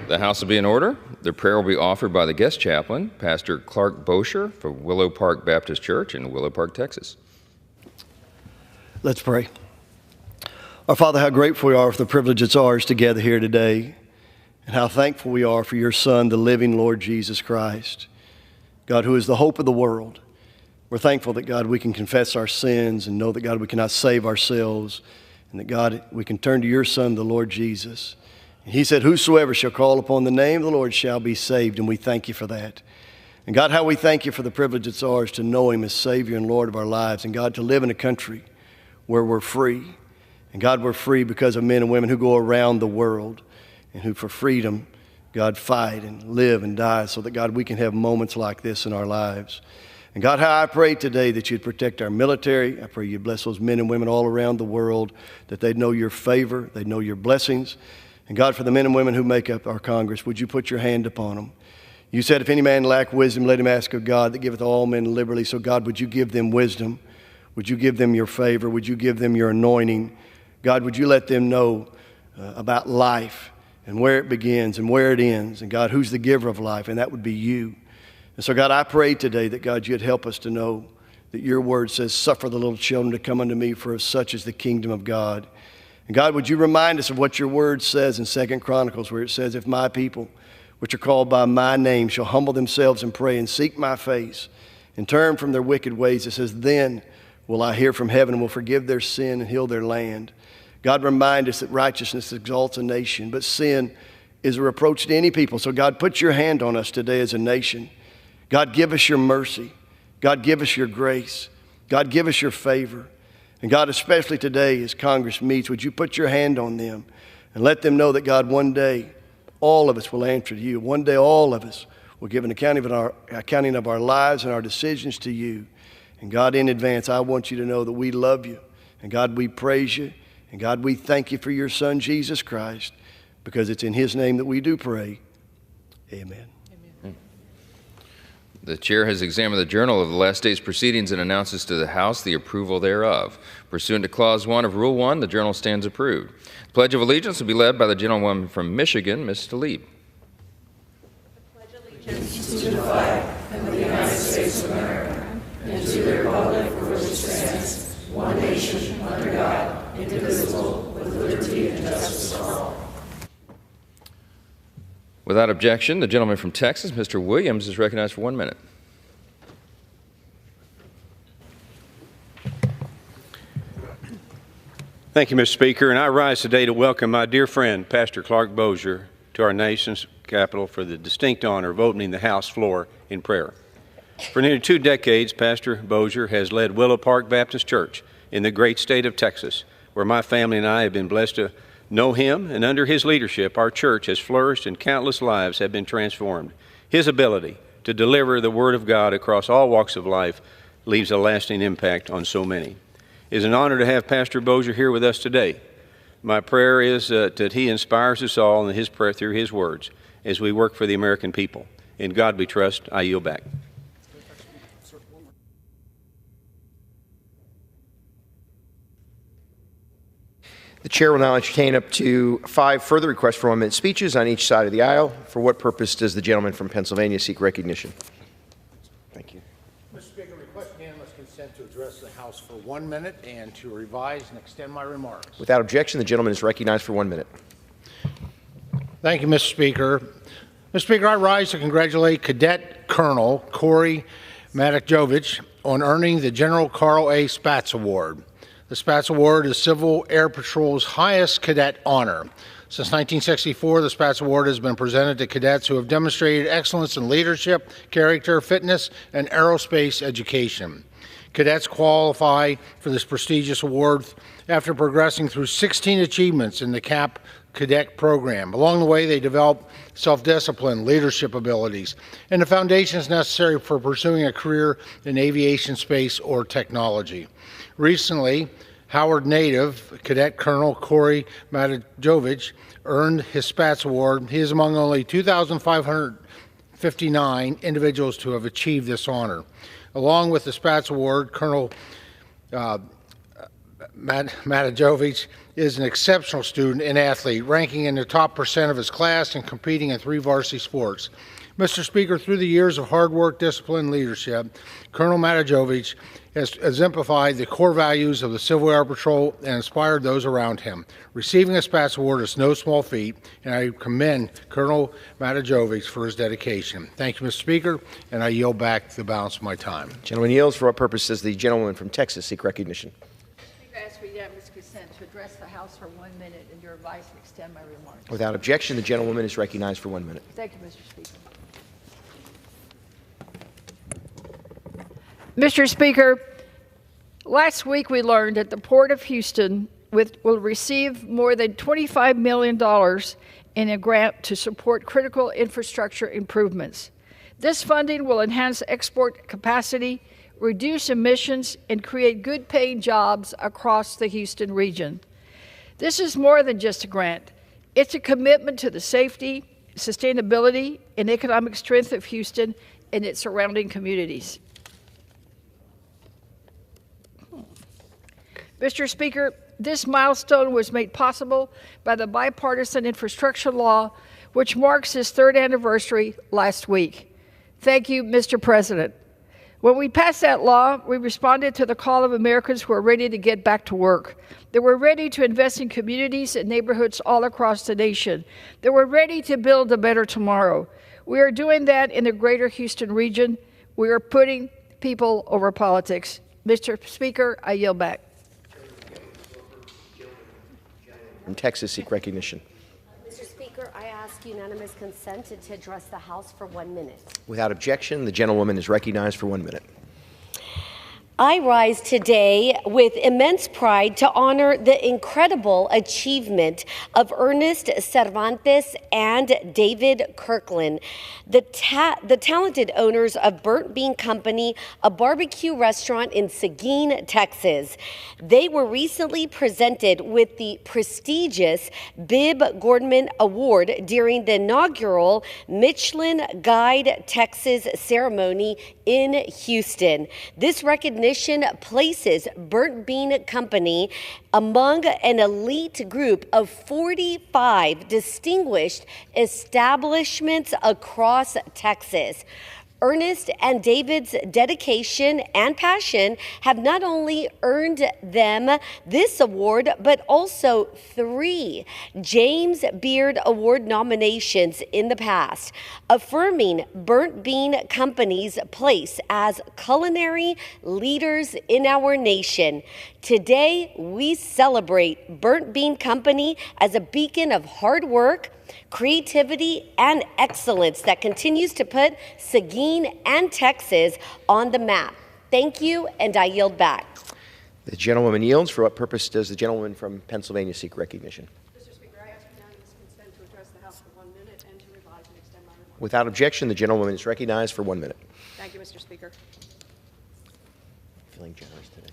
The House will be in order. The prayer will be offered by the guest chaplain, Pastor Clark Bosher from Willow Park Baptist Church in Willow Park, Texas. Let's pray. Our Father, how grateful we are for the privilege it's ours to gather here today, and how thankful we are for your Son, the living Lord Jesus Christ, God, who is the hope of the world. We're thankful that, God, we can confess our sins and know that, God, we cannot save ourselves, and that, God, we can turn to your Son, the Lord Jesus. He said, whosoever shall call upon the name of the Lord shall be saved, and we thank you for that. And God, how we thank you for the privilege it's ours to know him as Savior and Lord of our lives, and God, to live in a country where we're free. And God, we're free because of men and women who go around the world and who for freedom, God, fight and live and die so that, God, we can have moments like this in our lives. And God, how I pray today that you'd protect our military. I pray you'd bless those men and women all around the world, that they'd know your favor, they'd know your blessings. And God, for the men and women who make up our Congress, would you put your hand upon them? You said, if any man lack wisdom, let him ask of God that giveth all men liberally. So God, would you give them wisdom? Would you give them your favor? Would you give them your anointing? God, would you let them know about life and where it begins and where it ends? And God, who's the giver of life? And that would be you. And so God, I pray today that, God, you'd help us to know that your word says, suffer the little children to come unto me, for of such is the kingdom of God. And God, would you remind us of what your word says in 2 Chronicles, where it says, if my people, which are called by my name, shall humble themselves and pray and seek my face and turn from their wicked ways, it says, then will I hear from heaven and will forgive their sin and heal their land. God, remind us that righteousness exalts a nation, but sin is a reproach to any people. So God, put your hand on us today as a nation. God, give us your mercy. God, give us your grace. God, give us your favor. And God, especially today as Congress meets, would you put your hand on them and let them know that, God, one day all of us will answer to you. One day all of us will give an accounting of our lives and our decisions to you. And God, in advance, I want you to know that we love you. And God, we praise you. And God, we thank you for your Son, Jesus Christ, because it's in his name that we do pray. Amen. The chair has examined the journal of the last day's proceedings and announces to the House the approval thereof. Pursuant to Clause 1 of Rule 1, the journal stands approved. The Pledge of Allegiance will be led by the gentlewoman from Michigan, Ms. Tlaib. I pledge allegiance to the flag of the United States of America and to the republic for which it stands, one nation, under God, indivisible, with liberty and justice for all. Without objection, the gentleman from Texas, Mr. Williams, is recognized for 1 minute. Thank you, Mr. Speaker, and I rise today to welcome my dear friend, Pastor Clark Bosher, to our nation's capital for the distinct honor of opening the House floor in prayer. For nearly 2 decades, Pastor Bosher has led Willow Park Baptist Church in the great state of Texas, where my family and I have been blessed to know him, and under his leadership, our church has flourished and countless lives have been transformed. His ability to deliver the Word of God across all walks of life leaves a lasting impact on so many. It is an honor to have Pastor Bosher here with us today. My prayer is that he inspires us all in his prayer through his words as we work for the American people. In God we trust. I yield back. The chair will now entertain up to 5 further requests for 1-minute speeches on each side of the aisle. For what purpose does the gentleman from Pennsylvania seek recognition? Thank you. Mr. Speaker, request unanimous consent to address the House for 1 minute and to revise and extend my remarks. Without objection, the gentleman is recognized for 1 minute. Thank you, Mr. Speaker. Mr. Speaker, I rise to congratulate Cadet Colonel Corey Madakjovich on earning the General Carl A. Spatz Award. The Spatz Award is Civil Air Patrol's highest cadet honor. Since 1964, the Spatz Award has been presented to cadets who have demonstrated excellence in leadership, character, fitness, and aerospace education. Cadets qualify for this prestigious award after progressing through 16 achievements in the CAP cadet program. Along the way, they develop self-discipline, leadership abilities, and the foundations necessary for pursuing a career in aviation, space, or technology. Recently, Howard native Cadet Colonel Corey Madakjovich earned his Spatz Award. He is among only 2,559 individuals to have achieved this honor. Along with the Spatz Award, Colonel Matajovich is an exceptional student and athlete, ranking in the top % of his class and competing in 3 varsity sports. Mr. Speaker, through the years of hard work, discipline, and leadership, Colonel Matajovich has exemplified the core values of the Civil Air Patrol and inspired those around him. Receiving a Spats Award is no small feat, and I commend Colonel Matajovich for his dedication. Thank you, Mr. Speaker, and I yield back the balance of my time. Gentleman yields. For what purpose does the gentleman from Texas seek recognition? Speaker, I ask for unanimous consent to address the House for 1 minute and your advice and extend my remarks. Without objection, the gentlewoman is recognized for 1 minute. Thank you, Mr. Speaker. Mr. Speaker, last week we learned that the Port of Houston will receive more than $25 million in a grant to support critical infrastructure improvements. This funding will enhance export capacity, reduce emissions, and create good-paying jobs across the Houston region. This is more than just a grant. It's a commitment to the safety, sustainability, and economic strength of Houston and its surrounding communities. Mr. Speaker, this milestone was made possible by the bipartisan infrastructure law, which marks its 3rd anniversary last week. Thank you, Mr. President. When we passed that law, we responded to the call of Americans who are ready to get back to work. They were ready to invest in communities and neighborhoods all across the nation. They were ready to build a better tomorrow. We are doing that in the greater Houston region. We are putting people over politics. Mr. Speaker, I yield back. From Texas seek recognition. Mr. Speaker, I ask unanimous consent to address the House for 1 minute. Without objection, the gentlewoman is recognized for 1 minute. I rise today with immense pride to honor the incredible achievement of Ernest Cervantes and David Kirkland, the talented owners of Burnt Bean Company, a barbecue restaurant in Seguin, Texas. They were recently presented with the prestigious Bib Gordman Award during the inaugural Michelin Guide Texas ceremony in Houston. This recognition places Burnt Bean Company among an elite group of 45 distinguished establishments across Texas. Ernest and David's dedication and passion have not only earned them this award, but also 3 James Beard Award nominations in the past, affirming Burnt Bean Company's place as culinary leaders in our nation. Today, we celebrate Burnt Bean Company as a beacon of hard work, creativity, and excellence that continues to put Seguin and Texas on the map. Thank you, and I yield back. The gentlewoman yields. For what purpose does the gentleman from Pennsylvania seek recognition? Mr. Speaker, I ask unanimous consent to address the House for 1 minute and to revise and extend my remarks. Without objection, the gentlewoman is recognized for 1 minute. Thank you, Mr. Speaker. Feeling generous today.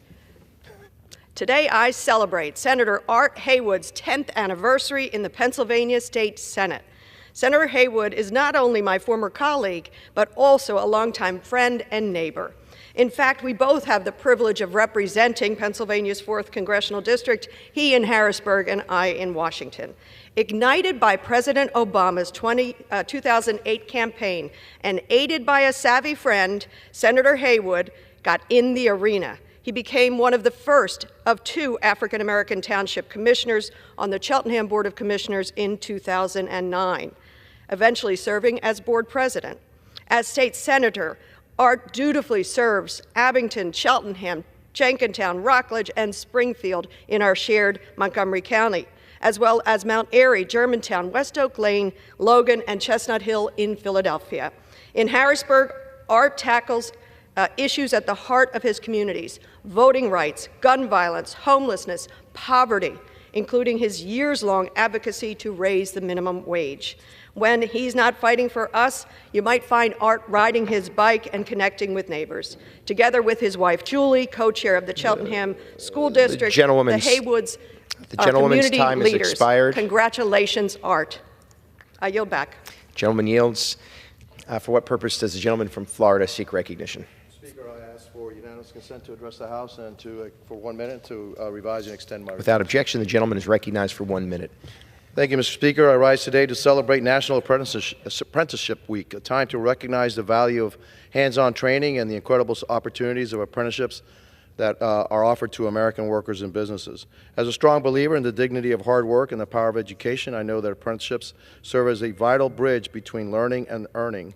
Today, I celebrate Senator Art Haywood's 10th anniversary in the Pennsylvania State Senate. Senator Haywood is not only my former colleague, but also a longtime friend and neighbor. In fact, we both have the privilege of representing Pennsylvania's 4th Congressional District, he in Harrisburg and I in Washington. Ignited by President Obama's 2008 campaign and aided by a savvy friend, Senator Haywood got in the arena. He became one of the first of 2 African-American township commissioners on the Cheltenham Board of Commissioners in 2009, eventually serving as board president. As state senator, Art dutifully serves Abington, Cheltenham, Jenkintown, Rockledge, and Springfield in our shared Montgomery County, as well as Mount Airy, Germantown, West Oak Lane, Logan, and Chestnut Hill in Philadelphia. In Harrisburg, Art tackles issues at the heart of his communities: voting rights, gun violence, homelessness, poverty, including his years-long advocacy to raise the minimum wage. When he's not fighting for us, you might find Art riding his bike and connecting with neighbors. Together with his wife, Julie, co-chair of the Cheltenham School District, the Haywoods are community time leaders. has expired. Congratulations, Art. I yield back. Gentleman yields. For what purpose does the gentleman from Florida seek recognition? Speaker, I ask for unanimous unanimous consent to address the House and for 1 minute to revise and extend my. Without objection, the gentleman is recognized for 1 minute. Thank you, Mr. Speaker. I rise today to celebrate National Apprenticeship Week, a time to recognize the value of hands-on training and the incredible opportunities of apprenticeships that are offered to American workers and businesses. As a strong believer in the dignity of hard work and the power of education, I know that apprenticeships serve as a vital bridge between learning and earning.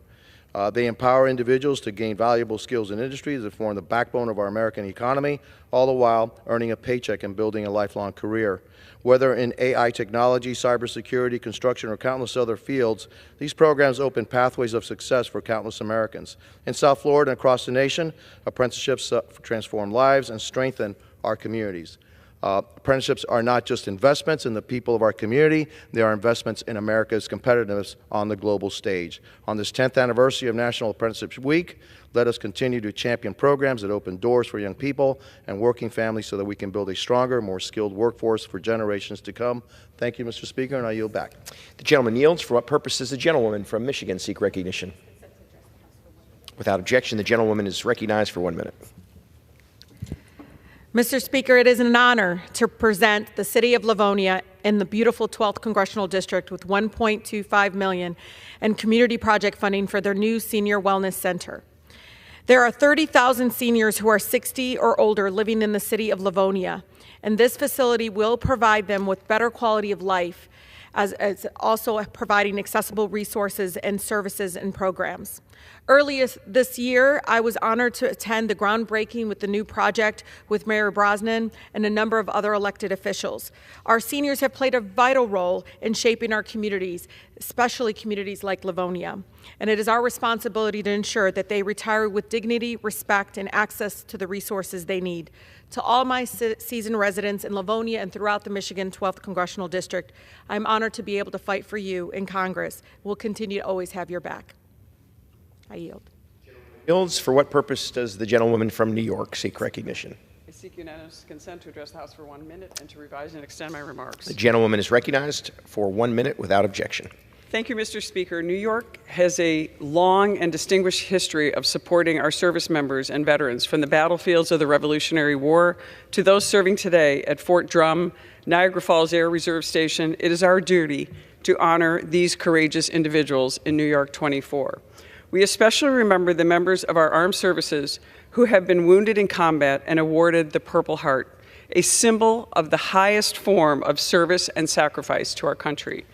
They empower individuals to gain valuable skills in industries that form the backbone of our American economy, all the while earning a paycheck and building a lifelong career. Whether in AI technology, cybersecurity, construction, or countless other fields, these programs open pathways of success for countless Americans. In South Florida and across the nation, apprenticeships transform lives and strengthen our communities. Apprenticeships are not just investments in the people of our community, they are investments in America's competitiveness on the global stage. On this 10th anniversary of National Apprenticeship Week, let us continue to champion programs that open doors for young people and working families so that we can build a stronger, more skilled workforce for generations to come. Thank you, Mr. Speaker, and I yield back. The gentleman yields. For what purpose does the gentlewoman from Michigan seek recognition? Without objection, the gentlewoman is recognized for 1 minute. Mr. Speaker, it is an honor to present the City of Livonia in the beautiful 12th Congressional District with $1.25 million and community project funding for their new Senior Wellness Center. There are 30,000 seniors who are 60 or older living in the City of Livonia, and this facility will provide them with better quality of life, as also providing accessible resources and services and programs. Earlier this year, I was honored to attend the groundbreaking with the new project with Mayor Brosnan and a number of other elected officials. Our seniors have played a vital role in shaping our communities, especially communities like Livonia. And it is our responsibility to ensure that they retire with dignity, respect, and access to the resources they need. To all my seasoned residents in Livonia and throughout the Michigan 12th Congressional District, I'm honored to be able to fight for you in Congress. We'll continue to always have your back. I yield. Yields. For what purpose does the gentlewoman from New York seek recognition? I seek unanimous consent to address the House for 1 minute and to revise and extend my remarks. The gentlewoman is recognized for 1 minute without objection. Thank you, Mr. Speaker. New York has a long and distinguished history of supporting our service members and veterans, from the battlefields of the Revolutionary War to those serving today at Fort Drum, Niagara Falls Air Reserve Station. It is our duty to honor these courageous individuals in New York 24. We especially remember the members of our armed services who have been wounded in combat and awarded the Purple Heart, a symbol of the highest form of service and sacrifice to our country.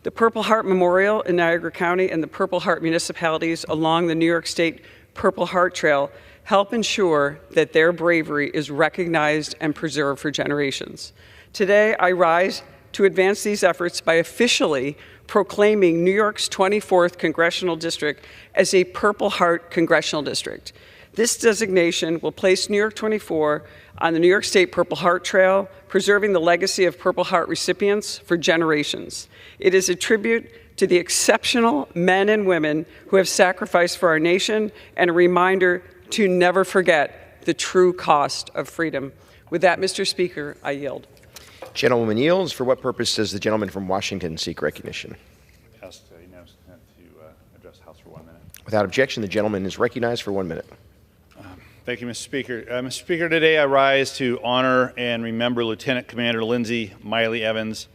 The Purple Heart Memorial in Niagara County and the Purple Heart municipalities along the New York State Purple Heart Trail help ensure that their bravery is recognized and preserved for generations. Today, I rise to advance these efforts by officially proclaiming New York's 24th Congressional District as a Purple Heart Congressional District. This designation will place New York 24 on the New York State Purple Heart Trail, preserving the legacy of Purple Heart recipients for generations. It is a tribute to the exceptional men and women who have sacrificed for our nation and a reminder to never forget the true cost of freedom. With that, Mr. Speaker, I yield. Gentlewoman yields. For what purpose does the gentleman from Washington seek recognition? Ask unanimous consent to address the House for 1 minute. Without objection, the gentleman is recognized for 1 minute. Thank you, Mr. Speaker. Mr. Speaker, today I rise to honor and remember Lieutenant Commander Lindsay Miley Evans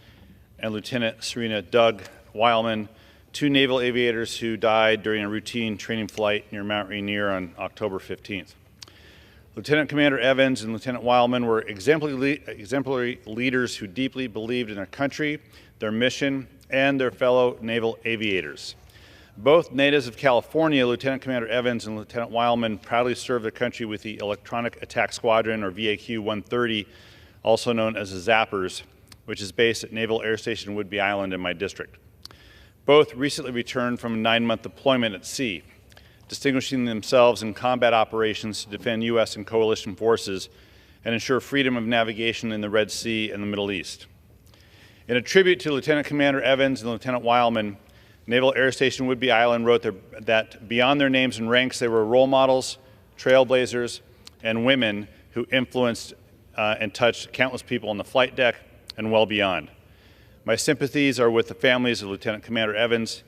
and Lieutenant Serena Doug Weilman, two naval aviators who died during a routine training flight near Mount Rainier on October 15th. Lieutenant Commander Evans and Lieutenant Weilman were exemplary leaders who deeply believed in their country, their mission, and their fellow naval aviators. Both natives of California, Lieutenant Commander Evans and Lieutenant Weilman proudly served their country with the Electronic Attack Squadron, or VAQ-130, also known as the Zappers, which is based at Naval Air Station Whidbey Island in my district. Both recently returned from a 9-month deployment at sea, distinguishing themselves in combat operations to defend U.S. and coalition forces and ensure freedom of navigation in the Red Sea and the Middle East. In a tribute to Lieutenant Commander Evans and Lieutenant Weilman, Naval Air Station Whidbey Island wrote that beyond their names and ranks, they were role models, trailblazers, and women who influenced and touched countless people on the flight deck and well beyond. My sympathies are with the families of Lieutenant Commander Evans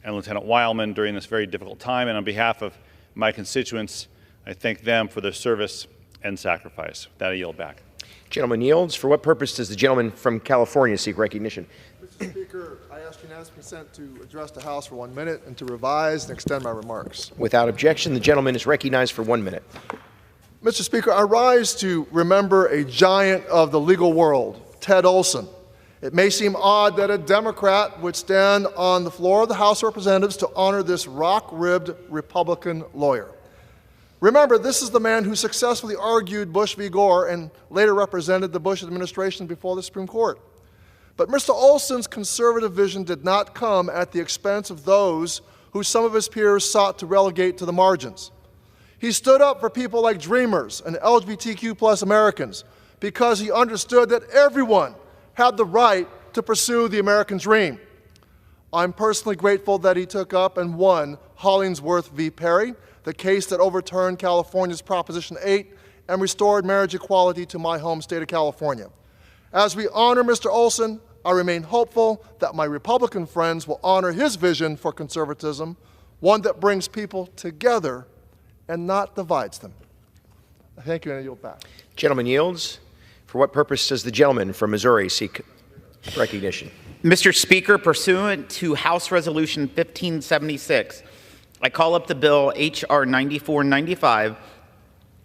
and Lieutenant Weilman during this very difficult time, and on behalf of my constituents, I thank them for their service and sacrifice. With that, I yield back. Gentleman yields. For what purpose does the gentleman from California seek recognition? Mr. Speaker, I ask unanimous consent to address the House for 1 minute and to revise and extend my remarks. Without objection, the gentleman is recognized for 1 minute. Mr. Speaker, I rise to remember a giant of the legal world, Ted Olson. It may seem odd that a Democrat would stand on the floor of the House of Representatives to honor this rock-ribbed Republican lawyer. Remember, this is the man who successfully argued Bush v. Gore and later represented the Bush administration before the Supreme Court. But Mr. Olson's conservative vision did not come at the expense of those who some of his peers sought to relegate to the margins. He stood up for people like Dreamers and LGBTQ+ Americans because he understood that everyone had the right to pursue the American dream. I'm personally grateful that he took up and won Hollingsworth v. Perry, the case that overturned California's Proposition 8 and restored marriage equality to my home state of California. As we honor Mr. Olson, I remain hopeful that my Republican friends will honor his vision for conservatism, one that brings people together and not divides them. Thank you, and I yield back. Gentleman yields. For what purpose does the gentleman from Missouri seek recognition? Mr. Speaker, pursuant to House Resolution 1576, I call up the bill H.R. 9495,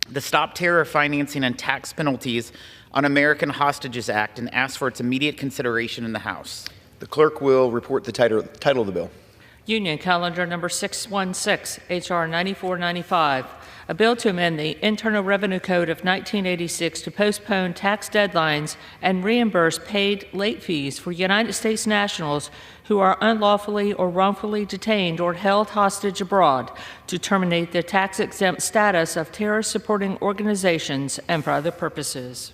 the Stop Terror Financing and Tax Penalties on American Hostages Act, and ask for its immediate consideration in the House. The clerk will report the title of the bill. Union Calendar Number 616, H.R. 9495, a bill to amend the Internal Revenue Code of 1986 to postpone tax deadlines and reimburse paid late fees for United States nationals who are unlawfully or wrongfully detained or held hostage abroad, to terminate the tax-exempt status of terrorist-supporting organizations and for other purposes.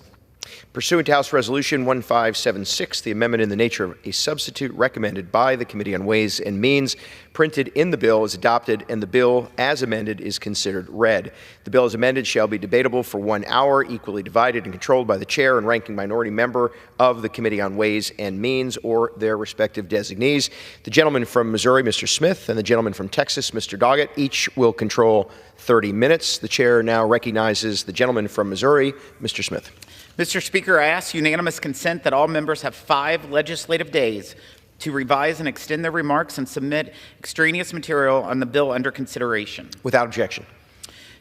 Pursuant to House Resolution 1576, the amendment in the nature of a substitute recommended by the Committee on Ways and Means printed in the bill is adopted, and the bill as amended is considered read. The bill as amended shall be debatable for 1 hour, equally divided and controlled by the chair and ranking minority member of the Committee on Ways and Means or their respective designees. The gentleman from Missouri, Mr. Smith, and the gentleman from Texas, Mr. Doggett, each will control 30 minutes. The chair now recognizes the gentleman from Missouri, Mr. Smith. Mr. Speaker, I ask unanimous consent that all members have 5 legislative days to revise and extend their remarks and submit extraneous material on the bill under consideration. Without objection.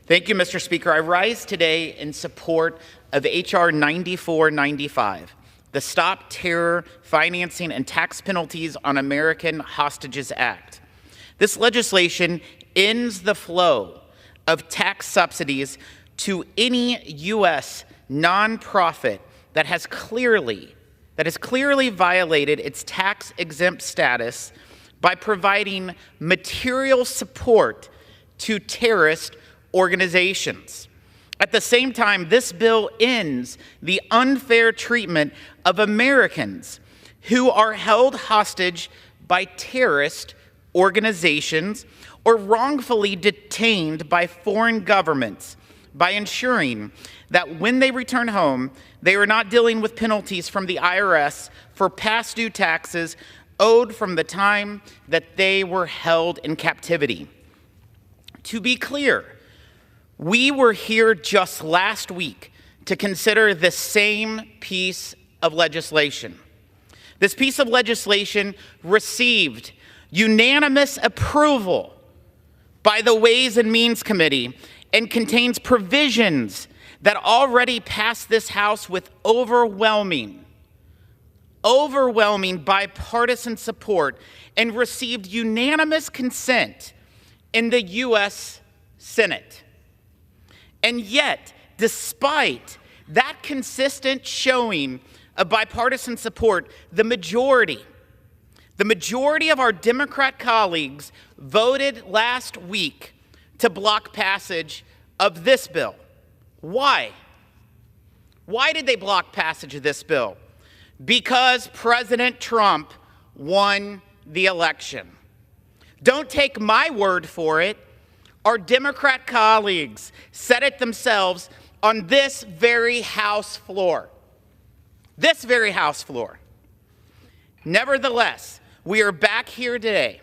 Thank you, Mr. Speaker. I rise today in support of H.R. 9495, the Stop Terror Financing and Tax Penalties on American Hostages Act. This legislation ends the flow of tax subsidies to any U.S. nonprofit that has clearly violated its tax-exempt status by providing material support to terrorist organizations. At the same time, this bill ends the unfair treatment of Americans who are held hostage by terrorist organizations or wrongfully detained by foreign governments, by ensuring that when they return home, they are not dealing with penalties from the IRS for past due taxes owed from the time that they were held in captivity. To be clear, we were here just last week to consider the same piece of legislation. This piece of legislation received unanimous approval by the Ways and Means Committee and contains provisions that already passed this House with overwhelming bipartisan support and received unanimous consent in the U.S. Senate. And yet, despite that consistent showing of bipartisan support, the majority of our Democrat colleagues voted last week to block passage of this bill. Why? Why did they block passage of this bill? Because President Trump won the election. Don't take my word for it. Our Democrat colleagues said it themselves on this very House floor. This very House floor. Nevertheless, we are back here today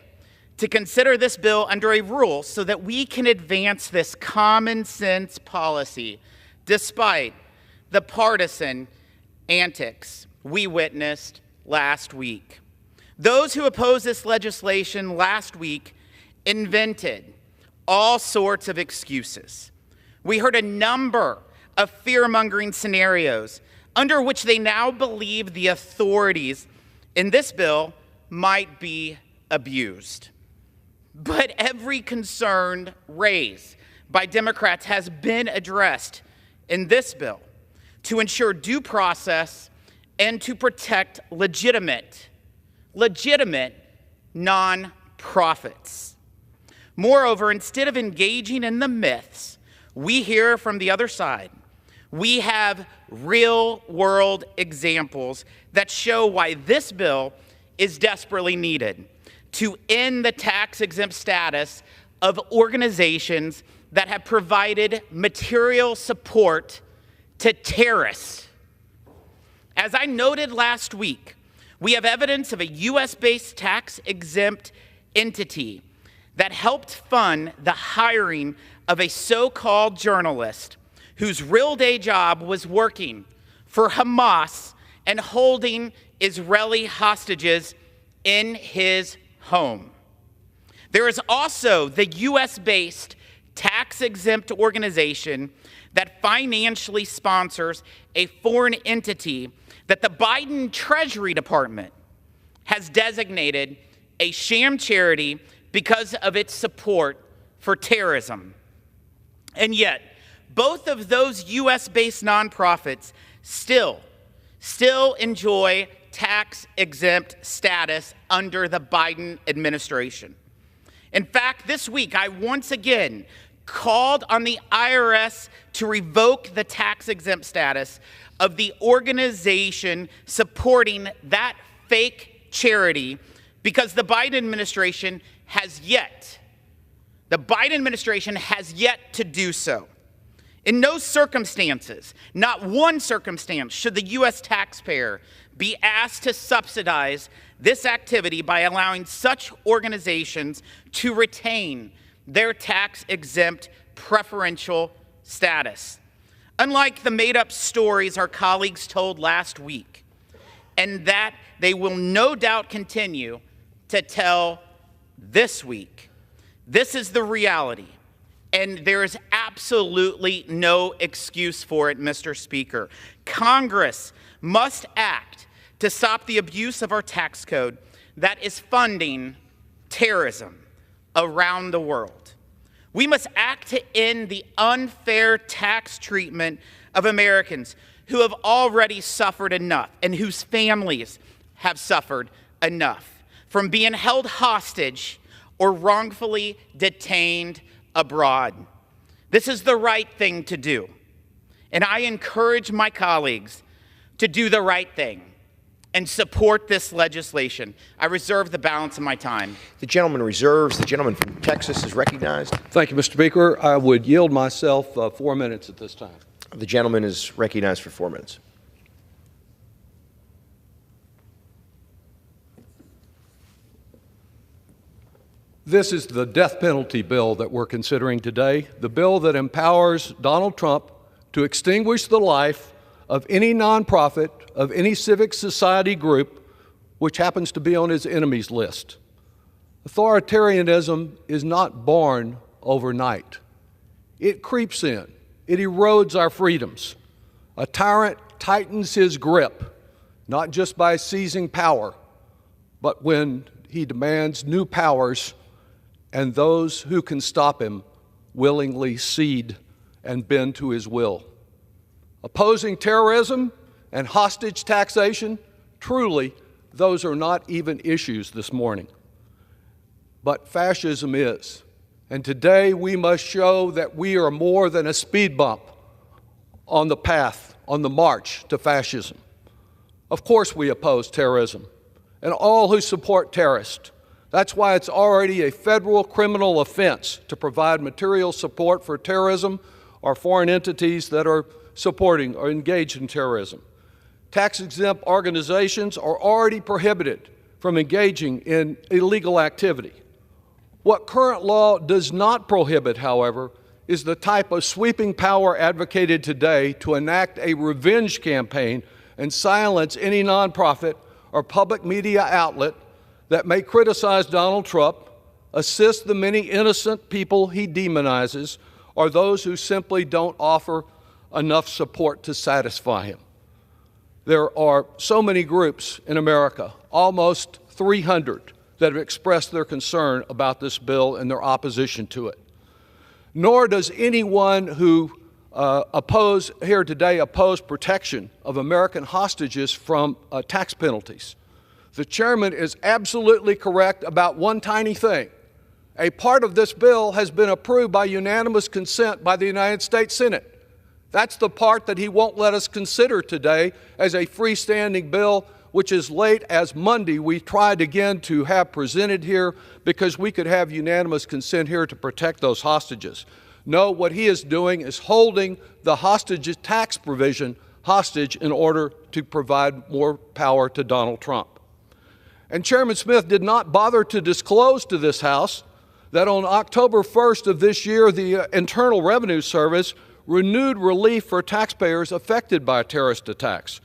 to consider this bill under a rule so that we can advance this common sense policy despite the partisan antics we witnessed last week. Those who opposed this legislation last week invented all sorts of excuses. We heard a number of fear-mongering scenarios under which they now believe the authorities in this bill might be abused. But every concern raised by Democrats has been addressed in this bill to ensure due process and to protect legitimate nonprofits. Moreover, instead of engaging in the myths we hear from the other side, we have real-world examples that show why this bill is desperately needed to end the tax-exempt status of organizations that have provided material support to terrorists. As I noted last week, we have evidence of a U.S.-based tax-exempt entity that helped fund the hiring of a so-called journalist whose real day job was working for Hamas and holding Israeli hostages in his home. There is also the U.S.-based tax-exempt organization that financially sponsors a foreign entity that the Biden Treasury Department has designated a sham charity because of its support for terrorism. And yet, both of those U.S.-based nonprofits still enjoy tax-exempt status under the Biden administration. In fact, this week, I once again called on the IRS to revoke the tax-exempt status of the organization supporting that fake charity because the Biden administration has yet to do so. In no circumstances, not one circumstance, should the U.S. taxpayer be asked to subsidize this activity by allowing such organizations to retain their tax-exempt preferential status. Unlike the made-up stories our colleagues told last week, and that they will no doubt continue to tell this week, this is the reality. And there is absolutely no excuse for it, Mr. Speaker. Congress must act to stop the abuse of our tax code that is funding terrorism around the world. We must act to end the unfair tax treatment of Americans who have already suffered enough and whose families have suffered enough from being held hostage or wrongfully detained abroad. This is the right thing to do, and I encourage my colleagues to do the right thing and support this legislation. I reserve the balance of my time. The gentleman reserves. The gentleman from Texas is recognized. Thank you, Mr. Speaker. I would yield myself 4 minutes at this time. The gentleman is recognized for 4 minutes. This is the death penalty bill that we're considering today, the bill that empowers Donald Trump to extinguish the life of any nonprofit, of any civic society group, which happens to be on his enemies list. Authoritarianism is not born overnight. It creeps in. It erodes our freedoms. A tyrant tightens his grip, not just by seizing power, but when he demands new powers and those who can stop him willingly cede and bend to his will. Opposing terrorism and hostage taxation, truly, those are not even issues this morning. But fascism is. And today we must show that we are more than a speed bump on the path, on the march to fascism. Of course we oppose terrorism and all who support terrorists. That's why it's already a federal criminal offense to provide material support for terrorism or foreign entities that are supporting or engaged in terrorism. Tax-exempt organizations are already prohibited from engaging in illegal activity. What current law does not prohibit, however, is the type of sweeping power advocated today to enact a revenge campaign and silence any nonprofit or public media outlet that may criticize Donald Trump, assist the many innocent people he demonizes, or those who simply don't offer enough support to satisfy him. There are so many groups in America, almost 300, that have expressed their concern about this bill and their opposition to it. Nor does anyone who oppose protection of American hostages from tax penalties. The chairman is absolutely correct about one tiny thing. A part of this bill has been approved by unanimous consent by the United States Senate. That's the part that he won't let us consider today as a freestanding bill, which as late as Monday we tried again to have presented here because we could have unanimous consent here to protect those hostages. No, what he is doing is holding the hostage tax provision hostage in order to provide more power to Donald Trump. And Chairman Smith did not bother to disclose to this House that on October 1st of this year, the Internal Revenue Service renewed relief for taxpayers affected by terrorist attacks,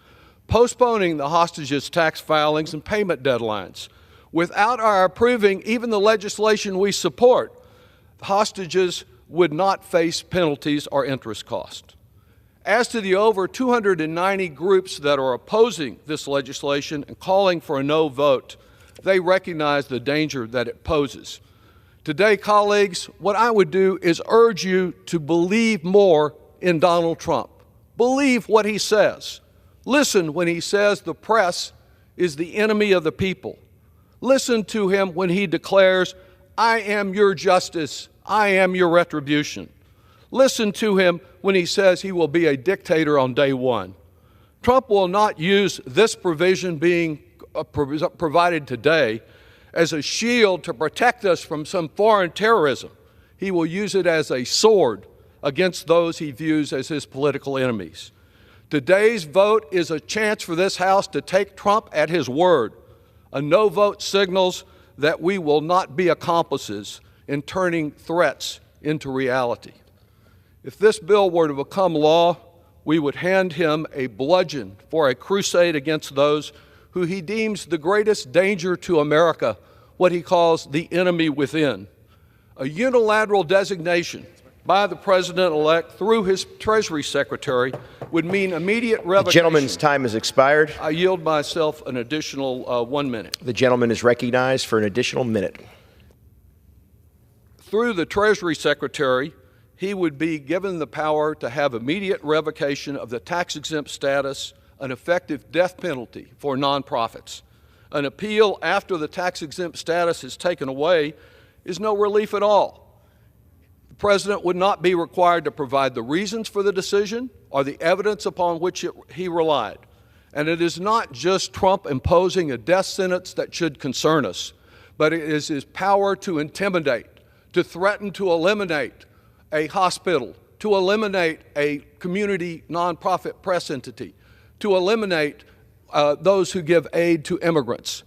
postponing the hostages tax filings and payment deadlines. Without our approving even the legislation we support, hostages would not face penalties or interest costs. As to the over 290 groups that are opposing this legislation and calling for a no vote, they recognize the danger that it poses. Today, colleagues, what I would do is urge you to believe more in Donald Trump. Believe what he says. Listen when he says the press is the enemy of the people. Listen to him when he declares, "I am your justice, I am your retribution." Listen to him when he says he will be a dictator on day one. Trump will not use this provision being provided today as a shield to protect us from some foreign terrorism. He will use it as a sword against those he views as his political enemies. Today's vote is a chance for this House to take Trump at his word. A no vote signals that we will not be accomplices in turning threats into reality. If this bill were to become law, we would hand him a bludgeon for a crusade against those who he deems the greatest danger to America, what he calls the enemy within. A unilateral designation by the President-elect through his Treasury Secretary would mean immediate revocation. The gentleman's time has expired. I yield myself an additional 1 minute. The gentleman is recognized for an additional minute. Through the Treasury Secretary, he would be given the power to have immediate revocation of the tax-exempt status, an effective death penalty for nonprofits. An appeal after the tax-exempt status is taken away is no relief at all. The President would not be required to provide the reasons for the decision or the evidence upon which he relied. And it is not just Trump imposing a death sentence that should concern us, but it is his power to intimidate, to threaten to eliminate a hospital, to eliminate a community nonprofit press entity, to eliminate those who give aid to immigrants.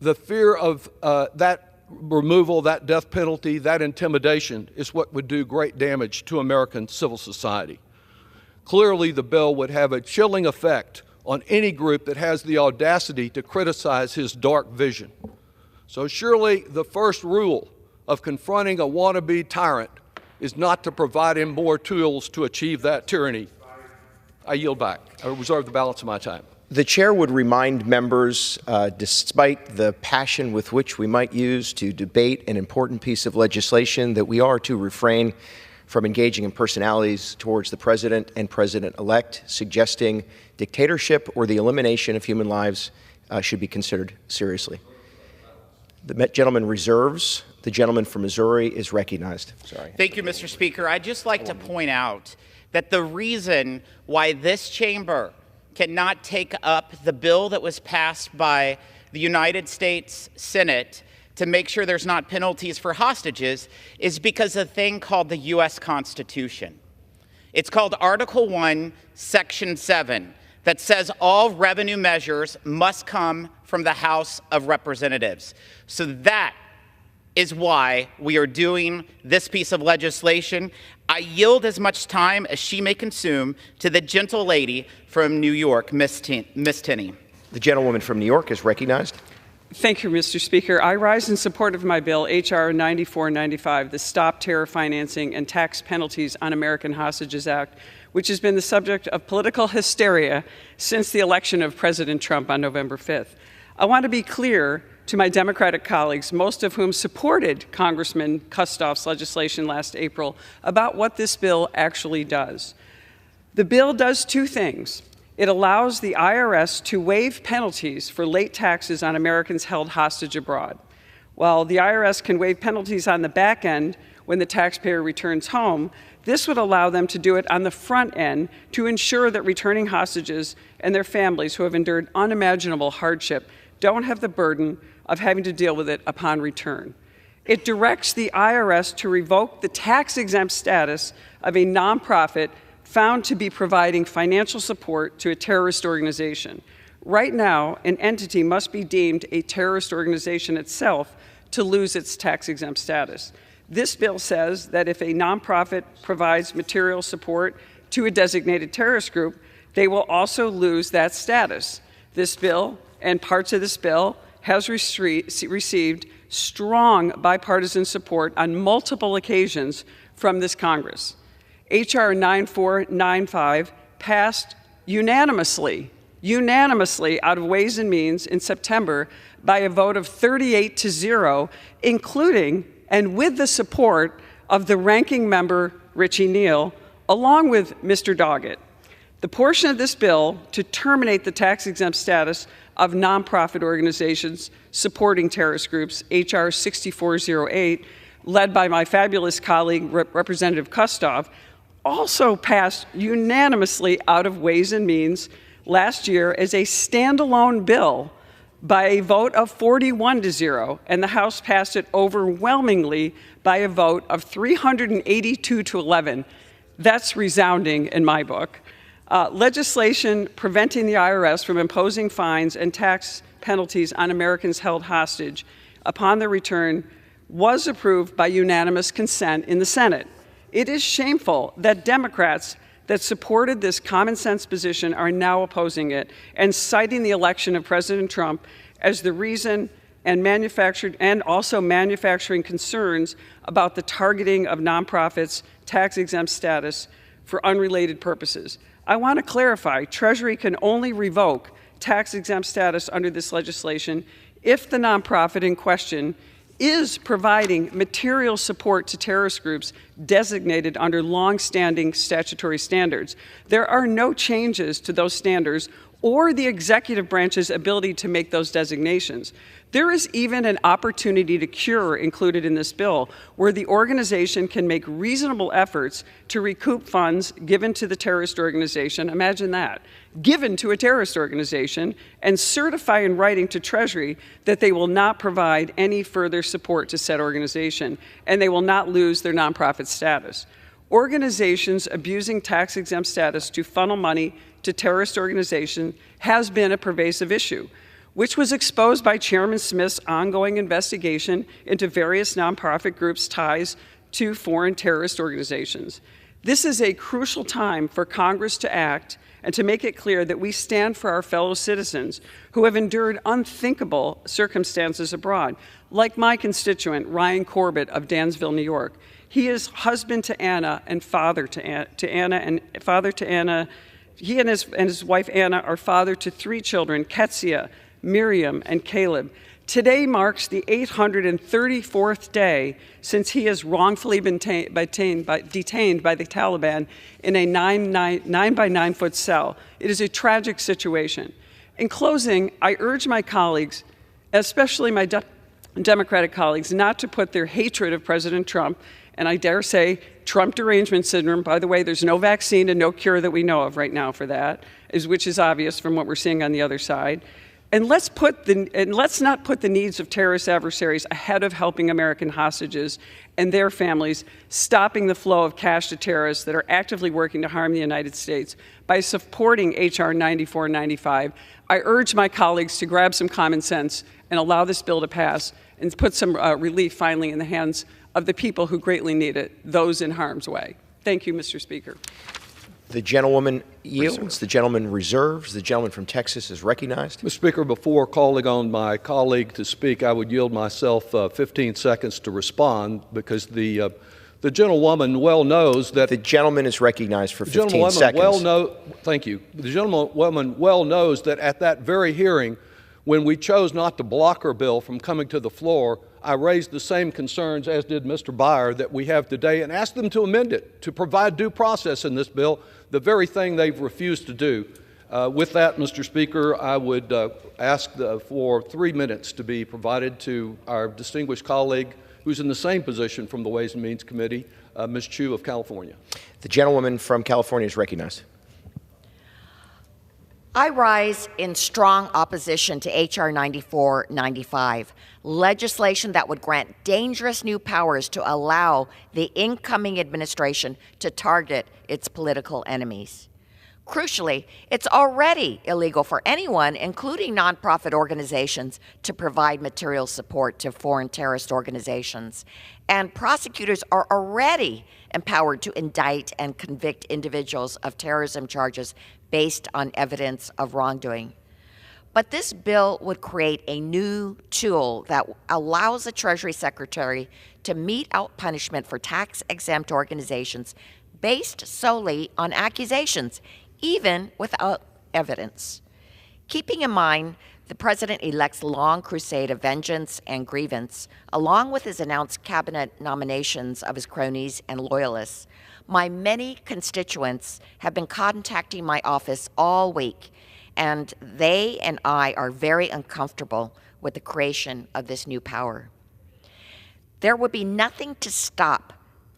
The fear of that removal, that death penalty, that intimidation is what would do great damage to American civil society. Clearly, the bill would have a chilling effect on any group that has the audacity to criticize his dark vision. So surely the first rule of confronting a wannabe tyrant is not to provide him more tools to achieve that tyranny. I yield back. I reserve the balance of my time. The chair would remind members, despite the passion with which we might use to debate an important piece of legislation, that we are to refrain from engaging in personalities towards the president and president-elect, suggesting dictatorship or the elimination of human lives should be considered seriously. The gentleman reserves. The gentleman from Missouri is recognized. Sorry. Thank you, Mr. Speaker. I'd just like to point out that the reason why this chamber cannot take up the bill that was passed by the United States Senate to make sure there's not penalties for hostages is because of a thing called the U.S. Constitution. It's called Article 1, Section 7, that says all revenue measures must come from the House of Representatives. So that is why we are doing this piece of legislation. I yield as much time as she may consume to the gentle lady from New York, Miss Tenney. The gentlewoman from New York is recognized. Thank you, Mr. Speaker. I rise in support of my bill, H.R. 9495, the Stop Terror Financing and Tax Penalties on American Hostages Act, which has been the subject of political hysteria since the election of President Trump on November 5th. I want to be clear to my Democratic colleagues, most of whom supported Congressman Kustoff's legislation last April, about what this bill actually does. The bill does two things. It allows the IRS to waive penalties for late taxes on Americans held hostage abroad. While the IRS can waive penalties on the back end when the taxpayer returns home, this would allow them to do it on the front end to ensure that returning hostages and their families who have endured unimaginable hardship don't have the burden of having to deal with it upon return. It directs the IRS to revoke the tax-exempt status of a nonprofit found to be providing financial support to a terrorist organization. Right now, an entity must be deemed a terrorist organization itself to lose its tax-exempt status. This bill says that if a nonprofit provides material support to a designated terrorist group, they will also lose that status. This bill and parts of this bill has received strong bipartisan support on multiple occasions from this Congress. H.R. 9495 passed unanimously out of Ways and Means in September by a vote of 38-0, including and with the support of the ranking member, Richie Neal, along with Mr. Doggett. The portion of this bill to terminate the tax-exempt status of nonprofit organizations supporting terrorist groups, H.R. 6408, led by my fabulous colleague, Representative Kustoff, also passed unanimously out of Ways and Means last year as a standalone bill by a vote of 41-0, and the House passed it overwhelmingly by a vote of 382-11. That's resounding in my book. Legislation preventing the IRS from imposing fines and tax penalties on Americans held hostage upon their return was approved by unanimous consent in the Senate. It is shameful that Democrats that supported this common sense position are now opposing it and citing the election of President Trump as the reason, and also manufacturing concerns about the targeting of nonprofits' tax-exempt status for unrelated purposes. I want to clarify, Treasury can only revoke tax-exempt status under this legislation if the nonprofit in question is providing material support to terrorist groups designated under long-standing statutory standards. There are no changes to those standards or the executive branch's ability to make those designations. There is even an opportunity to cure included in this bill, where the organization can make reasonable efforts to recoup funds given to the terrorist organization, imagine that, given to a terrorist organization, and certify in writing to Treasury that they will not provide any further support to said organization, and they will not lose their nonprofit status. Organizations abusing tax-exempt status to funnel money to terrorist organizations has been a pervasive issue, which was exposed by Chairman Smith's ongoing investigation into various nonprofit groups' ties to foreign terrorist organizations. This is a crucial time for Congress to act and to make it clear that we stand for our fellow citizens who have endured unthinkable circumstances abroad, like my constituent, Ryan Corbett of Dansville, New York. He is husband to Anna and father to Anna. He and his wife Anna are father to 3 children, Ketsia, Miriam, and Caleb. Today marks the 834th day since he has wrongfully been detained by the Taliban in a 9 by 9 foot cell. It is a tragic situation. In closing, I urge my colleagues, especially my Democratic colleagues, not to put their hatred of President Trump, and I dare say Trump derangement syndrome. By the way, there's no vaccine and no cure that we know of right now for that, which is obvious from what we're seeing on the other side. And let's not put the needs of terrorist adversaries ahead of helping American hostages and their families, stopping the flow of cash to terrorists that are actively working to harm the United States by supporting H.R. 9495. I urge my colleagues to grab some common sense and allow this bill to pass and put some relief finally in the hands of the people who greatly need it, those in harm's way. Thank you, Mr. Speaker. The gentlewoman yields. The gentleman reserves. The gentleman from Texas is recognized. Mr. Speaker, before calling on my colleague to speak, I would yield myself 15 seconds to respond because the gentlewoman well knows that... The gentleman is recognized for 15 seconds. Thank you. The gentlewoman well knows that at that very hearing, when we chose not to block her bill from coming to the floor, I raised the same concerns as did Mr. Byer that we have today and asked them to amend it, to provide due process in this bill, the very thing they've refused to do. With that, Mr. Speaker, I would ask for 3 minutes to be provided to our distinguished colleague who's in the same position from the Ways and Means Committee, Ms. Chu of California. The gentlewoman from California is recognized. I rise in strong opposition to H.R. 9495, legislation that would grant dangerous new powers to allow the incoming administration to target its political enemies. Crucially, it's already illegal for anyone, including nonprofit organizations, to provide material support to foreign terrorist organizations. And prosecutors are already empowered to indict and convict individuals of terrorism charges based on evidence of wrongdoing. But this bill would create a new tool that allows the Treasury Secretary to mete out punishment for tax-exempt organizations based solely on accusations, even without evidence. Keeping in mind the President-elect's long crusade of vengeance and grievance, along with his announced cabinet nominations of his cronies and loyalists, my many constituents have been contacting my office all week, and they and I are very uncomfortable with the creation of this new power. There would be nothing to stop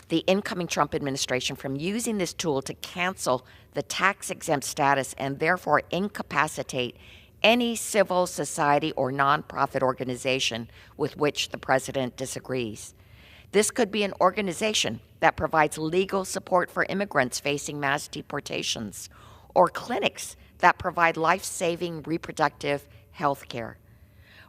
the incoming Trump administration from using this tool to cancel the tax-exempt status and therefore incapacitate any civil society or nonprofit organization with which the president disagrees. This could be an organization that provides legal support for immigrants facing mass deportations, or clinics that provide life-saving reproductive health care.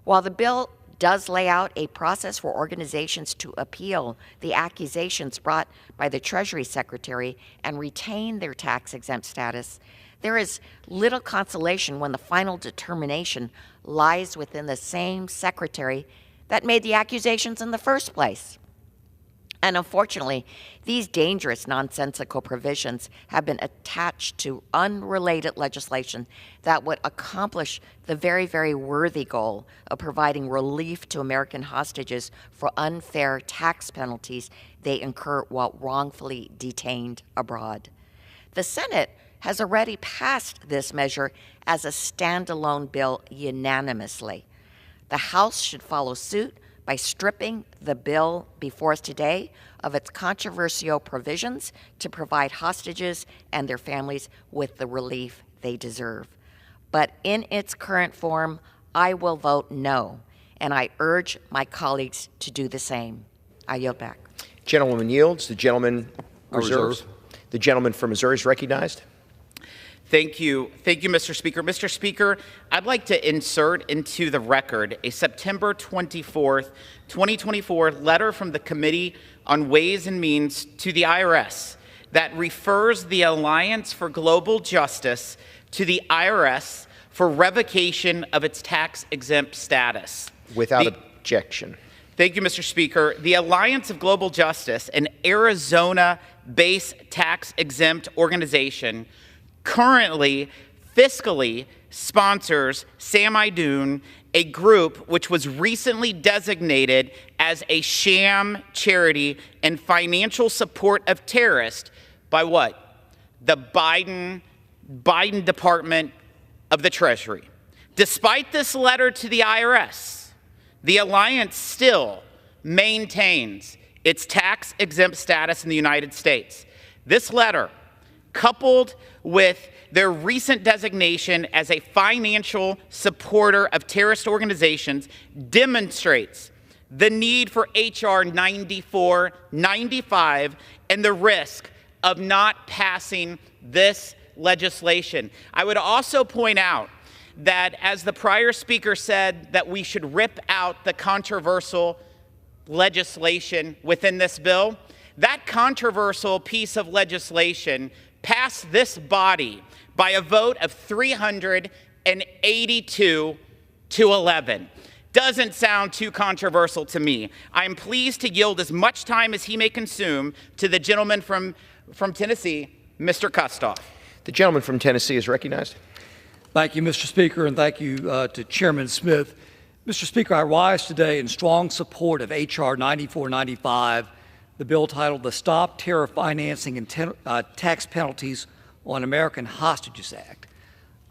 While the bill does lay out a process for organizations to appeal the accusations brought by the Treasury Secretary and retain their tax-exempt status, there is little consolation when the final determination lies within the same secretary that made the accusations in the first place. And unfortunately, these dangerous, nonsensical provisions have been attached to unrelated legislation that would accomplish the very, very worthy goal of providing relief to American hostages for unfair tax penalties they incur while wrongfully detained abroad. The Senate has already passed this measure as a standalone bill unanimously. The House should follow suit by stripping the bill before us today of its controversial provisions to provide hostages and their families with the relief they deserve. But in its current form, I will vote no, and I urge my colleagues to do the same. I yield back. Gentlewoman yields. The gentleman reserves. The gentleman from Missouri is recognized. Thank you. Thank you, Mr. Speaker. Mr. Speaker, I'd like to insert into the record a September 24th, 2024 letter from the Committee on Ways and Means to the IRS that refers the Alliance for Global Justice to the IRS for revocation of its tax-exempt status. Without objection. Thank you, Mr. Speaker. The Alliance of Global Justice, an Arizona-based tax-exempt organization, currently fiscally sponsors Sam Idun, a group which was recently designated as a sham charity and financial support of terrorists by what? The Biden Department of the Treasury. Despite this letter to the IRS, the alliance still maintains its tax-exempt status in the United States. This letter, coupled with their recent designation as a financial supporter of terrorist organizations, demonstrates the need for H.R. 9495 and the risk of not passing this legislation. I would also point out that, as the prior speaker said, that we should rip out the controversial legislation within this bill. That controversial piece of legislation passed this body by a vote of 382 to 11. Doesn't sound too controversial to me. I'm pleased to yield as much time as he may consume to the gentleman from Tennessee, Mr. Kustoff. The gentleman from Tennessee is recognized. Thank you, Mr. Speaker, and thank you to Chairman Smith. Mr. Speaker, I rise today in strong support of H.R. 9495, the bill titled the Stop Terror Financing and Tax Penalties on American Hostages Act.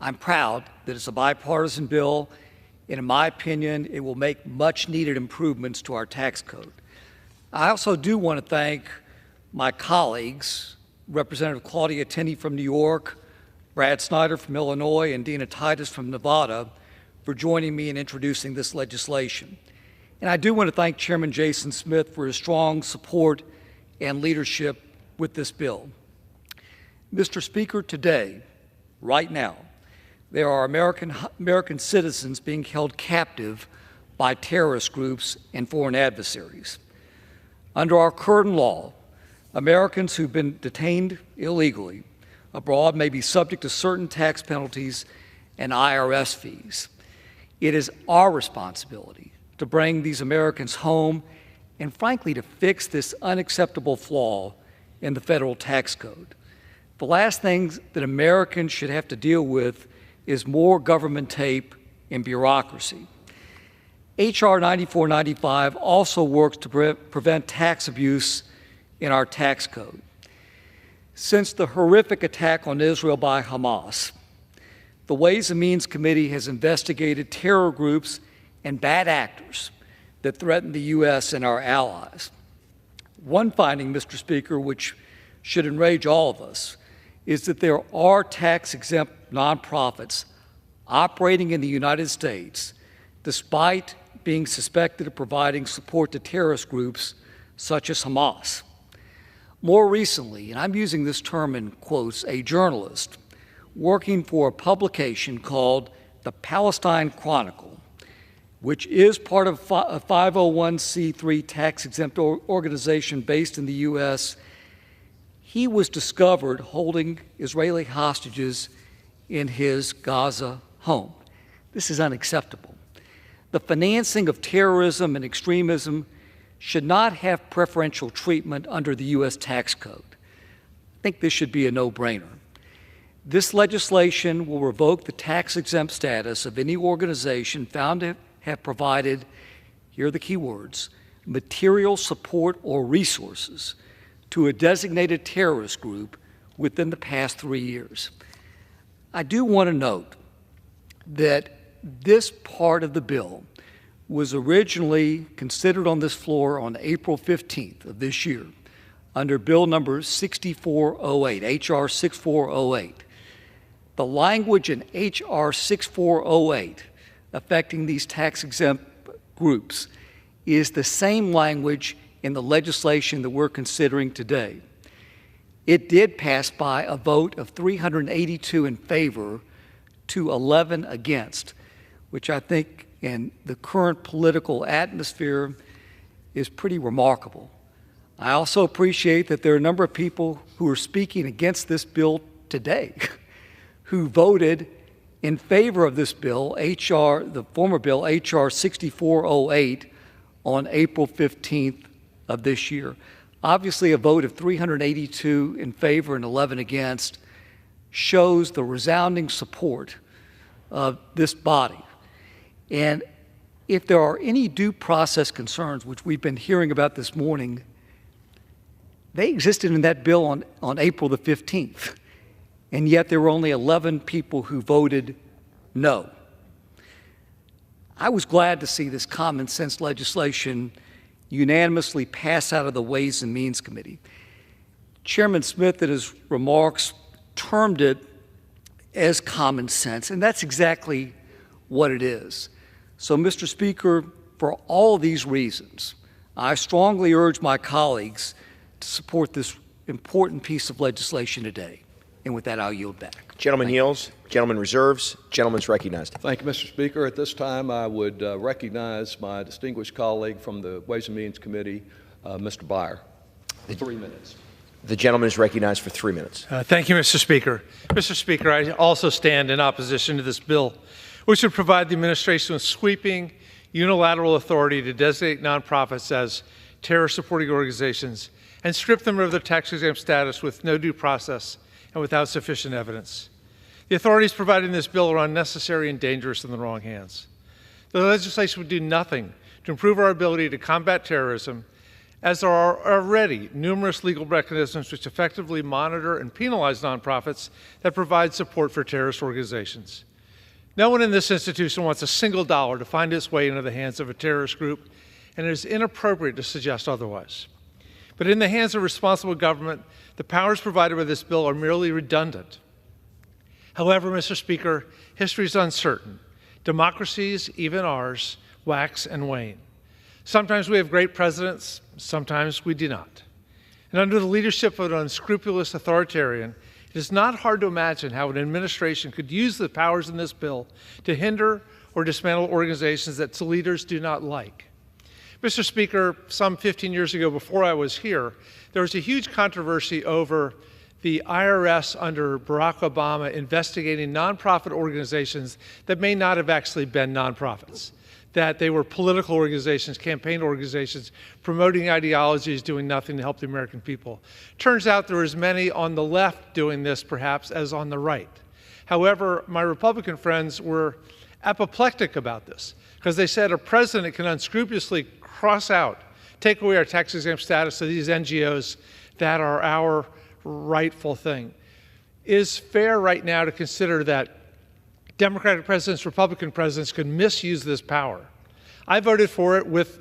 I'm proud that it's a bipartisan bill, and in my opinion, it will make much-needed improvements to our tax code. I also do want to thank my colleagues, Representative Claudia Tenney from New York, Brad Snyder from Illinois, and Dina Titus from Nevada for joining me in introducing this legislation. And I do want to thank Chairman Jason Smith for his strong support and leadership with this bill. Mr. Speaker, today, right now, there are American citizens being held captive by terrorist groups and foreign adversaries. Under our current law, Americans who've been detained illegally abroad may be subject to certain tax penalties and IRS fees. It is our responsibility to bring these Americans home and, frankly, to fix this unacceptable flaw in the federal tax code. The last thing that Americans should have to deal with is more government tape and bureaucracy. H.R. 9495 also works to prevent tax abuse in our tax code. Since the horrific attack on Israel by Hamas, the Ways and Means Committee has investigated terror groups and bad actors that threaten the U.S. and our allies. One finding, Mr. Speaker, which should enrage all of us, is that there are tax-exempt nonprofits operating in the United States despite being suspected of providing support to terrorist groups such as Hamas. More recently, and I'm using this term in quotes, a journalist working for a publication called the Palestine Chronicle, which is part of a 501c3 tax-exempt organization based in the U.S., he was discovered holding Israeli hostages in his Gaza home. This is unacceptable. The financing of terrorism and extremism should not have preferential treatment under the U.S. tax code. I think this should be a no-brainer. This legislation will revoke the tax-exempt status of any organization found to have provided, here are the key words, material support or resources to a designated terrorist group within the past 3 years. I do want to note that this part of the bill was originally considered on this floor on April 15th of this year under Bill number 6408, H.R. 6408. The language in H.R. 6408 affecting these tax-exempt groups is the same language in the legislation that we're considering today. It did pass by a vote of 382 in favor to 11 against, which I think in the current political atmosphere is pretty remarkable. I also appreciate that there are a number of people who are speaking against this bill today who voted in favor of this bill, the former bill, H.R. 6408, on April 15th of this year. Obviously, a vote of 382 in favor and 11 against shows the resounding support of this body. And if there are any due process concerns, which we've been hearing about this morning, they existed in that bill on April the 15th. And yet there were only 11 people who voted no. I was glad to see this common sense legislation unanimously pass out of the Ways and Means Committee. Chairman Smith, in his remarks, termed it as common sense, and that's exactly what it is. So, Mr. Speaker, for all these reasons, I strongly urge my colleagues to support this important piece of legislation today. And with that, I'll yield back. Gentleman yields. Gentleman reserves. Gentleman's recognized. Thank you, Mr. Speaker. At this time, I would recognize my distinguished colleague from the Ways and Means Committee, Mr. Byer. 3 minutes. The gentleman is recognized for 3 minutes. Thank you, Mr. Speaker. Mr. Speaker, I also stand in opposition to this bill, which would provide the administration with sweeping unilateral authority to designate nonprofits as terror-supporting organizations and strip them of their tax-exempt status with no due process and without sufficient evidence. The authorities provided in this bill are unnecessary and dangerous in the wrong hands. The legislation would do nothing to improve our ability to combat terrorism, as there are already numerous legal mechanisms which effectively monitor and penalize nonprofits that provide support for terrorist organizations. No one in this institution wants a single dollar to find its way into the hands of a terrorist group, and it is inappropriate to suggest otherwise. But in the hands of responsible government, the powers provided by this bill are merely redundant. However, Mr. Speaker, history is uncertain. Democracies, even ours, wax and wane. Sometimes we have great presidents, sometimes we do not. And under the leadership of an unscrupulous authoritarian, it is not hard to imagine how an administration could use the powers in this bill to hinder or dismantle organizations that its leaders do not like. Mr. Speaker, some 15 years ago, before I was here, there was a huge controversy over the IRS under Barack Obama investigating nonprofit organizations that may not have actually been nonprofits, that they were political organizations, campaign organizations, promoting ideologies, doing nothing to help the American people. Turns out there were as many on the left doing this, perhaps, as on the right. However, my Republican friends were apoplectic about this because they said a president can unscrupulously cross out, take away our tax-exempt status of these NGOs that are our rightful thing. It is fair right now to consider that Democratic presidents, Republican presidents could misuse this power. I voted for it with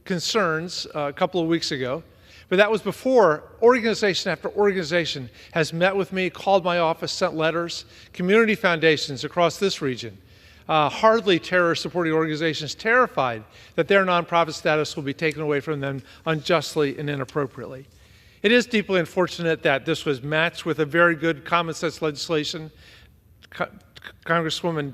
concerns a couple of weeks ago, but that was before organization after organization has met with me, called my office, sent letters, community foundations across this region, hardly terror-supporting organizations terrified that their nonprofit status will be taken away from them unjustly and inappropriately. It is deeply unfortunate that this was matched with a very good common-sense legislation. Congresswoman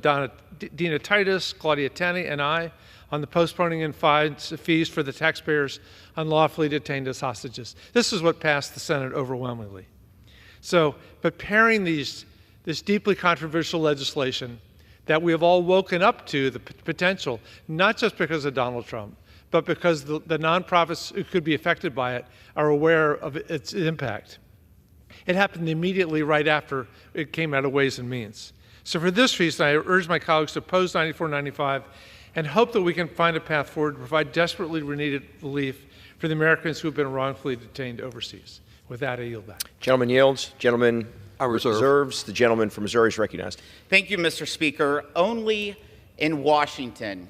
Dina Titus, Claudia Tenney, and I on the postponing and fees for the taxpayers unlawfully detained as hostages. This is what passed the Senate overwhelmingly. So preparing this deeply controversial legislation that we have all woken up to the potential, not just because of Donald Trump, but because the nonprofits who could be affected by it are aware of its impact. It happened immediately right after it came out of Ways and Means. So for this reason, I urge my colleagues to oppose 9495 and hope that we can find a path forward to provide desperately needed relief for the Americans who have been wrongfully detained overseas. With that, I yield back. Gentleman yields. Gentleman reserves. The gentleman from Missouri is recognized. Thank you, Mr. Speaker. Only in Washington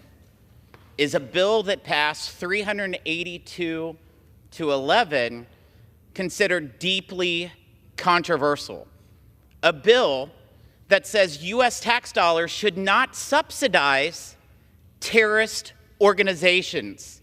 is a bill that passed 382 to 11 considered deeply controversial. A bill that says U.S. tax dollars should not subsidize terrorist organizations.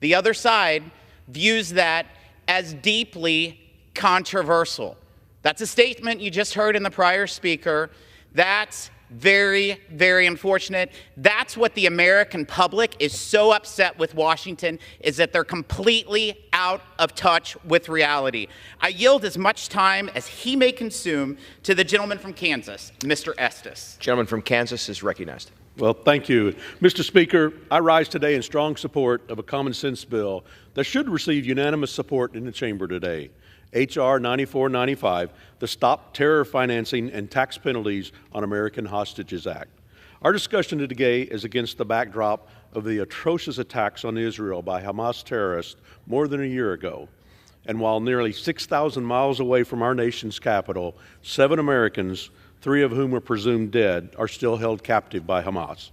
The other side views that as deeply controversial. That's a statement you just heard in the prior speaker. That's very, very unfortunate. That's what the American public is so upset with Washington, is that they're completely out of touch with reality. I yield as much time as he may consume to the gentleman from Kansas, Mr. Estes. Gentleman from Kansas is recognized. Well, thank you. Mr. Speaker, I rise today in strong support of a common sense bill that should receive unanimous support in the chamber today. H.R. 9495, the Stop Terror Financing and Tax Penalties on American Hostages Act. Our discussion today is against the backdrop of the atrocious attacks on Israel by Hamas terrorists more than a year ago. And while nearly 6,000 miles away from our nation's capital, 7 Americans, 3 of whom are presumed dead, are still held captive by Hamas.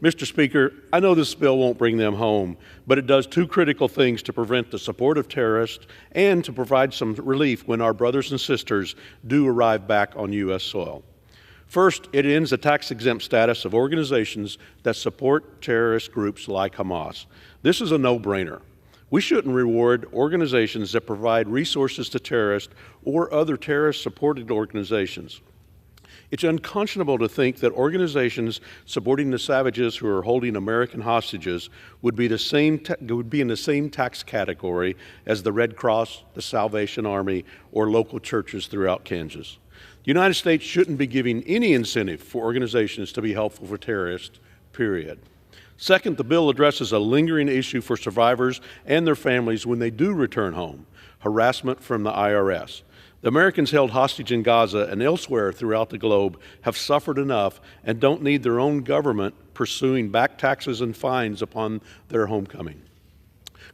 Mr. Speaker, I know this bill won't bring them home, but it does 2 critical things to prevent the support of terrorists and to provide some relief when our brothers and sisters do arrive back on U.S. soil. First, it ends the tax-exempt status of organizations that support terrorist groups like Hamas. This is a no-brainer. We shouldn't reward organizations that provide resources to terrorists or other terrorist-supported organizations. It's unconscionable to think that organizations supporting the savages who are holding American hostages would be in the same tax category as the Red Cross, the Salvation Army, or local churches throughout Kansas. The United States shouldn't be giving any incentive for organizations to be helpful for terrorists, period. Second, the bill addresses a lingering issue for survivors and their families when they do return home: harassment from the IRS. The Americans held hostage in Gaza and elsewhere throughout the globe have suffered enough and don't need their own government pursuing back taxes and fines upon their homecoming.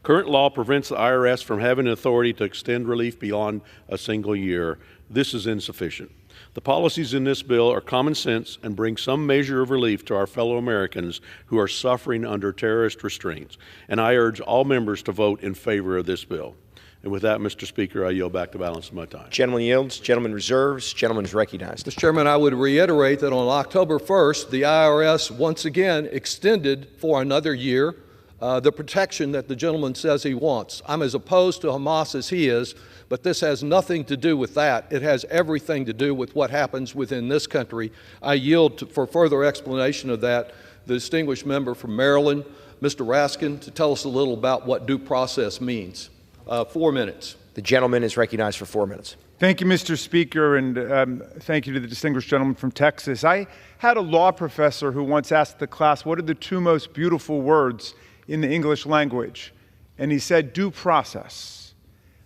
Current law prevents the IRS from having authority to extend relief beyond a single year. This is insufficient. The policies in this bill are common sense and bring some measure of relief to our fellow Americans who are suffering under terrorist restraints, and I urge all members to vote in favor of this bill. And with that, Mr. Speaker, I yield back the balance of my time. Gentleman yields. Gentleman reserves. Gentleman is recognized. Mr. Chairman, I would reiterate that on October 1st, the IRS once again extended for another year the protection that the gentleman says he wants. I'm as opposed to Hamas as he is, but this has nothing to do with that. It has everything to do with what happens within this country. I yield for further explanation of that the distinguished member from Maryland, Mr. Raskin, to tell us a little about what due process means. 4 minutes. The gentleman is recognized for 4 minutes. Thank you, Mr. Speaker, and thank you to the distinguished gentleman from Texas. I had a law professor who once asked the class, what are the two most beautiful words in the English language? And he said, due process.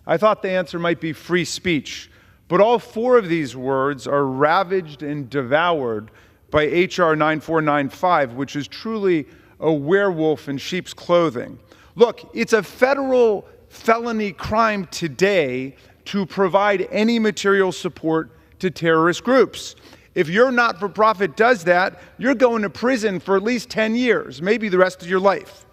I thought the answer might be free speech, but all four of these words are ravaged and devoured by H.R. 9495, which is truly a werewolf in sheep's clothing. Look, it's a federal felony crime today to provide any material support to terrorist groups. If your not-for-profit does that, you're going to prison for at least 10 years, maybe the rest of your life.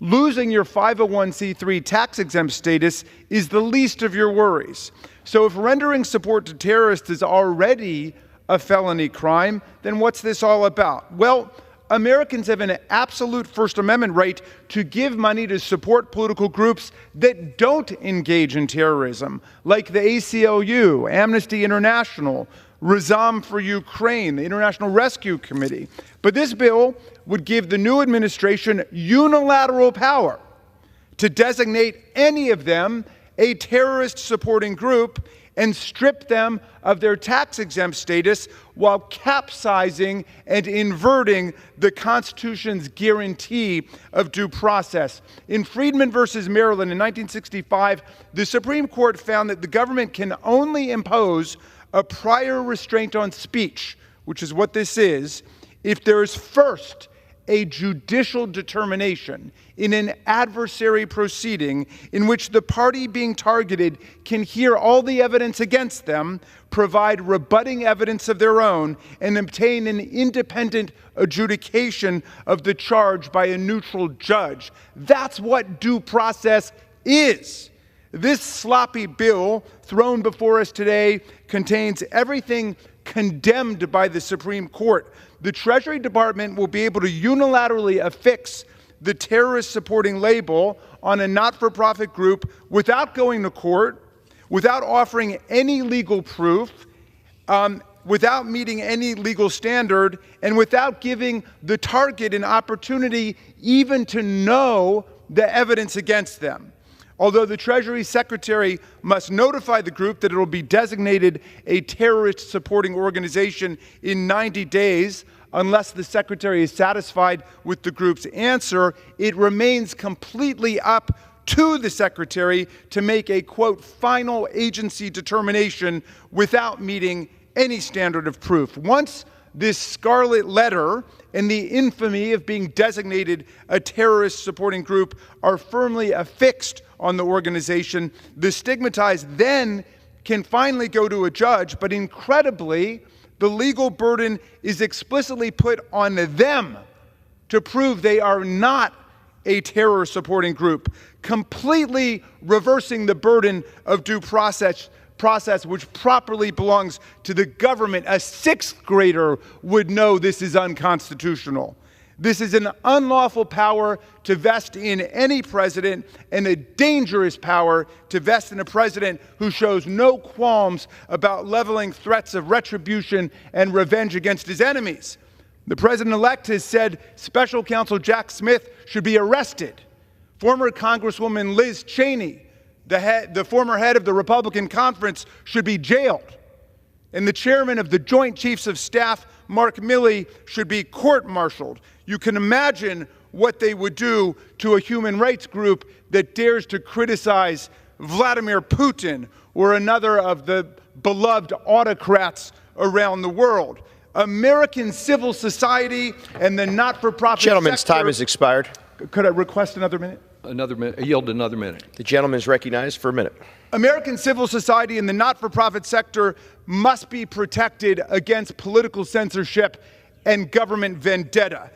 Losing your 501c3 tax-exempt status is the least of your worries. So if rendering support to terrorists is already a felony crime, then what's this all about? Well, Americans have an absolute First Amendment right to give money to support political groups that don't engage in terrorism, like the ACLU, Amnesty International, Razam for Ukraine, the International Rescue Committee. But this bill would give the new administration unilateral power to designate any of them a terrorist-supporting group and strip them of their tax-exempt status while capsizing and inverting the Constitution's guarantee of due process. In Friedman versus Maryland in 1965, the Supreme Court found that the government can only impose a prior restraint on speech, which is what this is, if there is first a judicial determination in an adversary proceeding in which the party being targeted can hear all the evidence against them, provide rebutting evidence of their own, and obtain an independent adjudication of the charge by a neutral judge. That's what due process is. This sloppy bill thrown before us today contains everything condemned by the Supreme Court. The Treasury Department will be able to unilaterally affix the terrorist-supporting label on a not-for-profit group without going to court, without offering any legal proof, without meeting any legal standard, and without giving the target an opportunity even to know the evidence against them. Although the Treasury Secretary must notify the group that it will be designated a terrorist-supporting organization in 90 days, unless the Secretary is satisfied with the group's answer, it remains completely up to the Secretary to make a, quote, final agency determination without meeting any standard of proof. Once this scarlet letter and the infamy of being designated a terrorist-supporting group are firmly affixed on the organization, the stigmatized then can finally go to a judge, but incredibly, the legal burden is explicitly put on them to prove they are not a terror-supporting group, completely reversing the burden of due process which properly belongs to the government. A sixth grader would know this is unconstitutional. This is an unlawful power to vest in any president and a dangerous power to vest in a president who shows no qualms about leveling threats of retribution and revenge against his enemies. The president-elect has said Special Counsel Jack Smith should be arrested. Former Congresswoman Liz Cheney, the former head of the Republican conference, should be jailed. And the chairman of the Joint Chiefs of Staff, Mark Milley, should be court-martialed. You can imagine what they would do to a human rights group that dares to criticize Vladimir Putin or another of the beloved autocrats around the world. American civil society and the not-for-profit Gentleman's sector. time has expired. Could I request another minute? Another minute. I yield another minute. The gentleman is recognized for a minute. American civil society and the not-for-profit sector must be protected against political censorship and government vendetta.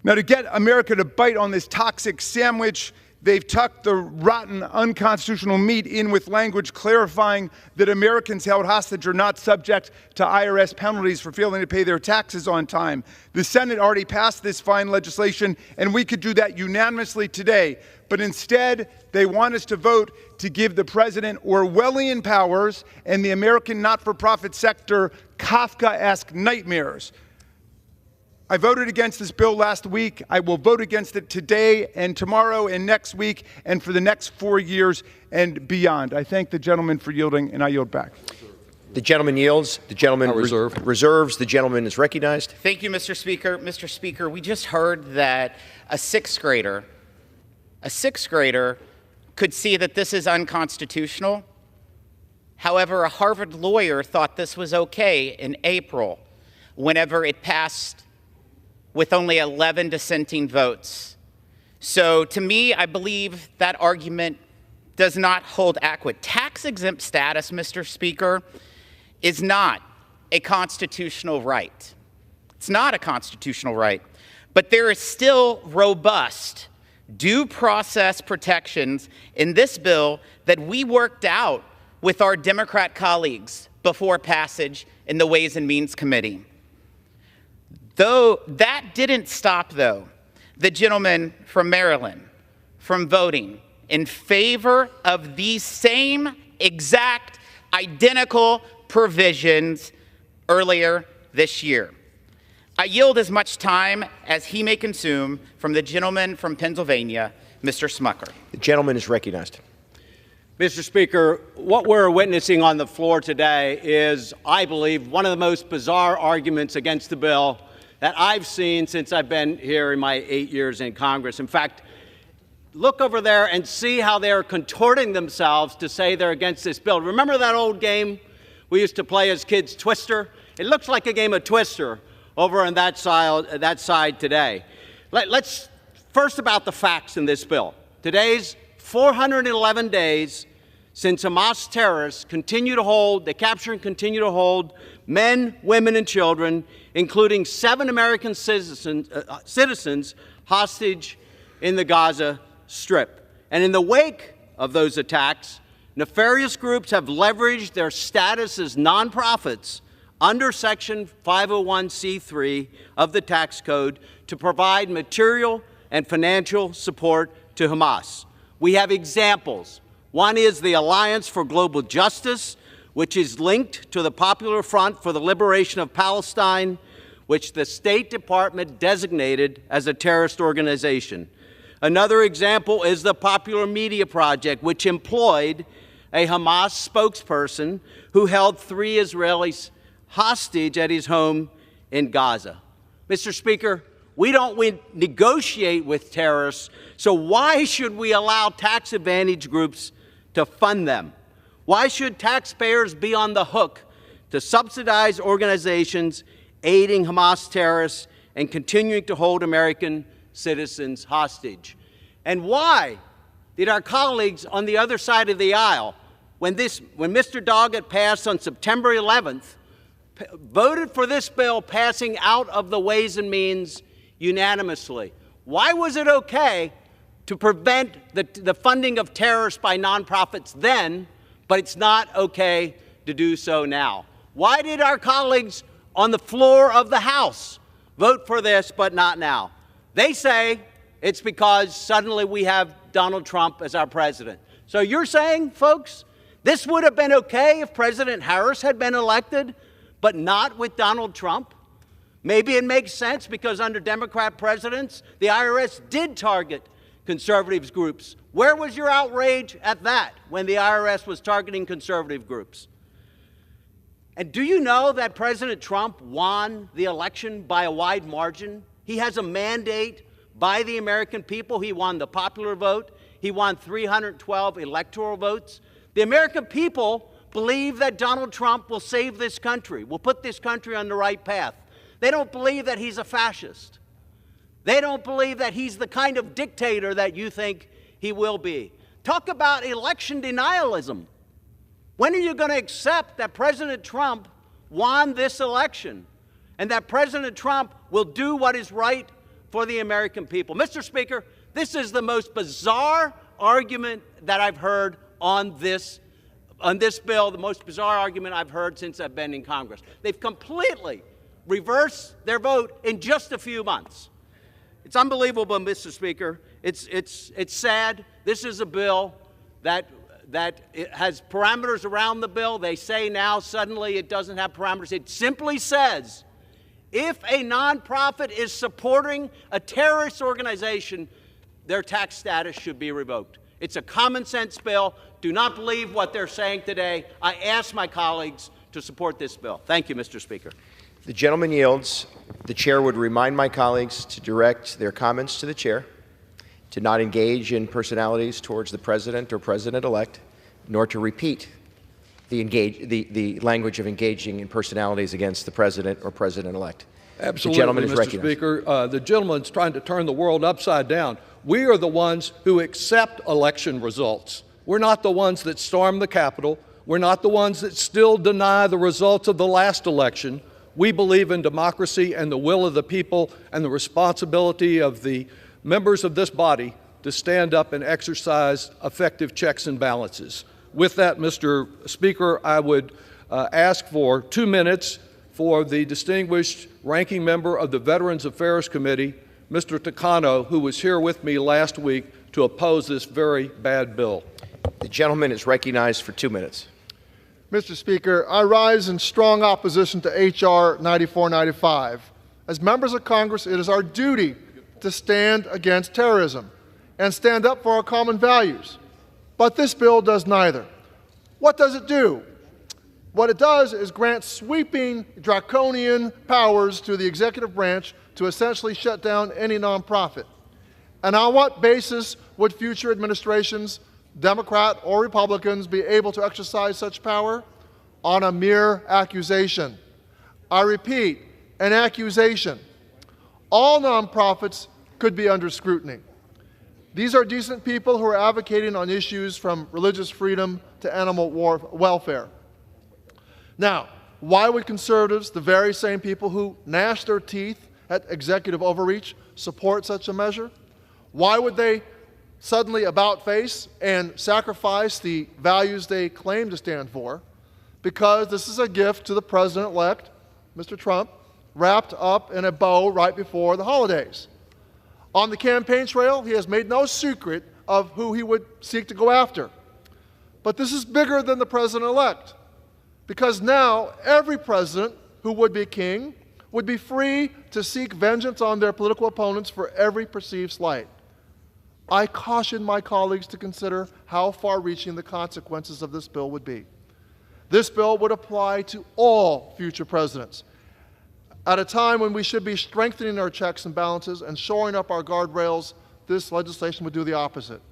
Now, to get America to bite on this toxic sandwich, they've tucked the rotten, unconstitutional meat in with language clarifying that Americans held hostage are not subject to IRS penalties for failing to pay their taxes on time. The Senate already passed this fine legislation, and we could do that unanimously today. But instead, they want us to vote to give the president Orwellian powers and the American not-for-profit sector Kafkaesque nightmares. I voted against this bill last week. I will vote against it today and tomorrow and next week and for the next 4 years and beyond. I thank the gentleman for yielding, and I yield back. The gentleman yields. The gentleman reserves. The gentleman is recognized. Thank you, Mr. Speaker. Mr. Speaker, we just heard that a sixth grader could see that this is unconstitutional. However, a Harvard lawyer thought this was okay in April, whenever it passed with only 11 dissenting votes. So to me, I believe that argument does not hold accurate. Tax-exempt status, Mr. Speaker, is not a constitutional right. It's not a constitutional right. But there is still robust due process protections in this bill that we worked out with our Democrat colleagues before passage in the Ways and Means Committee. Though that didn't stop, the gentleman from Maryland from voting in favor of these same exact identical provisions earlier this year. I yield as much time as he may consume from the gentleman from Pennsylvania, Mr. Smucker. The gentleman is recognized. Mr. Speaker, what we're witnessing on the floor today is, I believe, one of the most bizarre arguments against the bill that I've seen since I've been here in my 8 years in Congress. In fact, look over there and see how they're contorting themselves to say they're against this bill. Remember that old game we used to play as kids, Twister? It looks like a game of Twister over on that side today. Let's first about the facts in this bill. Today's 411 days since Hamas terrorists capture and continue to hold men, women, and children, including 7 American citizens hostage in the Gaza Strip. And in the wake of those attacks, nefarious groups have leveraged their status as nonprofits under Section 501c3 of the tax code to provide material and financial support to Hamas. We have examples. One is the Alliance for Global Justice, which is linked to the Popular Front for the Liberation of Palestine, which the State Department designated as a terrorist organization. Another example is the Popular Media Project, which employed a Hamas spokesperson who held 3 Israelis hostage at his home in Gaza. Mr. Speaker, we don't negotiate with terrorists, so why should we allow tax advantage groups to fund them? Why should taxpayers be on the hook to subsidize organizations aiding Hamas terrorists and continuing to hold American citizens hostage? And why did our colleagues on the other side of the aisle, when Mr. Doggett passed on September 11th, voted for this bill passing out of the Ways and Means unanimously? Why was it okay to prevent the funding of terrorists by nonprofits then, but it's not okay to do so now? Why did our colleagues on the floor of the House vote for this, but not now. They say it's because suddenly we have Donald Trump as our president. So you're saying, folks, this would have been okay if President Harris had been elected, but not with Donald Trump? Maybe it makes sense because under Democrat presidents, the IRS did target conservative groups. Where was your outrage at that when the IRS was targeting conservative groups? And do you know that President Trump won the election by a wide margin? He has a mandate by the American people. He won the popular vote. He won 312 electoral votes. The American people believe that Donald Trump will save this country, will put this country on the right path. They don't believe that he's a fascist. They don't believe that he's the kind of dictator that you think he will be. Talk about election denialism. When are you going to accept that President Trump won this election and that President Trump will do what is right for the American people? Mr. Speaker, this is the most bizarre argument that I've heard on this bill, the most bizarre argument I've heard since I've been in Congress. They've completely reversed their vote in just a few months. It's unbelievable, Mr. Speaker. It's sad. This is a bill that it has parameters around the bill. They say now suddenly it doesn't have parameters. It simply says if a nonprofit is supporting a terrorist organization, their tax status should be revoked. It's a common sense bill. Do not believe what they're saying today. I ask my colleagues to support this bill. Thank you, Mr. Speaker. The gentleman yields. The chair would remind my colleagues to direct their comments to the chair, to not engage in personalities towards the president or president-elect, nor to repeat the language of engaging in personalities against the president or president-elect. Absolutely, the gentleman is Mr. recognized. Speaker. The gentleman's trying to turn the world upside down. We are the ones who accept election results. We're not the ones that storm the Capitol. We're not the ones that still deny the results of the last election. We believe in democracy and the will of the people and the responsibility of the members of this body to stand up and exercise effective checks and balances. With that, Mr. Speaker, I would ask for 2 minutes for the distinguished ranking member of the Veterans Affairs Committee, Mr. Takano, who was here with me last week to oppose this very bad bill. The gentleman is recognized for 2 minutes. Mr. Speaker, I rise in strong opposition to H.R. 9495. As members of Congress, it is our duty to stand against terrorism and stand up for our common values. But this bill does neither. What does it do? What it does is grant sweeping, draconian powers to the executive branch to essentially shut down any nonprofit. And on what basis would future administrations, Democrat or Republicans, be able to exercise such power? On a mere accusation. I repeat, an accusation. All nonprofits could be under scrutiny. These are decent people who are advocating on issues from religious freedom to animal welfare. Now, why would conservatives, the very same people who gnash their teeth at executive overreach, support such a measure? Why would they suddenly about face and sacrifice the values they claim to stand for? Because this is a gift to the president-elect, Mr. Trump, wrapped up in a bow right before the holidays. On the campaign trail, he has made no secret of who he would seek to go after. But this is bigger than the president-elect, because now every president who would be king would be free to seek vengeance on their political opponents for every perceived slight. I caution my colleagues to consider how far-reaching the consequences of this bill would be. This bill would apply to all future presidents. At a time when we should be strengthening our checks and balances and shoring up our guardrails, this legislation would do the opposite.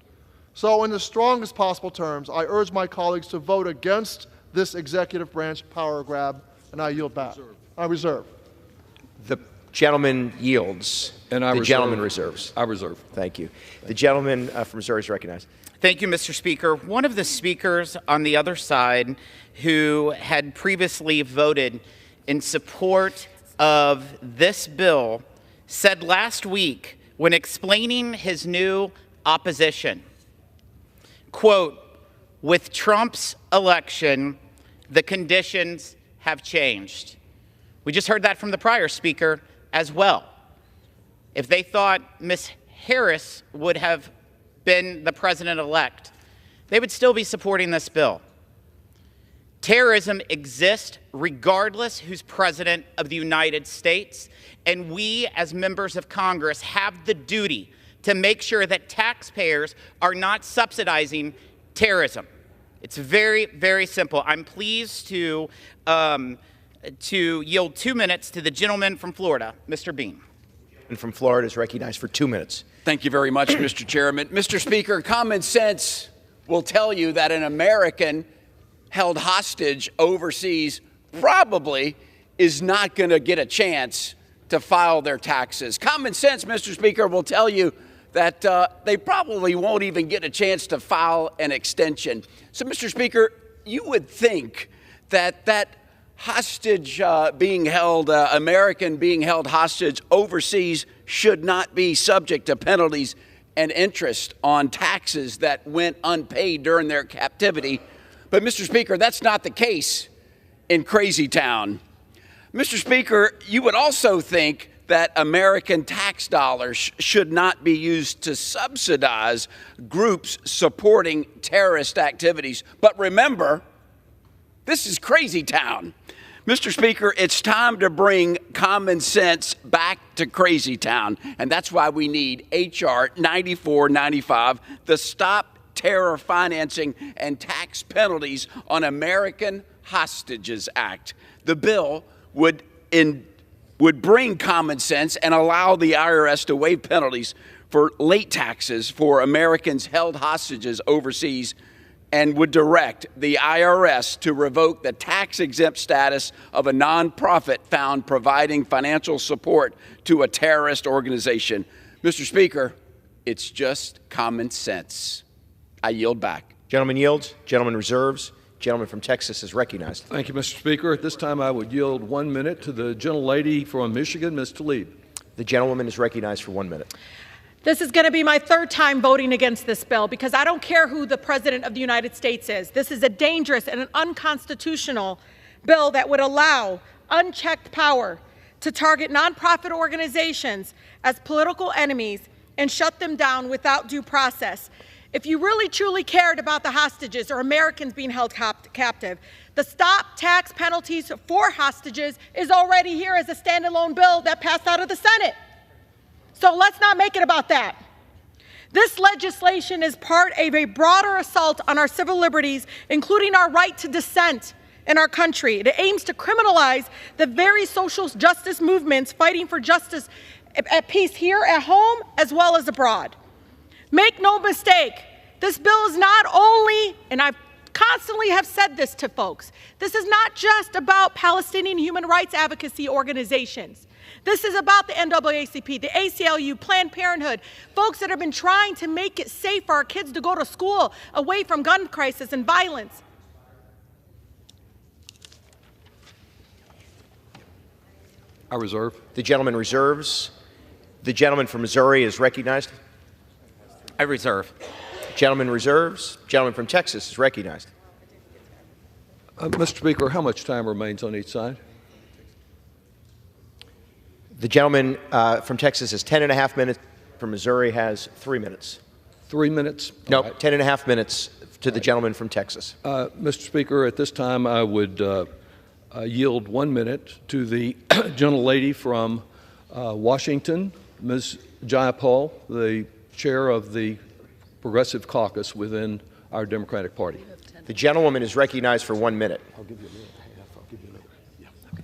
So in the strongest possible terms, I urge my colleagues to vote against this executive branch power grab, and I yield back. I reserve. The gentleman yields. And the gentleman reserves. I reserve. Thank you. The gentleman from Missouri is recognized. Thank you, Mr. Speaker. One of the speakers on the other side who had previously voted in support of this bill said last week when explaining his new opposition, quote, "With Trump's election, the conditions have changed." We just heard that from the prior speaker as well. If they thought Ms. Harris would have been the president-elect, they would still be supporting this bill. Terrorism exists regardless who's president of the United States, and we as members of Congress have the duty to make sure that taxpayers are not subsidizing terrorism. It's very, very simple. I'm pleased to yield 2 minutes to the gentleman from Florida, Mr. Bean. And from Florida is recognized for 2 minutes. Thank you very much, Mr. Chairman. Mr. Speaker, common sense will tell you that an American held hostage overseas probably is not going to get a chance to file their taxes. Common sense, Mr. Speaker, will tell you that they probably won't even get a chance to file an extension. So, Mr. Speaker, you would think that that hostage being held, American being held hostage overseas should not be subject to penalties and interest on taxes that went unpaid during their captivity. But, Mr. Speaker, that's not the case in Crazy Town. Mr. Speaker, you would also think that American tax dollars should not be used to subsidize groups supporting terrorist activities. But remember, this is Crazy Town. Mr. Speaker, it's time to bring common sense back to Crazy Town, and that's why we need H.R. 9495, the Stop Terror Financing and Tax Penalties on American Hostages Act. The bill would bring common sense and allow the IRS to waive penalties for late taxes for Americans held hostages overseas, and would direct the IRS to revoke the tax-exempt status of a nonprofit found providing financial support to a terrorist organization. Mr. Speaker, it's just common sense. I yield back. Gentleman yields. Gentleman reserves. Gentleman from Texas is recognized. Thank you, Mr. Speaker. At this time, I would yield 1 minute to the gentlelady from Michigan, Ms. Tlaib. The gentlewoman is recognized for 1 minute. This is going to be my third time voting against this bill because I don't care who the President of the United States is. This is a dangerous and an unconstitutional bill that would allow unchecked power to target nonprofit organizations as political enemies and shut them down without due process. If you really truly cared about the hostages or Americans being held captive, the Stop Tax Penalties for Hostages is already here as a standalone bill that passed out of the Senate. So let's not make it about that. This legislation is part of a broader assault on our civil liberties, including our right to dissent in our country. It aims to criminalize the very social justice movements fighting for justice at peace here at home as well as abroad. Make no mistake, this bill is not only, and I constantly have said this to folks, this is not just about Palestinian human rights advocacy organizations. This is about the NAACP, the ACLU, Planned Parenthood, folks that have been trying to make it safe for our kids to go to school away from gun crisis and violence. I reserve. The gentleman reserves. The gentleman from Missouri is recognized. I reserve. Gentleman reserves. Gentleman from Texas is recognized. Mr. Speaker, how much time remains on each side? The gentleman from Texas has 10.5 minutes. From Missouri has 3 minutes. 3 minutes? No, right. 10.5 minutes to the gentleman from Texas. Mr. Speaker, at this time I would yield 1 minute to the gentlelady from Washington, Ms. Jayapal, the chair of the Progressive Caucus within our Democratic Party. The gentlewoman is recognized for 1 minute. I'll give you a minute. I'll give you a minute. Yeah. Okay.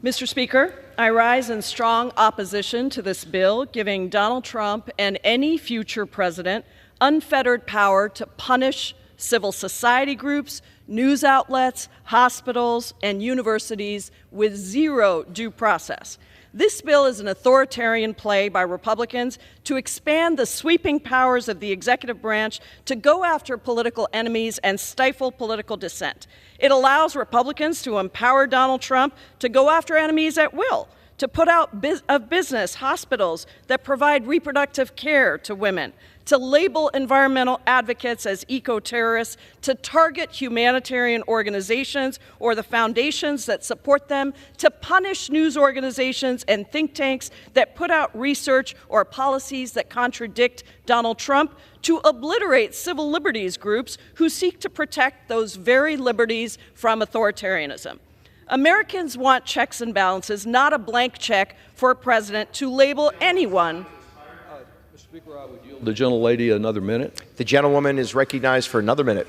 Mr. Speaker, I rise in strong opposition to this bill, giving Donald Trump and any future president unfettered power to punish civil society groups, news outlets, hospitals, and universities with zero due process. This bill is an authoritarian play by Republicans to expand the sweeping powers of the executive branch to go after political enemies and stifle political dissent. It allows Republicans to empower Donald Trump to go after enemies at will, to put out of business hospitals that provide reproductive care to women, to label environmental advocates as eco-terrorists, to target humanitarian organizations or the foundations that support them, to punish news organizations and think tanks that put out research or policies that contradict Donald Trump, to obliterate civil liberties groups who seek to protect those very liberties from authoritarianism. Americans want checks and balances, not a blank check for a president to label anyone. Mr. Speaker, I would yield the gentlelady another minute. The gentlewoman is recognized for another minute.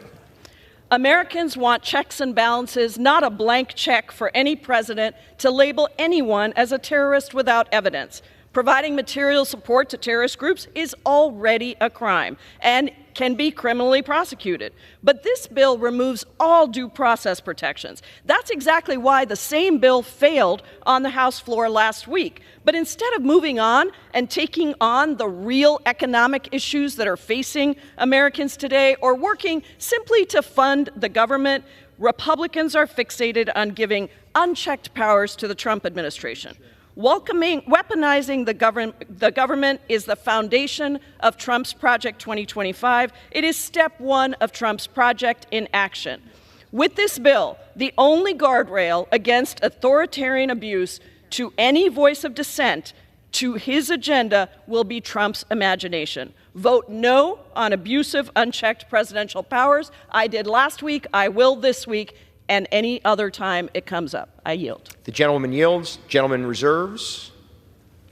Americans want checks and balances, not a blank check for any president to label anyone as a terrorist without evidence. Providing material support to terrorist groups is already a crime and can be criminally prosecuted. But this bill removes all due process protections. That's exactly why the same bill failed on the House floor last week. But instead of moving on and taking on the real economic issues that are facing Americans today, or working simply to fund the government, Republicans are fixated on giving unchecked powers to the Trump administration. Weaponizing the government is the foundation of Trump's Project 2025. It is step one of Trump's project in action. With this bill, the only guardrail against authoritarian abuse to any voice of dissent to his agenda will be Trump's imagination. Vote no on abusive, unchecked presidential powers. I did last week, I will this week, and any other time it comes up. I yield. The gentleman yields. Gentleman reserves.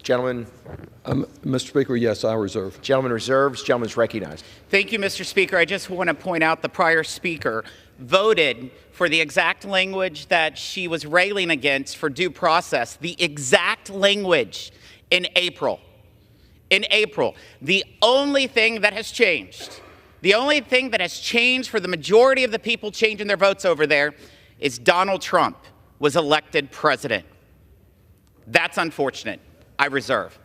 Gentleman. Mr. Speaker, yes, I reserve. Gentleman reserves. Gentleman's recognized. Thank you, Mr. Speaker. I just want to point out the prior speaker voted for the exact language that she was railing against for due process, the exact language in April. In April. The only thing that has changed, the only thing that has changed for the majority of the people changing their votes over there is Donald Trump was elected president. That's unfortunate. I reserve.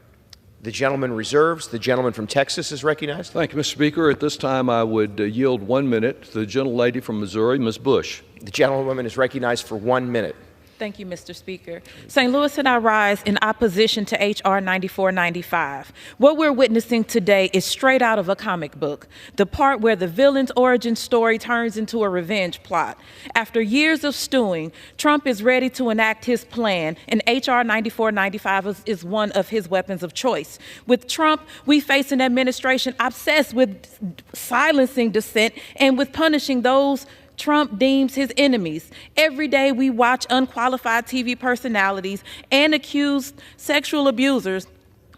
The gentleman reserves. The gentleman from Texas is recognized. Thank you, Mr. Speaker. At this time, I would yield 1 minute to the gentlelady from Missouri, Ms. Bush. The gentlewoman is recognized for 1 minute. Thank you, Mr. Speaker. St. Louis and I rise in opposition to H.R. 9495. What we're witnessing today is straight out of a comic book, the part where the villain's origin story turns into a revenge plot. After years of stewing, Trump is ready to enact his plan, and H.R. 9495 is one of his weapons of choice. With Trump, we face an administration obsessed with silencing dissent and with punishing those Trump deems his enemies. Every day we watch unqualified TV personalities and accused sexual abusers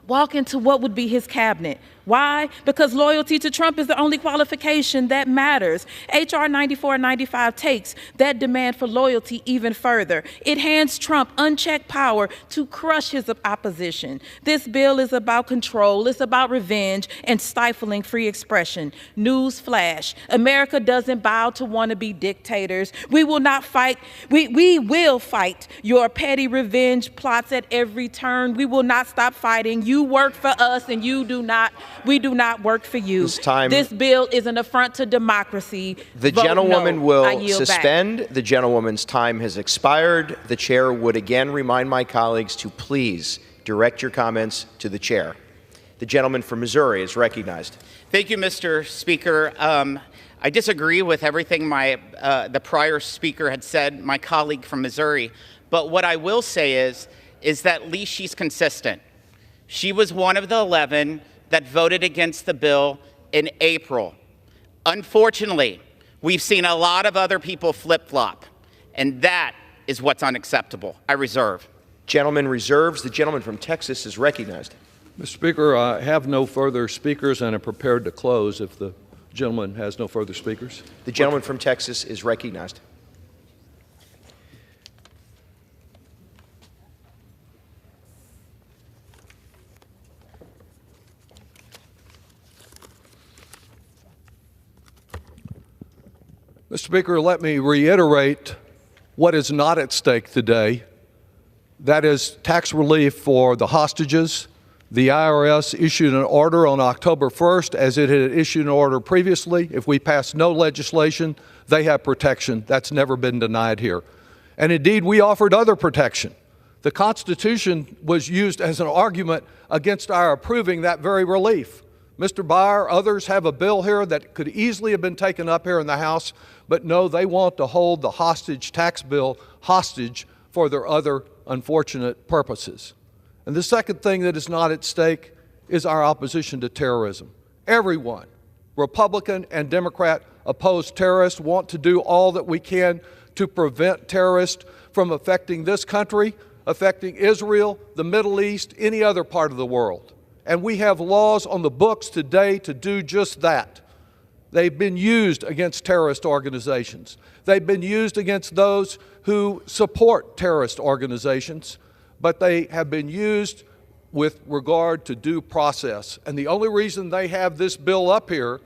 walk into what would be his cabinet. Why? Because loyalty to Trump is the only qualification that matters. H.R. 9495 takes that demand for loyalty even further. It hands Trump unchecked power to crush his opposition. This bill is about control, it's about revenge, and stifling free expression. News flash, America doesn't bow to wannabe dictators. We will not fight, we will fight your petty revenge plots at every turn. We will not stop fighting. You work for us and you do not. We do not work for you. This bill is an affront to democracy. The Vote gentlewoman no. will suspend. The gentlewoman's time has expired. The chair would again remind my colleagues to please direct your comments to the chair. The gentleman from Missouri is recognized. Thank you, Mr. Speaker. I disagree with everything the prior speaker had said, my colleague from Missouri. But what I will say is that at least she's consistent. She was one of the 11 that voted against the bill in April. Unfortunately, we've seen a lot of other people flip-flop, and that is what's unacceptable. I reserve. Gentleman reserves. The gentleman from Texas is recognized. Mr. Speaker, I have no further speakers and am prepared to close if the gentleman has no further speakers. The gentleman from Texas is recognized. Mr. Speaker, let me reiterate what is not at stake today. That is tax relief for the hostages. The IRS issued an order on October 1st, as it had issued an order previously. If we pass no legislation, they have protection. That's never been denied here. And indeed, we offered other protection. The Constitution was used as an argument against our approving that very relief. Mr. Byer, others have a bill here that could easily have been taken up here in the House, but no, they want to hold the hostage tax bill hostage for their other unfortunate purposes. And the second thing that is not at stake is our opposition to terrorism. Everyone, Republican and Democrat, oppose terrorists, want to do all that we can to prevent terrorists from affecting this country, affecting Israel, the Middle East, any other part of the world. And we have laws on the books today to do just that. They've been used against terrorist organizations. They've been used against those who support terrorist organizations, but they have been used with regard to due process. And the only reason they have this bill up here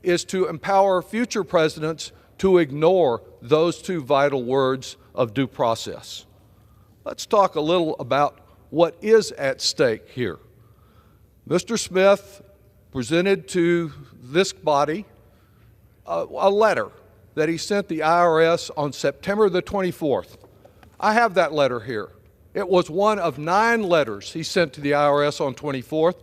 is to empower future presidents to ignore those two vital words of due process. Let's talk a little about what is at stake here. Mr. Smith presented to this body a letter that he sent the IRS on September the 24th. I have that letter here. It was one of 9 letters he sent to the IRS on 24th,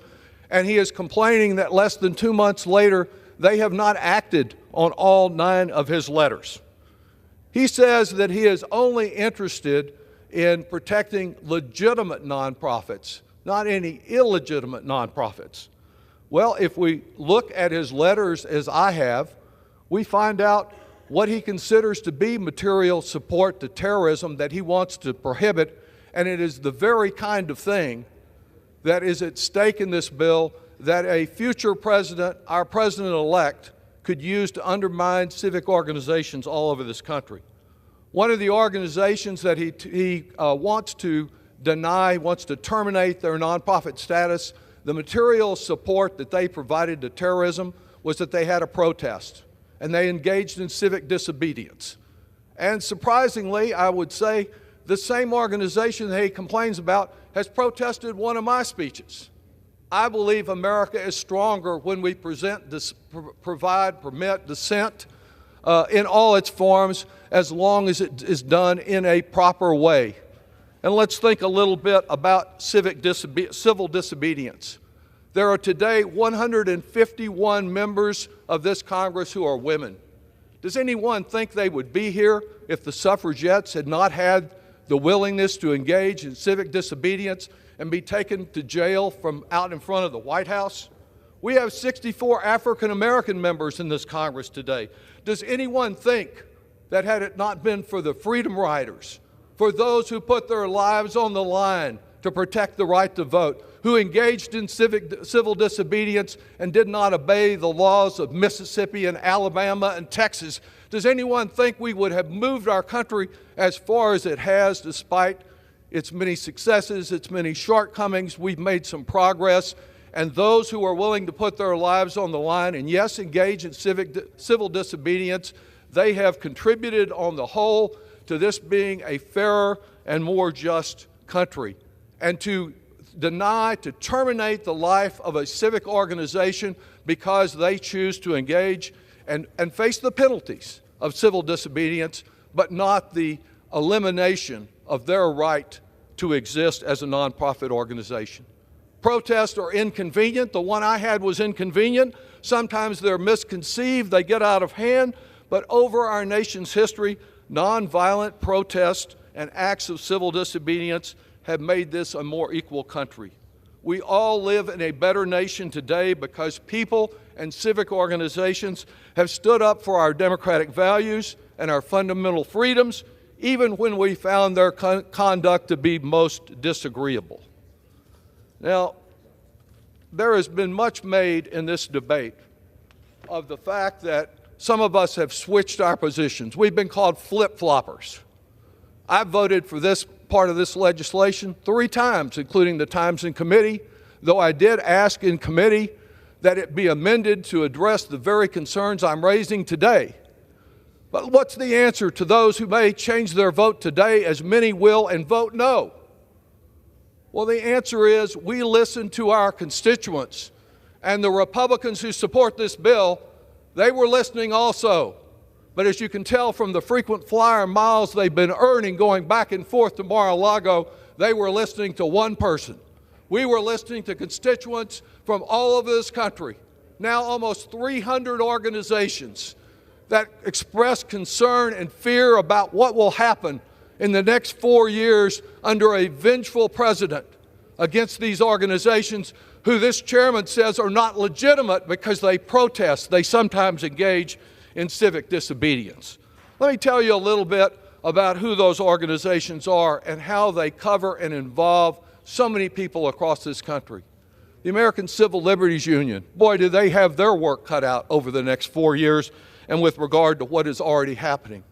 and he is complaining that less than 2 months later, they have not acted on all 9 of his letters. He says that he is only interested in protecting legitimate nonprofits, not any illegitimate nonprofits. Well, if we look at his letters as I have, we find out what he considers to be material support to terrorism that he wants to prohibit, and it is the very kind of thing that is at stake in this bill that a future president, our president-elect, could use to undermine civic organizations all over this country. One of the organizations that he wants to deny, wants to terminate their nonprofit status, the material support that they provided to terrorism was that they had a protest, and they engaged in civic disobedience. And surprisingly, I would say, the same organization that he complains about has protested one of my speeches. I believe America is stronger when we permit dissent in all its forms, as long as it is done in a proper way. And let's think a little bit about civil disobedience. There are today 151 members of this Congress who are women. Does anyone think they would be here if the suffragettes had not had the willingness to engage in civic disobedience and be taken to jail from out in front of the White House? We have 64 African American members in this Congress today. Does anyone think that had it not been for the freedom riders, for those who put their lives on the line to protect the right to vote, who engaged in civil disobedience and did not obey the laws of Mississippi and Alabama and Texas, does anyone think we would have moved our country as far as it has, despite its many successes, its many shortcomings? We've made some progress, and those who are willing to put their lives on the line and, yes, engage in civil disobedience, they have contributed on the whole to this being a fairer and more just country. And to deny, to terminate the life of a civic organization because they choose to engage and face the penalties of civil disobedience, but not the elimination of their right to exist as a nonprofit organization. Protests are inconvenient. The one I had was inconvenient. Sometimes they're misconceived, they get out of hand, but over our nation's history, nonviolent protests and acts of civil disobedience have made this a more equal country. We all live in a better nation today because people and civic organizations have stood up for our democratic values and our fundamental freedoms, even when we found their conduct to be most disagreeable. Now, there has been much made in this debate of the fact that some of us have switched our positions. We've been called flip-floppers. I've voted for this part of this legislation 3 times, including the times in committee, though I did ask in committee that it be amended to address the very concerns I'm raising today. But what's the answer to those who may change their vote today, as many will, and vote no? Well, the answer is we listen to our constituents, and the Republicans who support this bill, they were listening also. But as you can tell from the frequent flyer miles they've been earning going back and forth to Mar-a-Lago, they were listening to one person, We were listening to constituents from all over this country, now almost 300 organizations that express concern and fear about what will happen in the next 4 years under a vengeful president against these organizations who this chairman says are not legitimate because they protest. They sometimes engage in civic disobedience. Let me tell you a little bit about who those organizations are and how they cover and involve so many people across this country. The American Civil Liberties Union, boy, do they have their work cut out over the next 4 years and with regard to what is already happening.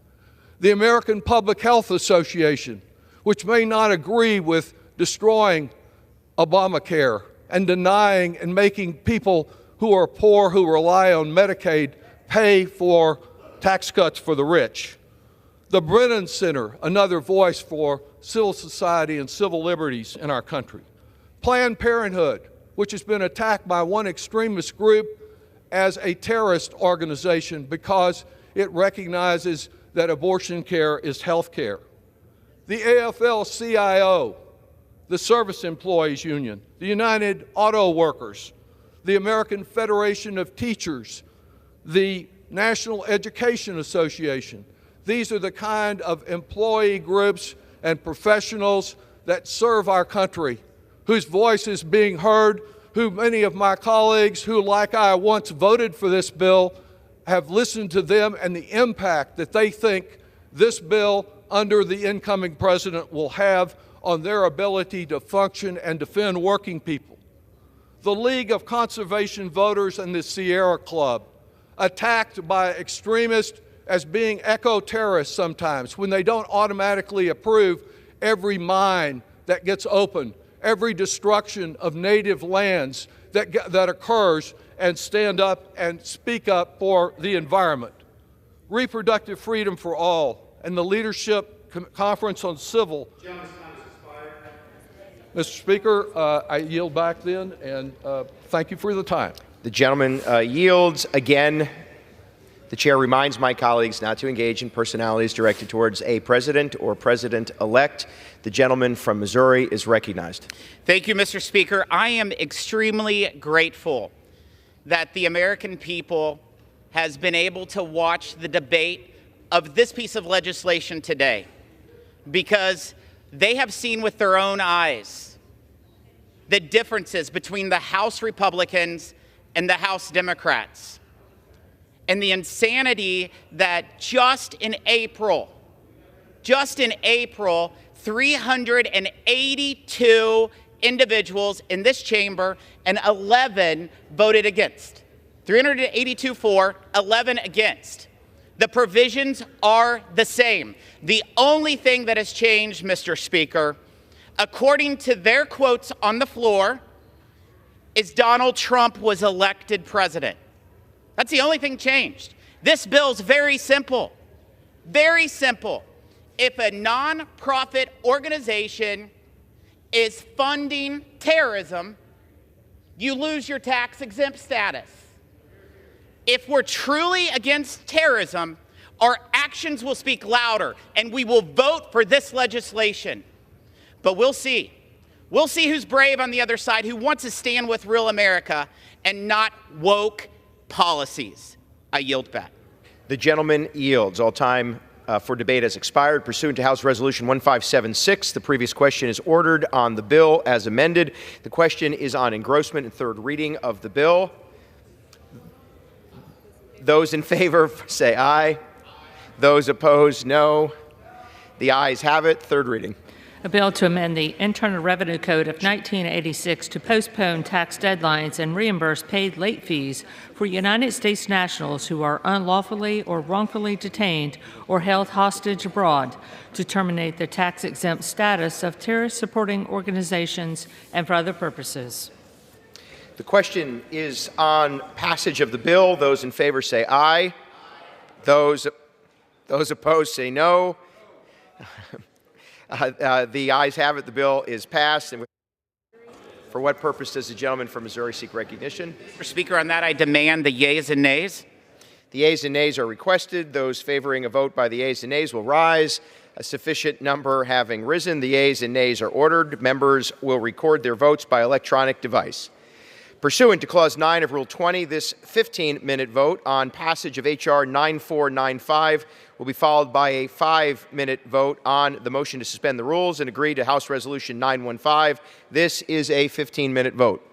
The American Public Health Association, which may not agree with destroying Obamacare and denying and making people who are poor, who rely on Medicaid, pay for tax cuts for the rich. The Brennan Center, another voice for civil society and civil liberties in our country. Planned Parenthood, which has been attacked by one extremist group as a terrorist organization because it recognizes that abortion care is health care. The AFL-CIO, the Service Employees Union, the United Auto Workers, the American Federation of Teachers, the National Education Association. These are the kind of employee groups and professionals that serve our country, whose voice is being heard, who many of my colleagues who, like I, once voted for this bill, have listened to them and the impact that they think this bill under the incoming president will have on their ability to function and defend working people. The League of Conservation Voters and the Sierra Club, attacked by extremists as being eco-terrorists sometimes when they don't automatically approve every mine that gets opened, every destruction of native lands that occurs, and stand up and speak up for the environment. Reproductive Freedom for All and the Leadership Conference on Civil. Mr. Speaker, I yield back then, and thank you for the time. The gentleman yields. Again, the chair reminds my colleagues not to engage in personalities directed towards a president or president-elect. The gentleman from Missouri is recognized. Thank you, Mr. Speaker. I am extremely grateful that the American people has been able to watch the debate of this piece of legislation today, because they have seen with their own eyes the differences between the House Republicans and the House Democrats, and the insanity that just in April, 382 individuals in this chamber and 11 voted against. 382 for, 11 against. The provisions are the same. The only thing that has changed, Mr. Speaker, according to their quotes on the floor, is Donald Trump was elected president. That's the only thing changed. This bill is very simple. Very simple. If a nonprofit organization is funding terrorism, you lose your tax-exempt status. If we're truly against terrorism, our actions will speak louder, and we will vote for this legislation. But we'll see. We'll see who's brave on the other side, who wants to stand with real America and not woke policies. I yield back. The gentleman yields. All time for debate has expired. Pursuant to House Resolution 1576, the previous question is ordered on the bill as amended. The question is on engrossment and third reading of the bill. Those in favor say aye. Those opposed, no. The ayes have it. Third reading. A bill to amend the Internal Revenue Code of 1986 to postpone tax deadlines and reimburse paid late fees for United States nationals who are unlawfully or wrongfully detained or held hostage abroad, to terminate their tax-exempt status of terrorist-supporting organizations and for other purposes. The question is on passage of the bill. Those in favor say aye. Those opposed say no. The ayes have it. The bill is passed. And for what purpose does the gentleman from Missouri seek recognition? Mr. Speaker, on that I demand the yeas and nays. The yeas and nays are requested. Those favoring a vote by the yeas and nays will rise. A sufficient number having risen, the yeas and nays are ordered. Members will record their votes by electronic device. Pursuant to Clause 9 of Rule 20, this 15-minute vote on passage of H.R. 9495 will be followed by a 5-minute vote on the motion to suspend the rules and agree to House Resolution 915. This is a 15-minute vote.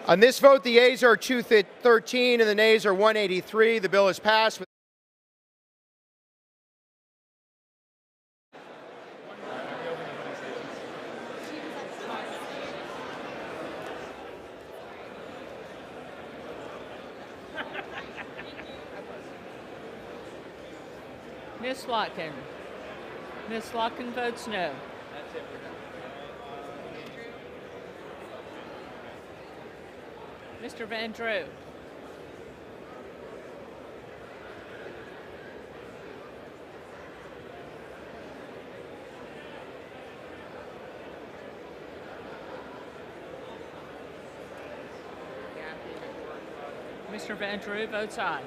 On this vote, the yeas are 213 and the nays are 183. The bill is passed. Ms. Slotkin. Ms. Slotkin votes no. Mr. Van Drew. Mr. Van Drew votes aye.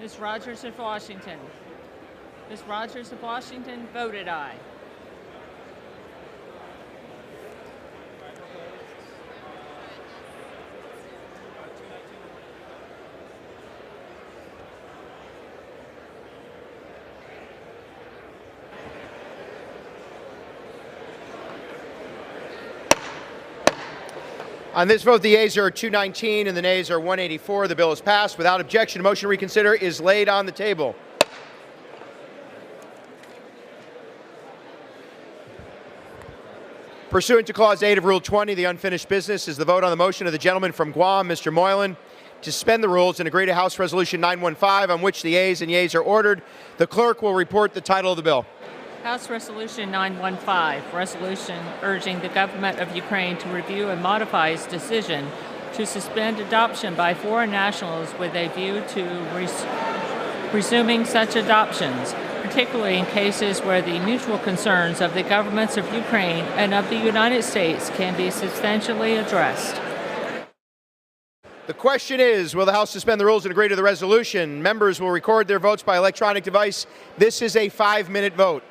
Ms. Rogers of Washington. Ms. Rogers of Washington voted aye. On this vote, the yeas are 219 and the nays are 184. The bill is passed. Without objection, a motion to reconsider is laid on the table. Pursuant to Clause 8 of Rule 20, the unfinished business is the vote on the motion of the gentleman from Guam, Mr. Moylan, to suspend the rules and agree to House Resolution 915, on which the yeas and yeas are ordered. The clerk will report the title of the bill. House Resolution 915, resolution urging the government of Ukraine to review and modify its decision to suspend adoption by foreign nationals with a view to resuming such adoptions, particularly in cases where the mutual concerns of the governments of Ukraine and of the United States can be substantially addressed. The question is, will the House suspend the rules and agree to the resolution? Members will record their votes by electronic device. This is a 5-minute vote.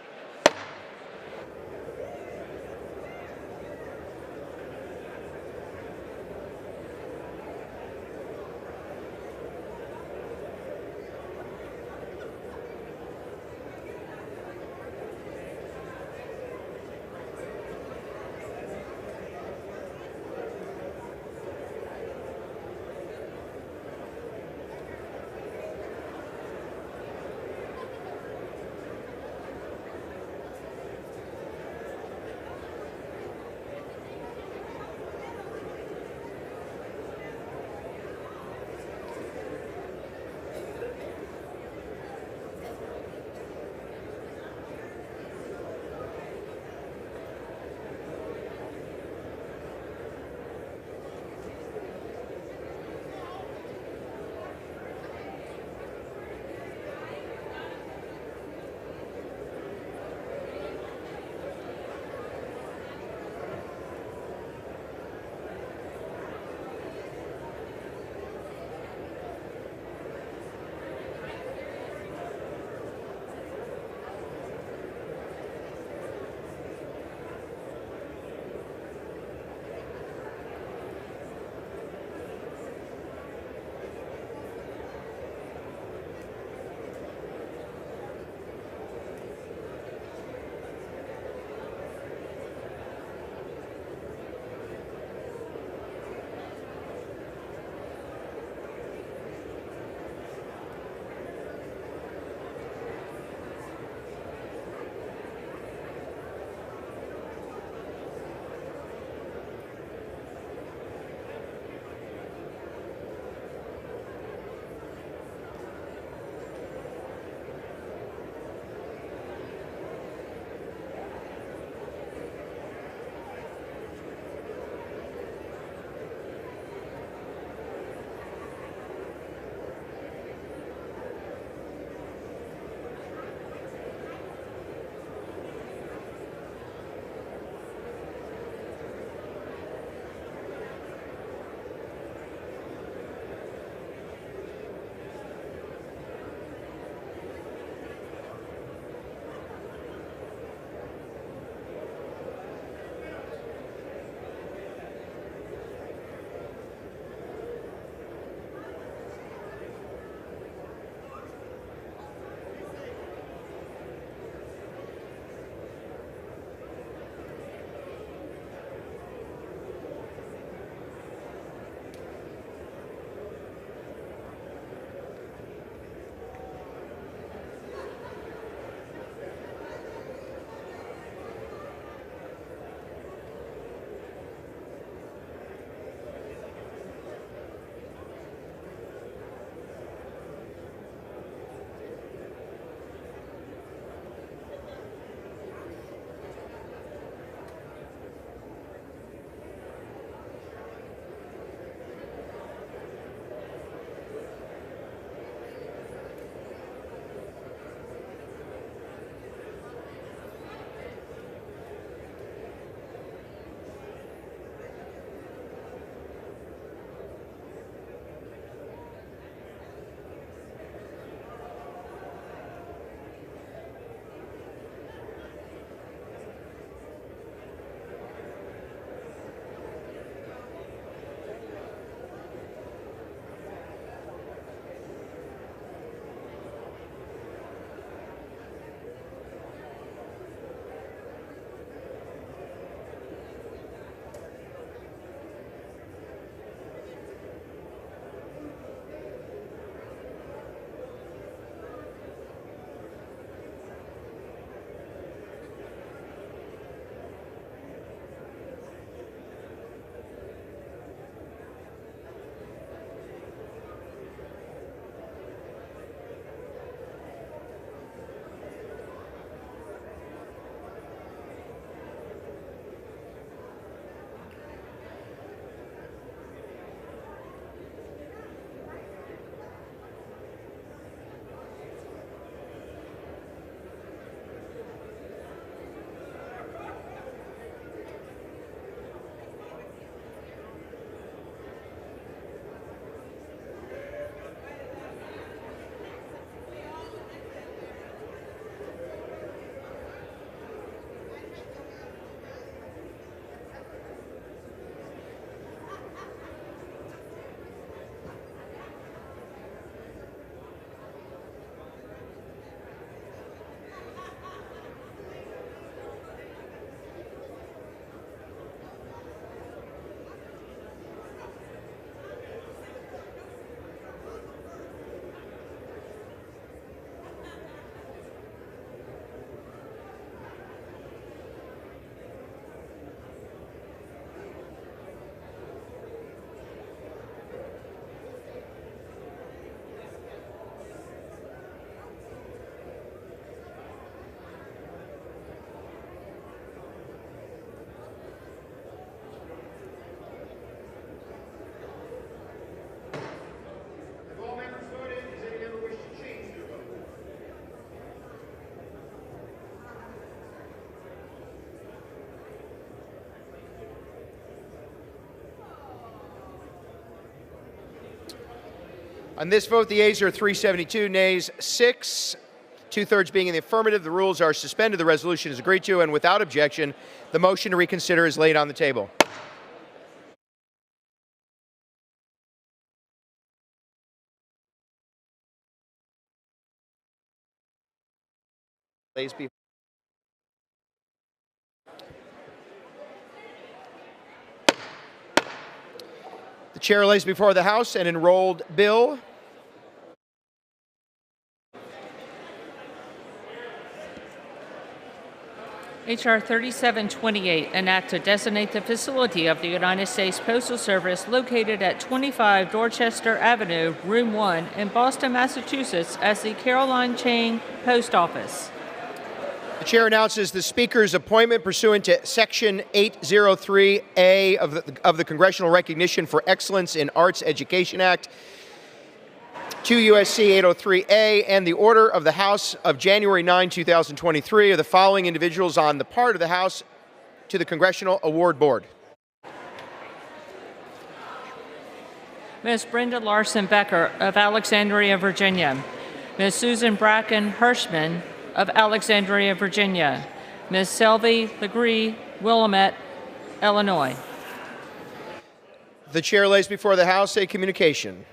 On this vote, the ayes are 372, nays 6, two-thirds being in the affirmative. The rules are suspended. The resolution is agreed to, and without objection, the motion to reconsider is laid on the table. The chair lays before the House an enrolled bill. H.R. 3728, an act to designate the facility of the United States Postal Service located at 25 Dorchester Avenue, Room 1 in Boston, Massachusetts as the Caroline Chang Post Office. The chair announces the Speaker's appointment pursuant to Section 803A of the Congressional Recognition for Excellence in Arts Education Act, 2 U.S.C. 803A, and the order of the House of January 9, 2023 of the following individuals on the part of the House to the Congressional Award Board. Ms. Brenda Larson Becker of Alexandria, Virginia. Ms. Susan Bracken Hirschman of Alexandria, Virginia. Ms. Selby Legree Willamette, Illinois. The chair lays before the House a communication.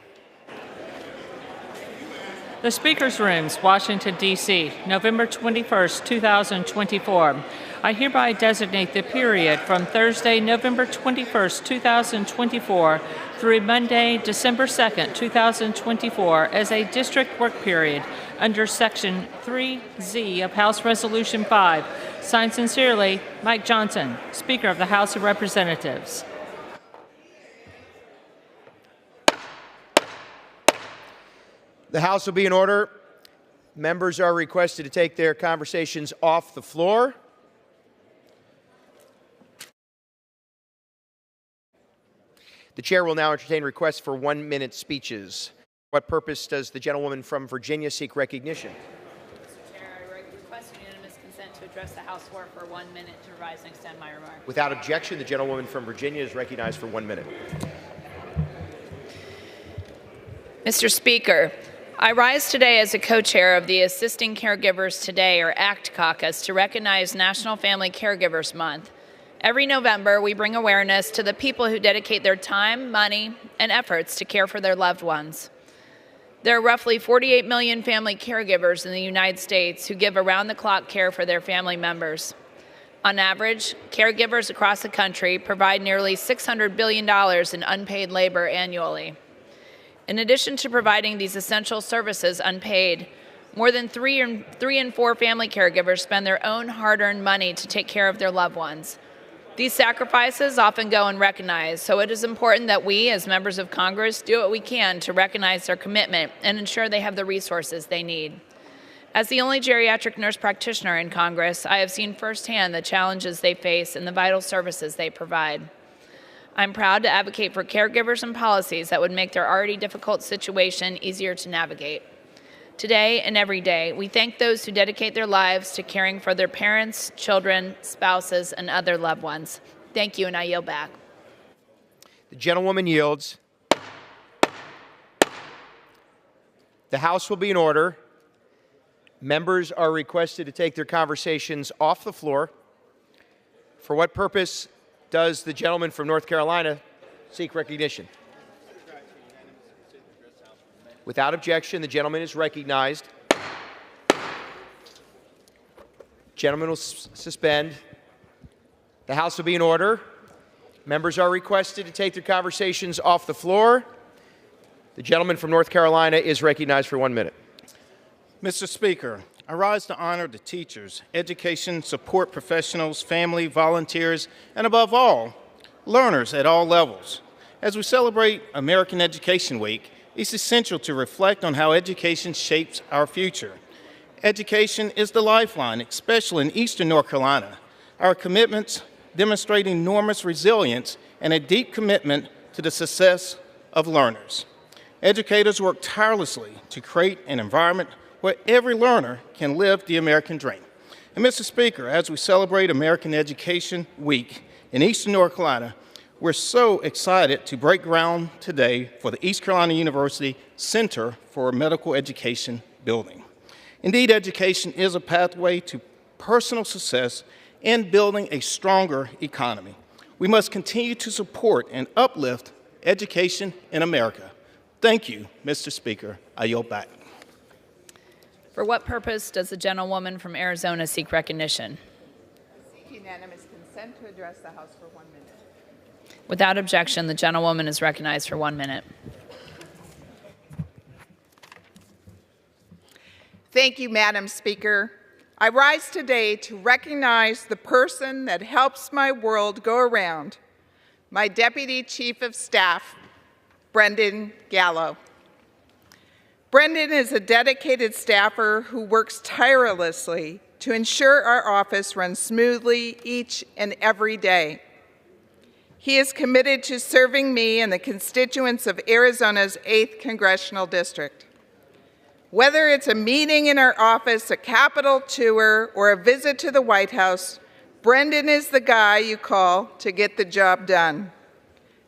The Speaker's Rooms, Washington, D.C., November 21st, 2024. I hereby designate the period from Thursday, November 21st, 2024 through Monday, December 2nd, 2024 as a district work period under Section 3Z of House Resolution 5. Signed sincerely, Mike Johnson, Speaker of the House of Representatives. The House will be in order. Members are requested to take their conversations off the floor. The chair will now entertain requests for 1-minute speeches. What purpose does the gentlewoman from Virginia seek recognition? Mr. Chair, I request unanimous consent to address the House floor for 1 minute to revise and extend my remarks. Without objection, the gentlewoman from Virginia is recognized for 1 minute. Mr. Speaker, I rise today as a co-chair of the Assisting Caregivers Today, or ACT caucus, to recognize National Family Caregivers Month. Every November, we bring awareness to the people who dedicate their time, money, and efforts to care for their loved ones. There are roughly 48 million family caregivers in the United States who give around-the-clock care for their family members. On average, caregivers across the country provide nearly $600 billion in unpaid labor annually. In addition to providing these essential services unpaid, more than 3 in 4 family caregivers spend their own hard-earned money to take care of their loved ones. These sacrifices often go unrecognized, so it is important that we, as members of Congress, do what we can to recognize their commitment and ensure they have the resources they need. As the only geriatric nurse practitioner in Congress, I have seen firsthand the challenges they face and the vital services they provide. I'm proud to advocate for caregivers and policies that would make their already difficult situation easier to navigate. Today and every day, we thank those who dedicate their lives to caring for their parents, children, spouses, and other loved ones. Thank you, and I yield back. The gentlewoman yields. The House will be in order. Members are requested to take their conversations off the floor. For what purpose does the gentleman from North Carolina seek recognition? Without objection, the gentleman is recognized. Gentleman will suspend. The House will be in order. Members are requested to take their conversations off the floor. The gentleman from North Carolina is recognized for 1 minute. Mr. Speaker, I rise to honor the teachers, education support professionals, family, volunteers, and above all, learners at all levels. As we celebrate American Education Week, it's essential to reflect on how education shapes our future. Education is the lifeline, especially in Eastern North Carolina. Our commitments demonstrate enormous resilience and a deep commitment to the success of learners. Educators work tirelessly to create an environment where every learner can live the American dream. And Mr. Speaker, as we celebrate American Education Week in Eastern North Carolina, We're so excited to break ground today for the East Carolina University Center for Medical Education building. Indeed, education is a pathway to personal success and building a stronger economy. We must continue to support and uplift education in America. Thank you, Mr. Speaker. I yield back. For what purpose does the gentlewoman from Arizona seek recognition? Seek unanimous consent to address the House for 1 minute. Without objection, the gentlewoman is recognized for 1 minute. Thank you, Madam Speaker. I rise today to recognize the person that helps my world go around, my Deputy Chief of Staff, Brendan Gallo. Brendan is a dedicated staffer who works tirelessly to ensure our office runs smoothly each and every day. He is committed to serving me and the constituents of Arizona's 8th Congressional District. Whether it's a meeting in our office, a Capitol tour, or a visit to the White House, Brendan is the guy you call to get the job done.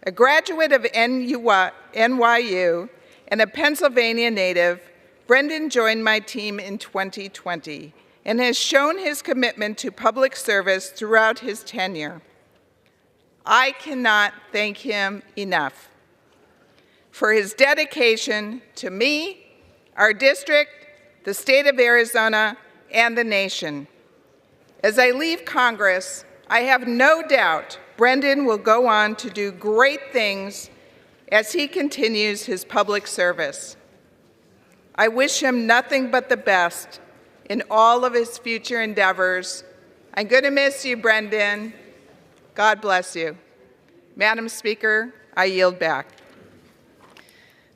A graduate of NYU and a Pennsylvania native, Brendan joined my team in 2020 and has shown his commitment to public service throughout his tenure. I cannot thank him enough for his dedication to me, our district, the state of Arizona, and the nation. As I leave Congress, I have no doubt Brendan will go on to do great things as he continues his public service. I wish him nothing but the best in all of his future endeavors. I'm going to miss you, Brendan. God bless you. Madam Speaker, I yield back.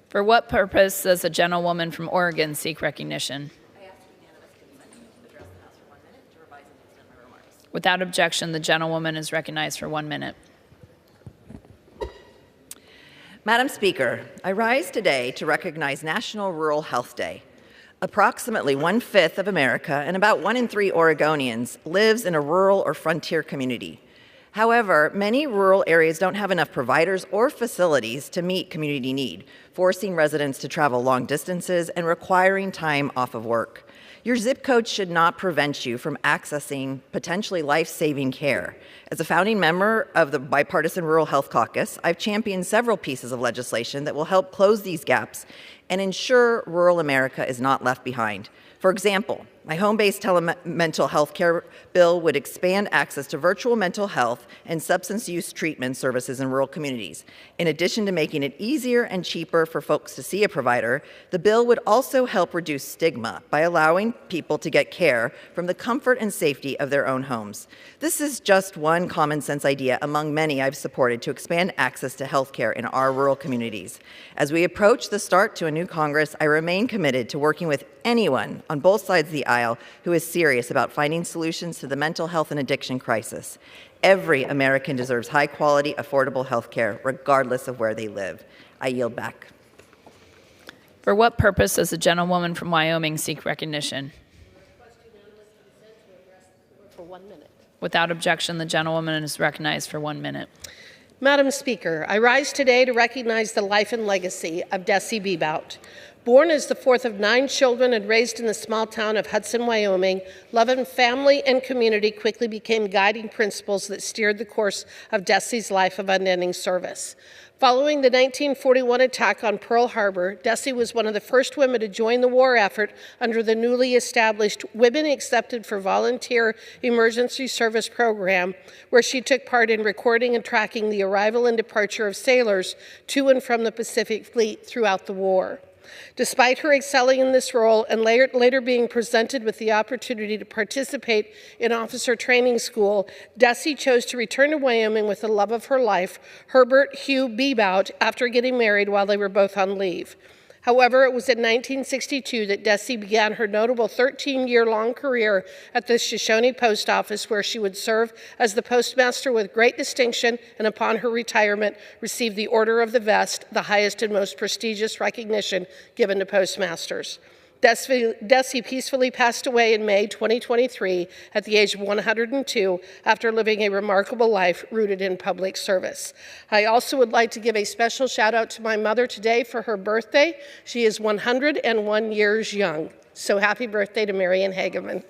For what purpose does the gentlewoman from Oregon seek recognition? I ask unanimous consent to address the House for 1 minute to revise and extend my remarks. Without objection, the gentlewoman is recognized for 1 minute. Madam Speaker, I rise today to recognize National Rural Health Day. Approximately 1/5 of America and about 1 in 3 Oregonians lives in a rural or frontier community. However, many rural areas don't have enough providers or facilities to meet community need, forcing residents to travel long distances and requiring time off of work. Your zip code should not prevent you from accessing potentially life-saving care. As a founding member of the Bipartisan Rural Health Caucus, I've championed several pieces of legislation that will help close these gaps and ensure rural America is not left behind. For example, my home-based mental health care bill would expand access to virtual mental health and substance use treatment services in rural communities. In addition to making it easier and cheaper for folks to see a provider, the bill would also help reduce stigma by allowing people to get care from the comfort and safety of their own homes. This is just one common sense idea among many I've supported to expand access to health care in our rural communities. As we approach the start to a new Congress, I remain committed to working with anyone on both sides of the aisle who is serious about finding solutions to the mental health and addiction crisis. Every American deserves high-quality, affordable health care, regardless of where they live. I yield back. For what purpose does the gentlewoman from Wyoming seek recognition? For 1 minute. Without objection, the gentlewoman is recognized for 1 minute. Madam Speaker, I rise today to recognize the life and legacy of Desi Bebout. Born as the 4th of 9 children and raised in the small town of Hudson, Wyoming, love and family and community quickly became guiding principles that steered the course of Desi's life of unending service. Following the 1941 attack on Pearl Harbor, Desi was one of the first women to join the war effort under the newly established Women Accepted for Volunteer Emergency Service program, where she took part in recording and tracking the arrival and departure of sailors to and from the Pacific Fleet throughout the war. Despite her excelling in this role and later being presented with the opportunity to participate in officer training school, Desi chose to return to Wyoming with the love of her life, Herbert Hugh Bebout, after getting married while they were both on leave. However, it was in 1962 that Desi began her notable 13-year-long career at the Shoshone Post Office, where she would serve as the postmaster with great distinction, and upon her retirement, received the Order of the Vest, the highest and most prestigious recognition given to postmasters. Desi peacefully passed away in May 2023 at the age of 102 after living a remarkable life rooted in public service. I also would like to give a special shout out to my mother today for her birthday. She is 101 years young. So happy birthday to Marion Hageman.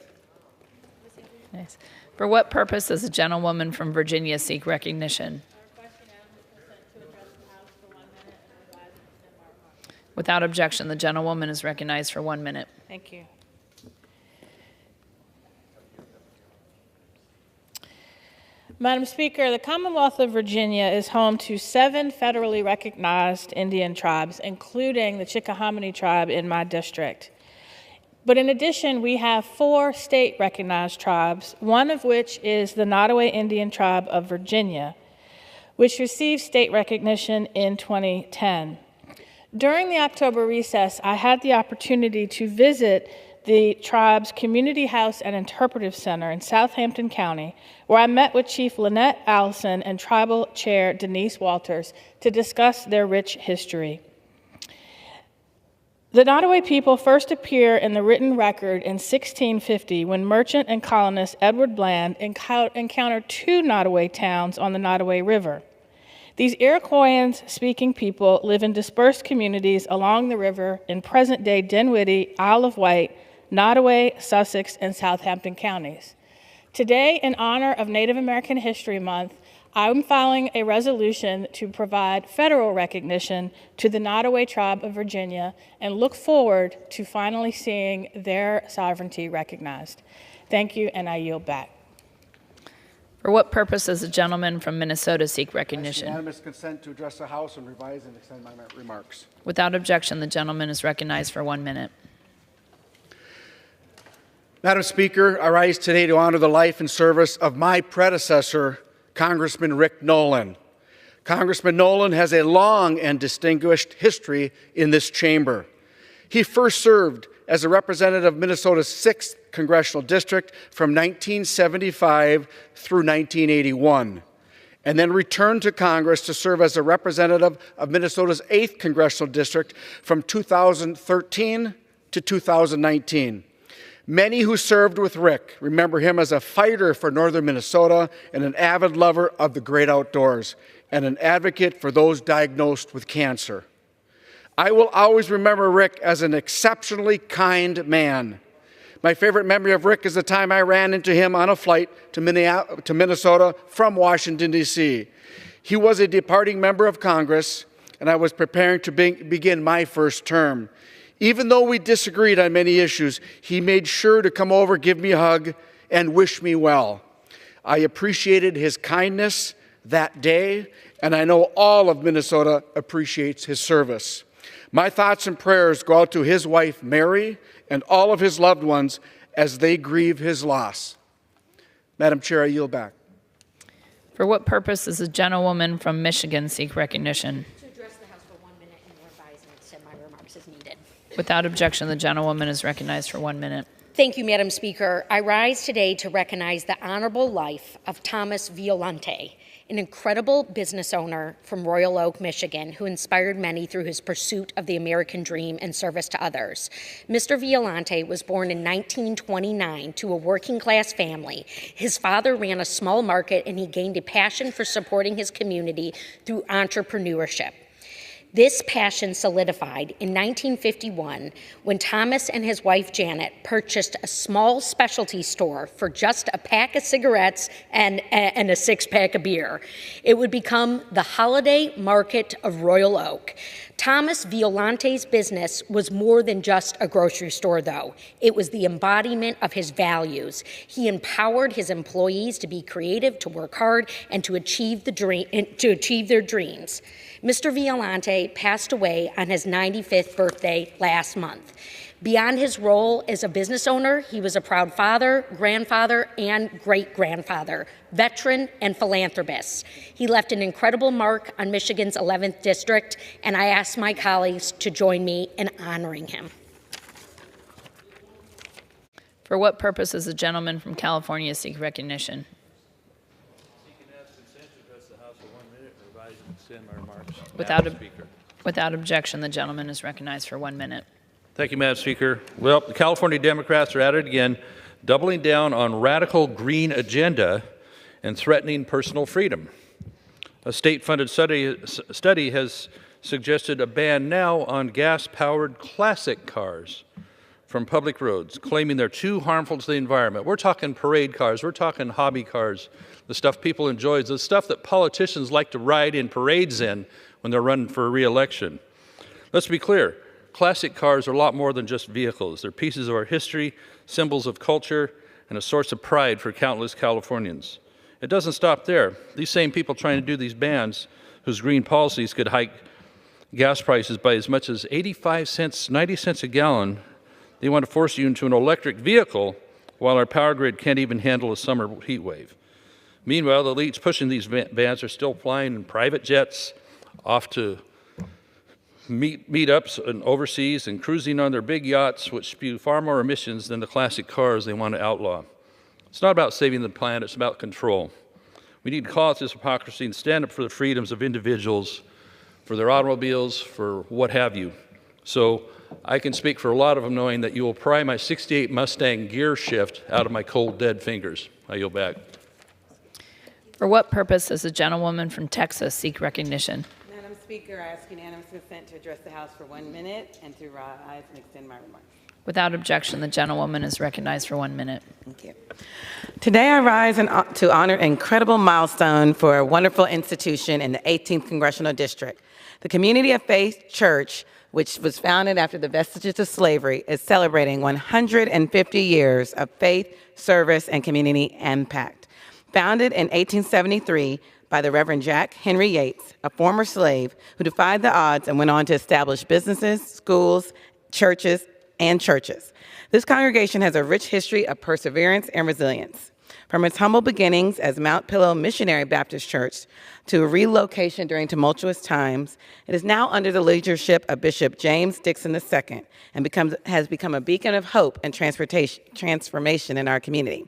Nice. For what purpose does a gentlewoman from Virginia seek recognition? Without objection, the gentlewoman is recognized for 1 minute. Thank you. Madam Speaker, the Commonwealth of Virginia is home to 7 federally recognized Indian tribes, including the Chickahominy tribe in my district. But in addition, we have 4 state-recognized tribes, one of which is the Nottoway Indian Tribe of Virginia, which received state recognition in 2010. During the October recess, I had the opportunity to visit the tribe's Community House and Interpretive Center in Southampton County, where I met with Chief Lynette Allison and Tribal Chair Denise Walters to discuss their rich history. The Nottoway people first appear in the written record in 1650 when merchant and colonist Edward Bland encountered 2 Nottoway towns on the Nottoway River. These Iroquoian-speaking people live in dispersed communities along the river in present-day Dinwiddie, Isle of Wight, Nottoway, Sussex, and Southampton counties. Today, in honor of Native American History Month, I'm filing a resolution to provide federal recognition to the Nottoway Tribe of Virginia and look forward to finally seeing their sovereignty recognized. Thank you, and I yield back. For what purpose does the gentleman from Minnesota seek recognition? Unanimous consent to address the House and revise and extend my remarks. Without objection, the gentleman is recognized for 1 minute. Madam Speaker, I rise today to honor the life and service of my predecessor, Congressman Rick Nolan. Congressman Nolan has a long and distinguished history in this chamber. He first served as a representative of Minnesota's 6th Congressional District from 1975 through 1981, and then returned to Congress to serve as a representative of Minnesota's 8th Congressional District from 2013 to 2019. Many who served with Rick remember him as a fighter for northern Minnesota and an avid lover of the great outdoors and an advocate for those diagnosed with cancer. I will always remember Rick as an exceptionally kind man. My favorite memory of Rick is the time I ran into him on a flight to Minnesota from Washington, D.C. He was a departing member of Congress, and I was preparing to begin my first term. Even though we disagreed on many issues, he made sure to come over, give me a hug, and wish me well. I appreciated his kindness that day, and I know all of Minnesota appreciates his service. My thoughts and prayers go out to his wife, Mary, and all of his loved ones as they grieve his loss. Madam Chair, I yield back. For what purpose does a gentlewoman from Michigan seek recognition? To address the House for 1 minute and revise and extend my remarks as needed. Without objection, the gentlewoman is recognized for 1 minute. Thank you, Madam Speaker. I rise today to recognize the honorable life of Thomas Violante, an incredible business owner from Royal Oak, Michigan, who inspired many through his pursuit of the American dream and service to others. Mr. Violante was born in 1929 to a working-class family. His father ran a small market, and he gained a passion for supporting his community through entrepreneurship. This passion solidified in 1951 when Thomas and his wife Janet purchased a small specialty store for just a pack of cigarettes and a 6-pack of beer. It would become the Holiday Market of Royal Oak. Thomas Violante's business was more than just a grocery store, though. It was the embodiment of his values. He empowered his employees to be creative, to work hard, and to achieve their dreams. Mr. Violante passed away on his 95th birthday last month. Beyond his role as a business owner, he was a proud father, grandfather, and great-grandfather, veteran, and philanthropist. He left an incredible mark on Michigan's 11th district, and I ask my colleagues to join me in honoring him. For what purpose does the gentleman from California seek recognition? Without objection, the gentleman is recognized for 1 minute. Thank you, Madam Speaker. Well, the California Democrats are at it again, doubling down on radical green agenda and threatening personal freedom. A state-funded study has suggested a ban now on gas-powered classic cars from public roads, claiming they're too harmful to the environment. We're talking parade cars, we're talking hobby cars, the stuff people enjoy, the stuff that politicians like to ride in parades in when they're running for re-election. Let's be clear, classic cars are a lot more than just vehicles. They're pieces of our history, symbols of culture, and a source of pride for countless Californians. It doesn't stop there. These same people trying to do these bans, whose green policies could hike gas prices by as much as 85 cents, 90 cents a gallon, they want to force you into an electric vehicle while our power grid can't even handle a summer heat wave. Meanwhile, the elites pushing these bans are still flying in private jets off to meetups and overseas and cruising on their big yachts, which spew far more emissions than the classic cars they want to outlaw. It's not about saving the planet, it's about control. We need to call out this hypocrisy and stand up for the freedoms of individuals, for their automobiles, for what have you. So I can speak for a lot of them knowing that you will pry my 68 Mustang gear shift out of my cold, dead fingers. I yield back. For what purpose does the gentlewoman from Texas seek recognition? Madam Speaker, I ask unanimous consent to address the House for 1 minute and to rise and extend my remarks. Without objection, the gentlewoman is recognized for 1 minute. Thank you. Today I rise to honor an incredible milestone for a wonderful institution in the 18th Congressional District. The Community of Faith Church, which was founded after the vestiges of slavery, is celebrating 150 years of faith, service, and community impact. Founded in 1873 by the Reverend Jack Henry Yates, a former slave who defied the odds and went on to establish businesses, schools, churches. This congregation has a rich history of perseverance and resilience. From its humble beginnings as Mount Pillow Missionary Baptist Church to a relocation during tumultuous times, it is now under the leadership of Bishop James Dixon II and has become a beacon of hope and transformation in our community.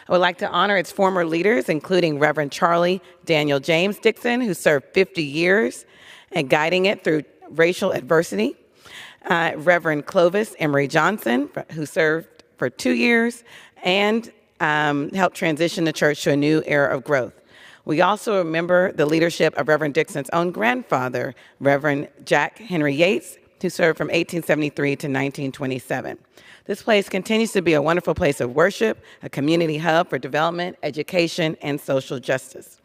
I would like to honor its former leaders, including Reverend Charlie Daniel James Dixon, who served 50 years and guiding it through racial adversity. Reverend Clovis Emery Johnson, who served for 2 years and helped transition the church to a new era of growth. We also remember the leadership of Reverend Dixon's own grandfather, Reverend Jack Henry Yates, who served from 1873 to 1927. This place continues to be a wonderful place of worship, a community hub for development, education, and social justice.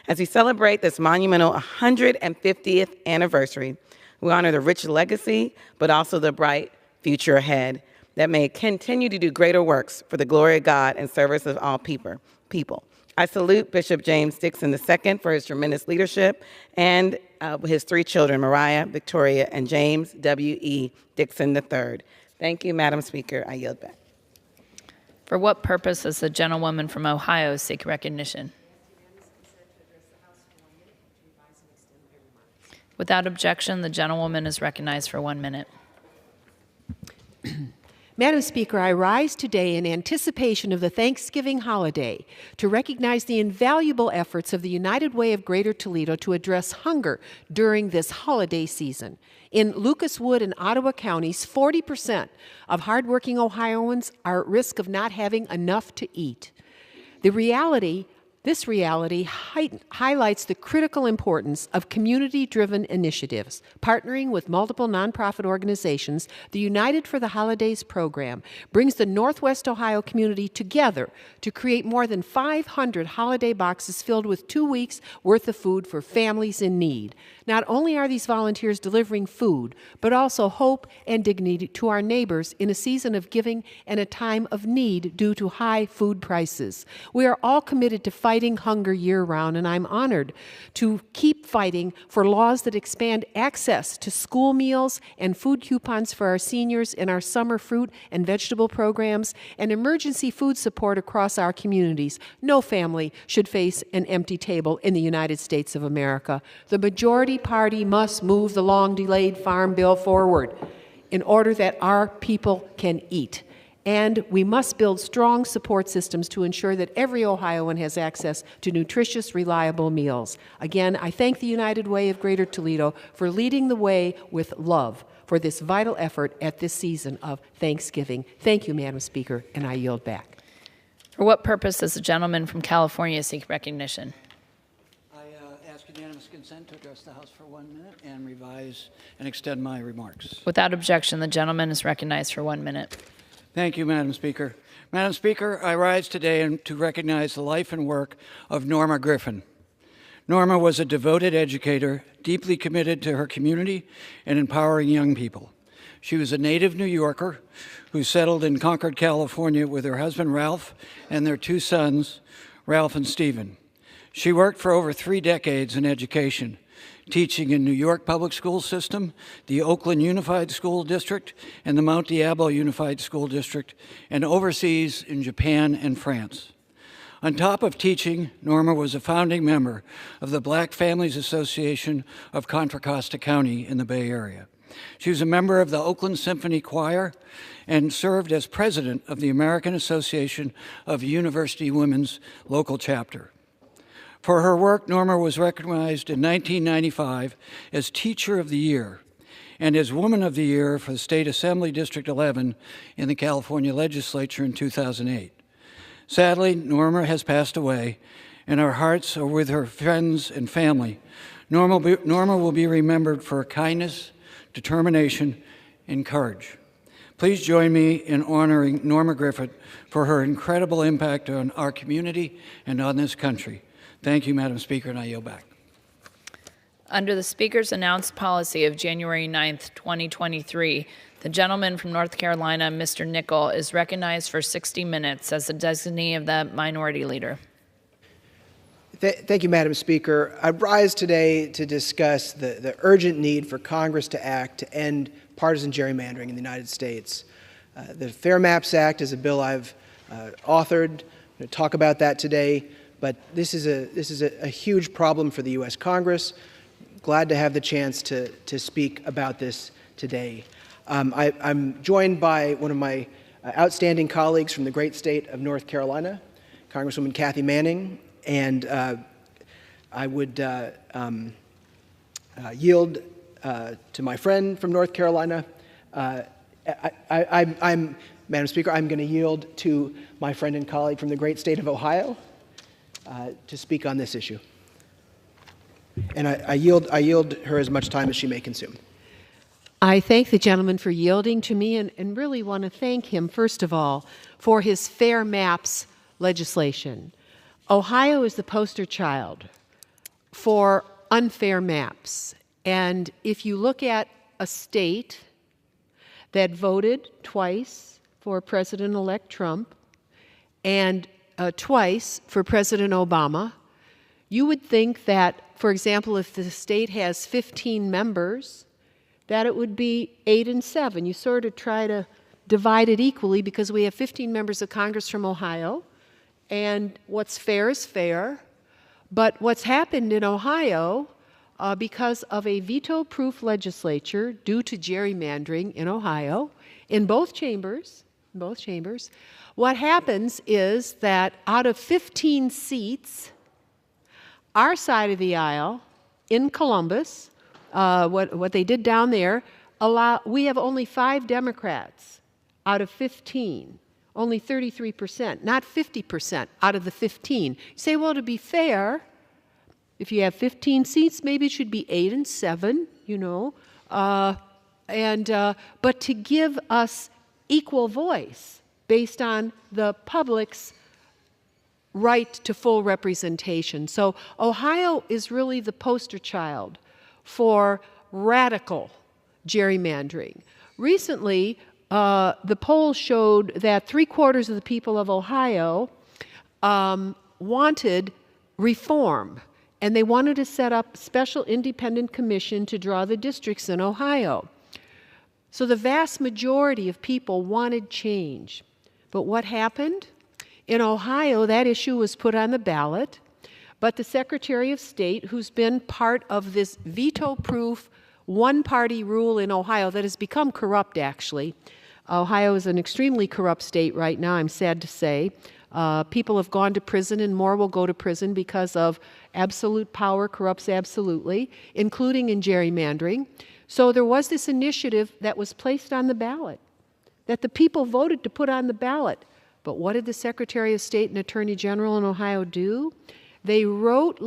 As we celebrate this monumental 150th anniversary, we honor the rich legacy, but also the bright future ahead that may continue to do greater works for the glory of God and service of all people. I salute Bishop James Dixon II for his tremendous leadership and his 3 children, Mariah, Victoria, and James W.E. Dixon III. Thank you, Madam Speaker. I yield back. For what purpose does the gentlewoman from Ohio seek recognition? Without objection, the gentlewoman is recognized for 1 minute. Madam Speaker, I rise today in anticipation of the Thanksgiving holiday to recognize the invaluable efforts of the United Way of Greater Toledo to address hunger during this holiday season. In Lucas Wood and Ottawa counties, 40% of hardworking Ohioans are at risk of not having enough to eat. This reality highlights the critical importance of community-driven initiatives. Partnering with multiple nonprofit organizations, the United for the Holidays program brings the Northwest Ohio community together to create more than 500 holiday boxes filled with 2 weeks' worth of food for families in need. Not only are these volunteers delivering food, but also hope and dignity to our neighbors in a season of giving and a time of need due to high food prices. We are all committed to fighting hunger year-round, and I'm honored to keep fighting for laws that expand access to school meals and food coupons for our seniors in our summer fruit and vegetable programs and emergency food support across our communities. No family should face an empty table in the United States of America. The majority party must move the long-delayed Farm Bill forward in order that our people can eat. And we must build strong support systems to ensure that every Ohioan has access to nutritious, reliable meals. Again, I thank the United Way of Greater Toledo for leading the way with love for for this vital effort at this season of Thanksgiving. Thank you, Madam Speaker, and I yield back. For what purpose does the gentleman from California seek recognition? I ask unanimous consent to address the House for 1 minute and revise and extend my remarks. Without objection, the gentleman is recognized for 1 minute. Thank you, Madam Speaker. Madam Speaker, I rise today to recognize the life and work of Norma Griffin. Norma was a devoted educator, deeply committed to her community and empowering young people. She was a native New Yorker who settled in Concord, California with her husband, Ralph, and their 2 sons, Ralph and Stephen. She worked for over 3 decades in education, teaching in New York Public School System, the Oakland Unified School District, and the Mount Diablo Unified School District, and overseas in Japan and France. On top of teaching, Norma was a founding member of the Black Families Association of Contra Costa County in the Bay Area. She was a member of the Oakland Symphony Choir and served as president of the American Association of University Women's local chapter. For her work, Norma was recognized in 1995 as Teacher of the Year and as Woman of the Year for the State Assembly District 11 in the California Legislature in 2008. Sadly, Norma has passed away, and our hearts are with her friends and family. Norma will be remembered for her kindness, determination, and courage. Please join me in honoring Norma Griffin for her incredible impact on our community and on this country. Thank you, Madam Speaker, and I yield back. Under the Speaker's announced policy of January 9th, 2023, the gentleman from North Carolina, Mr. Nickel, is recognized for 60 minutes as the designee of the Minority Leader. Thank you, Madam Speaker. I rise today to discuss the urgent need for Congress to act to end partisan gerrymandering in the United States. The Fair Maps Act is a bill I've authored. I'm going to talk about that today. But this is a huge problem for the U.S. Congress. Glad to have the chance to speak about this today. I'm joined by one of my outstanding colleagues from the great state of North Carolina, Congresswoman Kathy Manning, and I would yield to my friend from North Carolina. Madam Speaker, I'm going to yield to my friend and colleague from the great state of Ohio, to speak on this issue. And I yield her as much time as she may consume. I thank the gentleman for yielding to me and really want to thank him, first of all, for his Fair Maps legislation. Ohio is the poster child for unfair maps. And if you look at a state that voted twice for President-elect Trump and twice for President Obama, you would think that, for example, if the state has 15 members, that it would be 8 and 7. You sort of try to divide it equally because we have 15 members of Congress from Ohio, and what's fair is fair. But what's happened in Ohio, because of a veto-proof legislature due to gerrymandering in Ohio, in both chambers, what happens is that out of 15 seats, our side of the aisle in Columbus, what they did down there, we have only 5 Democrats out of 15, only 33%, not 50% out of the 15. You say, well, to be fair, if you have 15 seats, maybe it should be 8 and 7, you know, but to give us equal voice based on the public's right to full representation. So Ohio is really the poster child for radical gerrymandering. Recently, the polls showed that 3/4 of the people of Ohio wanted reform, and they wanted to set up a special independent commission to draw the districts in Ohio. So the vast majority of people wanted change. But what happened? In Ohio, that issue was put on the ballot, but the Secretary of State, who's been part of this veto-proof one-party rule in Ohio that has become corrupt, actually. Ohio is an extremely corrupt state right now, I'm sad to say. People have gone to prison and more will go to prison because of absolute power corrupts absolutely, including in gerrymandering. So there was this initiative that was placed on the ballot, that the people voted to put on the ballot. But what did the Secretary of State and Attorney General in Ohio do? They wrote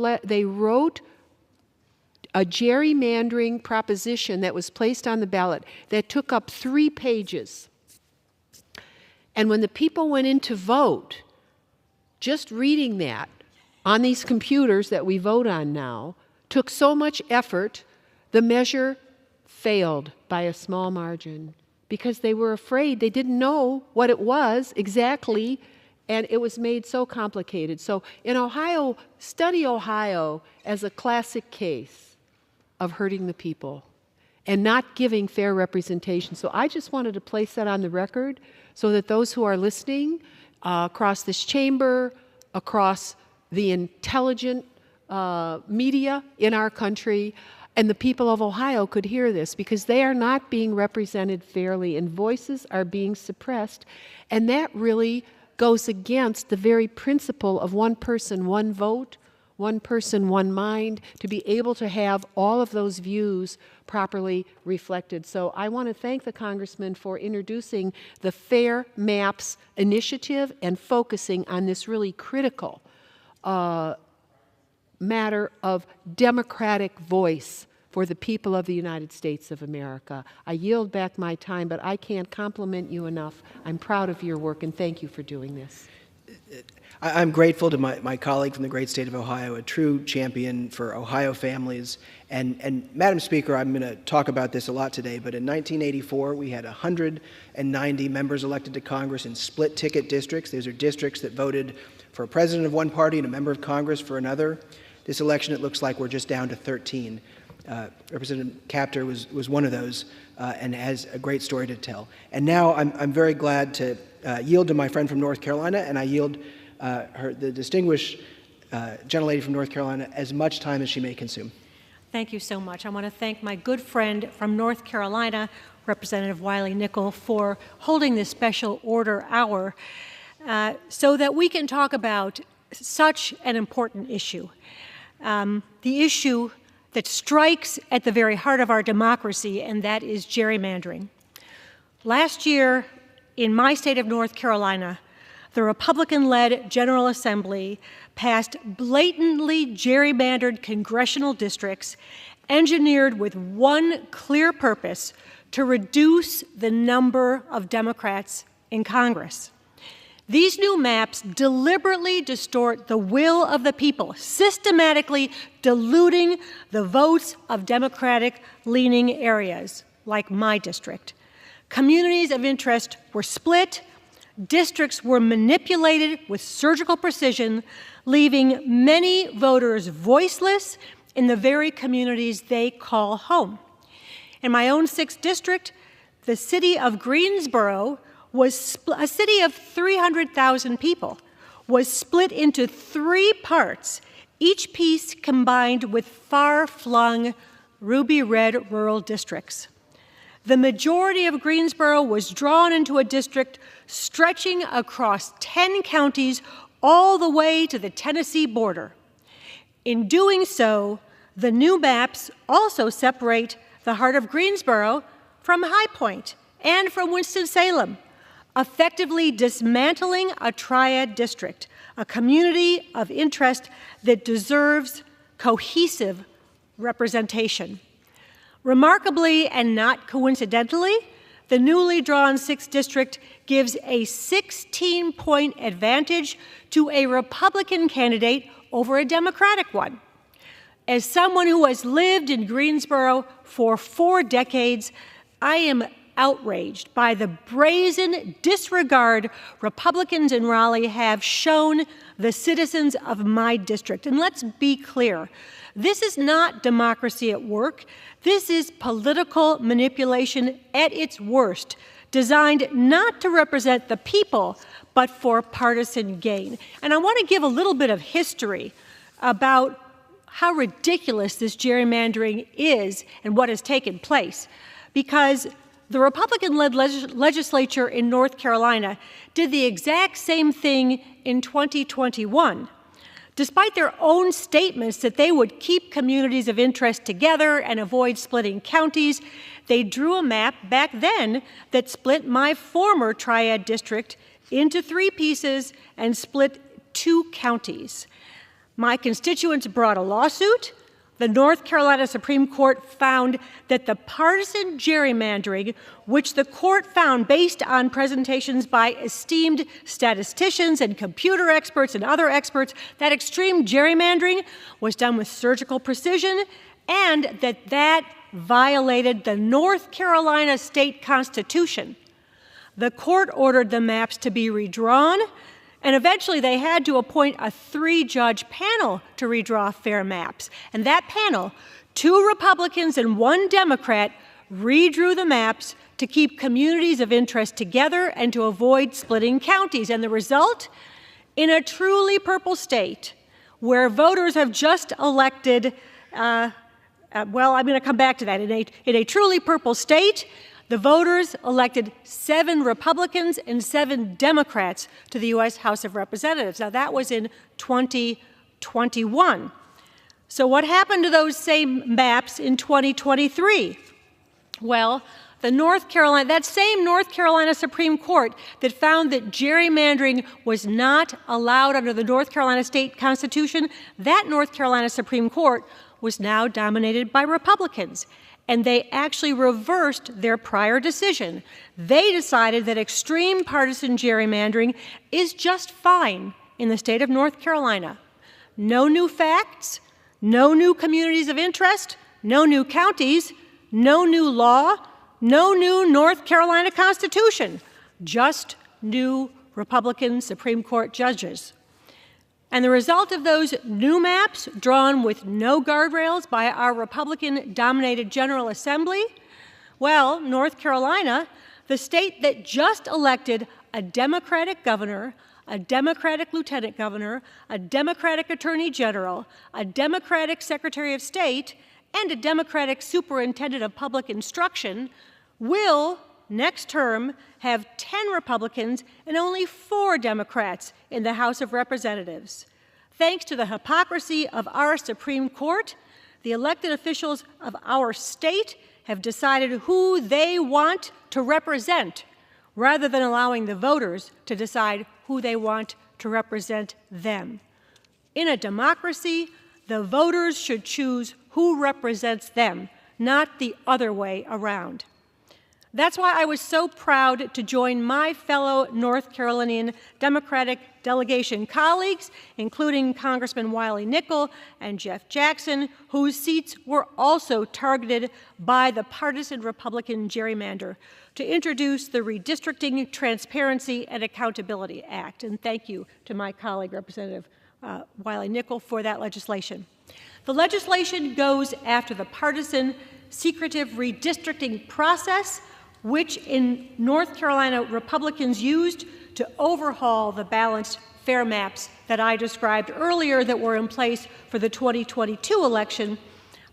a gerrymandering proposition that was placed on the ballot that took up 3 pages. And when the people went in to vote, just reading that on these computers that we vote on now took so much effort, the measure failed by a small margin because they were afraid. They didn't know what it was exactly, and it was made so complicated. So in Ohio, study Ohio as a classic case of hurting the people and not giving fair representation. So I just wanted to place that on the record so that those who are listening across this chamber, across the intelligent media in our country, and the people of Ohio could hear this, because they are not being represented fairly and voices are being suppressed. And that really goes against the very principle of one person, one vote, one person, one mind, to be able to have all of those views properly reflected. So I want to thank the Congressman for introducing the Fair Maps initiative and focusing on this really critical matter of democratic voice for the people of the United States of America. I yield back my time, but I can't compliment you enough. I'm proud of your work, and thank you for doing this. I'm grateful to my colleague from the great state of Ohio, a true champion for Ohio families. And Madam Speaker, I'm going to talk about this a lot today, but in 1984, we had 190 members elected to Congress in split-ticket districts. These are districts that voted for a president of one party and a member of Congress for another. This election, it looks like we're just down to 13. Representative Capter was one of those and has a great story to tell. And now I'm very glad to yield to my friend from North Carolina, and I yield the distinguished gentlelady from North Carolina as much time as she may consume. Thank you so much. I want to thank my good friend from North Carolina, Representative Wiley Nickel, for holding this special order hour so that we can talk about such an important issue. The issue that strikes at the very heart of our democracy, and that is gerrymandering. Last year, in my state of North Carolina, the Republican-led General Assembly passed blatantly gerrymandered congressional districts engineered with one clear purpose: to reduce the number of Democrats in Congress. These new maps deliberately distort the will of the people, systematically diluting the votes of Democratic-leaning areas, like my district. Communities of interest were split, districts were manipulated with surgical precision, leaving many voters voiceless in the very communities they call home. In my own 6th district, the city of Greensboro was a city of 300,000 people, was split into 3 parts, each piece combined with far-flung ruby red rural districts. The majority of Greensboro was drawn into a district stretching across 10 counties all the way to the Tennessee border. In doing so, the new maps also separate the heart of Greensboro from High Point and from Winston-Salem, effectively dismantling a triad district, a community of interest that deserves cohesive representation. Remarkably and not coincidentally, the newly drawn 6th district gives a 16-point advantage to a Republican candidate over a Democratic one. As someone who has lived in Greensboro for 4 decades, I am outraged by the brazen disregard Republicans in Raleigh have shown the citizens of my district. And let's be clear, this is not democracy at work. This is political manipulation at its worst, designed not to represent the people, but for partisan gain. And I want to give a little bit of history about how ridiculous this gerrymandering is and what has taken place, because the Republican-led legislature in North Carolina did the exact same thing in 2021 Despite their own statements that they would keep communities of interest together and avoid splitting counties, they drew a map back then that split my former triad district into 3 pieces and split 2 counties. My constituents brought a lawsuit. The North Carolina Supreme Court found that the partisan gerrymandering, which the court found based on presentations by esteemed statisticians and computer experts and other experts, that extreme gerrymandering was done with surgical precision, and that violated the North Carolina state constitution. The court ordered the maps to be redrawn, and eventually they had to appoint a 3-judge panel to redraw fair maps. And that panel, 2 Republicans and 1 Democrat, redrew the maps to keep communities of interest together and to avoid splitting counties. And the result? In a truly purple state, where voters have just elected, well, I'm going to come back to that. In a truly purple state, the voters elected 7 Republicans and 7 Democrats to the U.S. House of Representatives. Now, that was in 2021. So what happened to those same maps in 2023? Well, that same North Carolina Supreme Court that found that gerrymandering was not allowed under the North Carolina state constitution, that North Carolina Supreme Court was now dominated by Republicans. And they actually reversed their prior decision. They decided that extreme partisan gerrymandering is just fine in the state of North Carolina. No new facts, no new communities of interest, no new counties, no new law, no new North Carolina Constitution, just new Republican Supreme Court judges. And the result of those new maps, drawn with no guardrails by our Republican-dominated General Assembly, well, North Carolina, the state that just elected a Democratic governor, a Democratic lieutenant governor, a Democratic attorney general, a Democratic secretary of state, and a Democratic superintendent of public instruction, will, next term, have 10 Republicans and only 4 Democrats in the House of Representatives. Thanks to the hypocrisy of our Supreme Court, the elected officials of our state have decided who they want to represent, rather than allowing the voters to decide who they want to represent them. In a democracy, the voters should choose who represents them, not the other way around. That's why I was so proud to join my fellow North Carolinian Democratic delegation colleagues, including Congressman Wiley Nickel and Jeff Jackson, whose seats were also targeted by the partisan Republican gerrymander, to introduce the Redistricting, Transparency, and Accountability Act. And thank you to my colleague, Representative Wiley Nickel, for that legislation. The legislation goes after the partisan, secretive redistricting process which in North Carolina Republicans used to overhaul the balanced fair maps that I described earlier that were in place for the 2022 election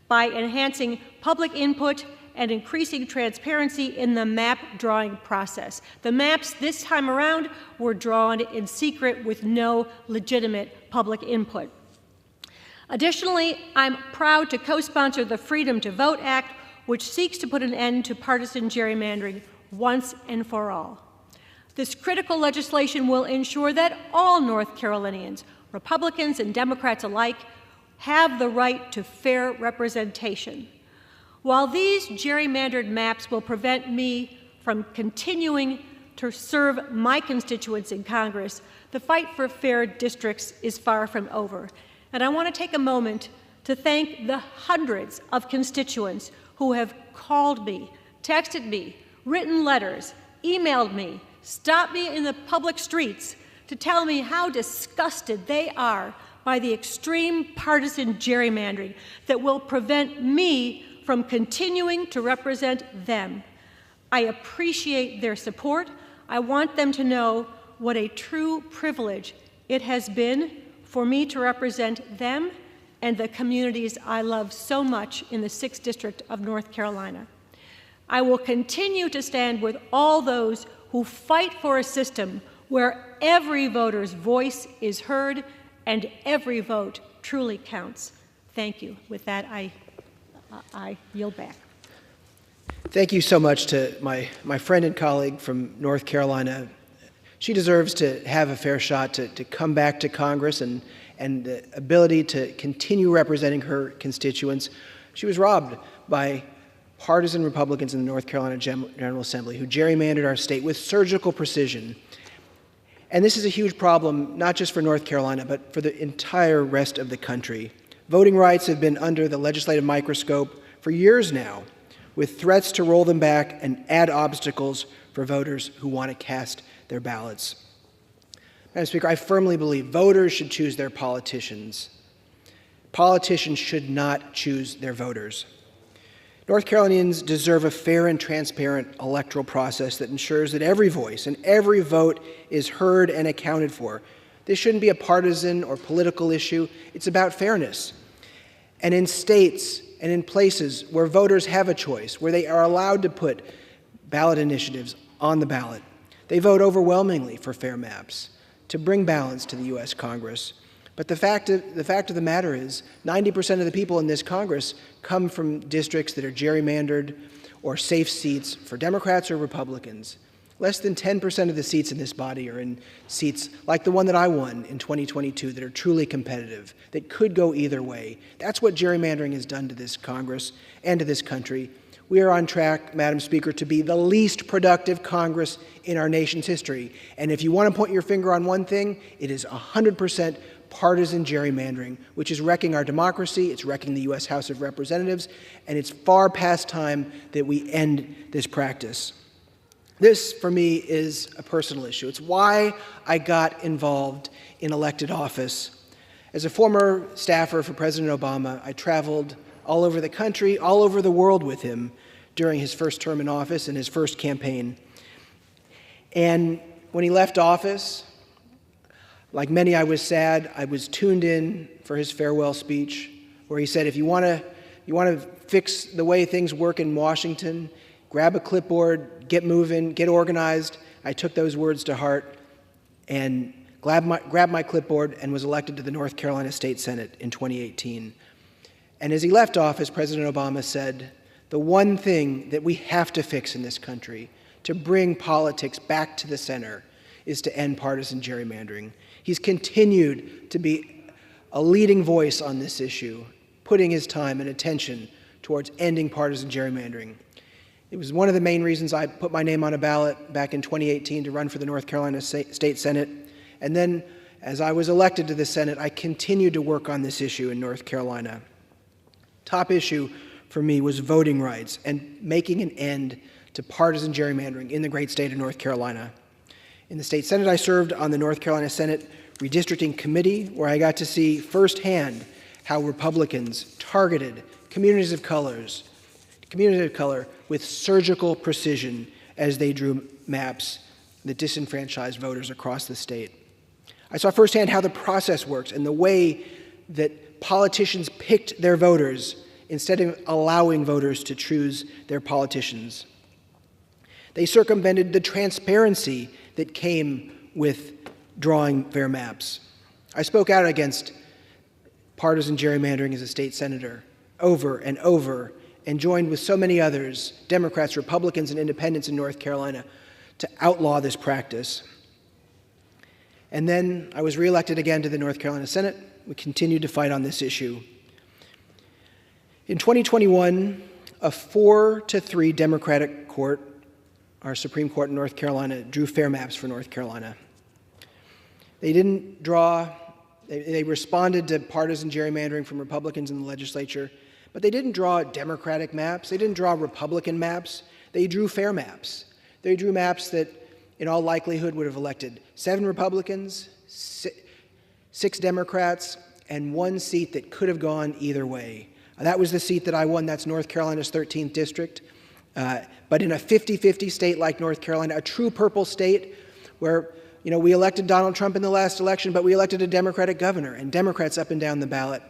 by enhancing public input and increasing transparency in the map drawing process. The maps this time around were drawn in secret with no legitimate public input. Additionally, I'm proud to co-sponsor the Freedom to Vote Act, which seeks to put an end to partisan gerrymandering once and for all. This critical legislation will ensure that all North Carolinians, Republicans and Democrats alike, have the right to fair representation. While these gerrymandered maps will prevent me from continuing to serve my constituents in Congress, the fight for fair districts is far from over. And I want to take a moment to thank the hundreds of constituents who have called me, texted me, written letters, emailed me, stopped me in the public streets to tell me how disgusted they are by the extreme partisan gerrymandering that will prevent me from continuing to represent them. I appreciate their support. I want them to know what a true privilege it has been for me to represent them and the communities I love so much in the 6th District of North Carolina. I will continue to stand with all those who fight for a system where every voter's voice is heard and every vote truly counts. Thank you. With that, I yield back. Thank you so much to my friend and colleague from North Carolina. She deserves to have a fair shot to come back to Congress and the ability to continue representing her constituents. She was robbed by partisan Republicans in the North Carolina General Assembly who gerrymandered our state with surgical precision. And this is a huge problem, not just for North Carolina, but for the entire rest of the country. Voting rights have been under the legislative microscope for years now, with threats to roll them back and add obstacles for voters who want to cast their ballots. Madam Speaker, I firmly believe voters should choose their politicians. Politicians should not choose their voters. North Carolinians deserve a fair and transparent electoral process that ensures that every voice and every vote is heard and accounted for. This shouldn't be a partisan or political issue. It's about fairness. And in states and in places where voters have a choice, where they are allowed to put ballot initiatives on the ballot, they vote overwhelmingly for fair maps to bring balance to the U.S. Congress. But the fact of the matter is 90% of the people in this Congress come from districts that are gerrymandered or safe seats for Democrats or Republicans. Less than 10% of the seats in this body are in seats like the one that I won in 2022 that are truly competitive, that could go either way. That's what gerrymandering has done to this Congress and to this country. We are on track, Madam Speaker, to be the least productive Congress in our nation's history. And if you want to point your finger on one thing, it is 100% partisan gerrymandering, which is wrecking our democracy, it's wrecking the U.S. House of Representatives, and it's far past time that we end this practice. This, for me, is a personal issue. It's why I got involved in elected office. As a former staffer for President Obama, I traveled all over the country, all over the world with him during his first term in office and his first campaign. And when he left office, like many, I was sad. I was tuned in for his farewell speech, where he said, if you want to fix the way things work in Washington, grab a clipboard, get moving, get organized. I took those words to heart and grabbed my clipboard and was elected to the North Carolina State Senate in 2018. And as he left office, President Obama said, the one thing that we have to fix in this country to bring politics back to the center is to end partisan gerrymandering. He's continued to be a leading voice on this issue, putting his time and attention towards ending partisan gerrymandering. It was one of the main reasons I put my name on a ballot back in 2018 to run for the North Carolina State Senate. And then, as I was elected to the Senate, I continued to work on this issue in North Carolina. Top issue for me was voting rights and making an end to partisan gerrymandering in the great state of North Carolina. In the state Senate, I served on the North Carolina Senate Redistricting Committee, where I got to see firsthand how Republicans targeted communities of color with surgical precision as they drew maps that disenfranchised voters across the state. I saw firsthand how the process works and the way that politicians picked their voters instead of allowing voters to choose their politicians. They circumvented the transparency that came with drawing fair maps. I spoke out against partisan gerrymandering as a state senator over and over, and joined with so many others, Democrats, Republicans, and independents in North Carolina, to outlaw this practice. And then I was reelected again to the North Carolina Senate. We continued to fight on this issue. In 2021, a 4-3 Democratic court, our Supreme Court in North Carolina, drew fair maps for North Carolina. They didn't draw, they responded to partisan gerrymandering from Republicans in the legislature, but they didn't draw Democratic maps, they didn't draw Republican maps, they drew fair maps. They drew maps that, in all likelihood, would have elected 7 Republicans, 6 Democrats, and 1 seat that could have gone either way. That was the seat that I won, that's North Carolina's 13th district. But in a 50-50 state like North Carolina, a true purple state where, we elected Donald Trump in the last election, but we elected a Democratic governor and Democrats up and down the ballot,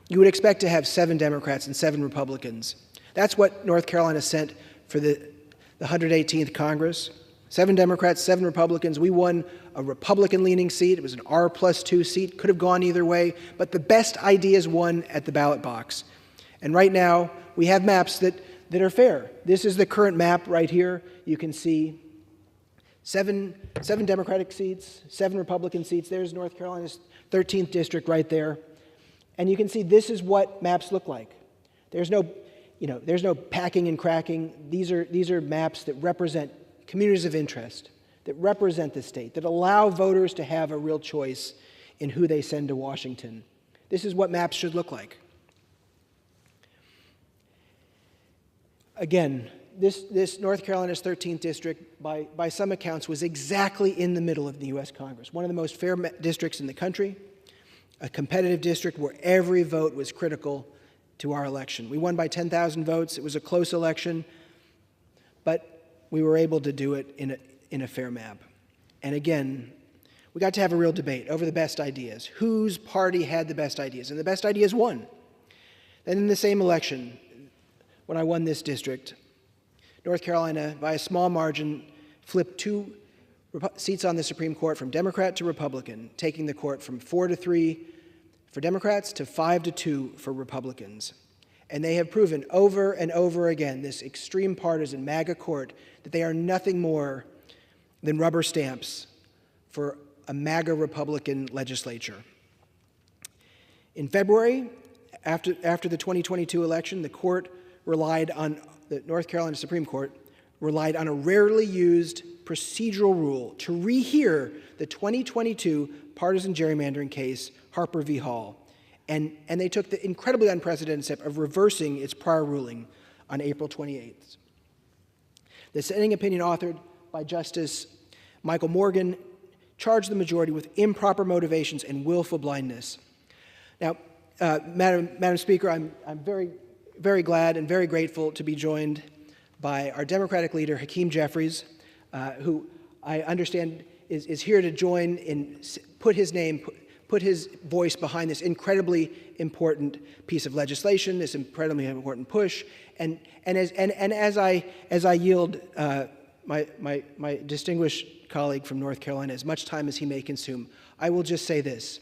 you would expect to have 7 Democrats and 7 Republicans. That's what North Carolina sent for the 118th Congress. 7 Democrats, 7 Republicans. We won a Republican-leaning seat. It was an R+2 seat. Could have gone either way, but the best ideas won at the ballot box. And right now, we have maps that are fair. This is the current map right here. You can see seven Democratic seats, 7 Republican seats. There's North Carolina's 13th district right there. And you can see this is what maps look like. There's no packing and cracking. These are maps that represent communities of interest, that represent the state, that allow voters to have a real choice in who they send to Washington. This is what maps should look like. Again, this North Carolina's 13th district, by some accounts, was exactly in the middle of the U.S. Congress, one of the most fair districts in the country, a competitive district where every vote was critical to our election. We won by 10,000 votes. It was a close election, but we were able to do it in a fair map. And again, we got to have a real debate over the best ideas. Whose party had the best ideas? And the best ideas won. Then in the same election, when I won this district, North Carolina, by a small margin, flipped 2 seats on the Supreme Court from Democrat to Republican, taking the court from 4-3 for Democrats to 5-2 for Republicans. And they have proven over and over again, this extreme partisan MAGA court, that they are nothing more than rubber stamps for a MAGA Republican legislature. In February, after the 2022 election, the North Carolina Supreme Court relied on a rarely used procedural rule to rehear the 2022 partisan gerrymandering case, Harper v. Hall. And they took the incredibly unprecedented step of reversing its prior ruling on April 28th. The dissenting opinion authored by Justice Michael Morgan charged the majority with improper motivations and willful blindness. Now, Madam Speaker, I'm very, very glad and very grateful to be joined by our Democratic leader, Hakeem Jeffries, who I understand is here to join and put his voice behind this incredibly important piece of legislation, this incredibly important push. And as I yield my distinguished colleague from North Carolina as much time as he may consume, I will just say this.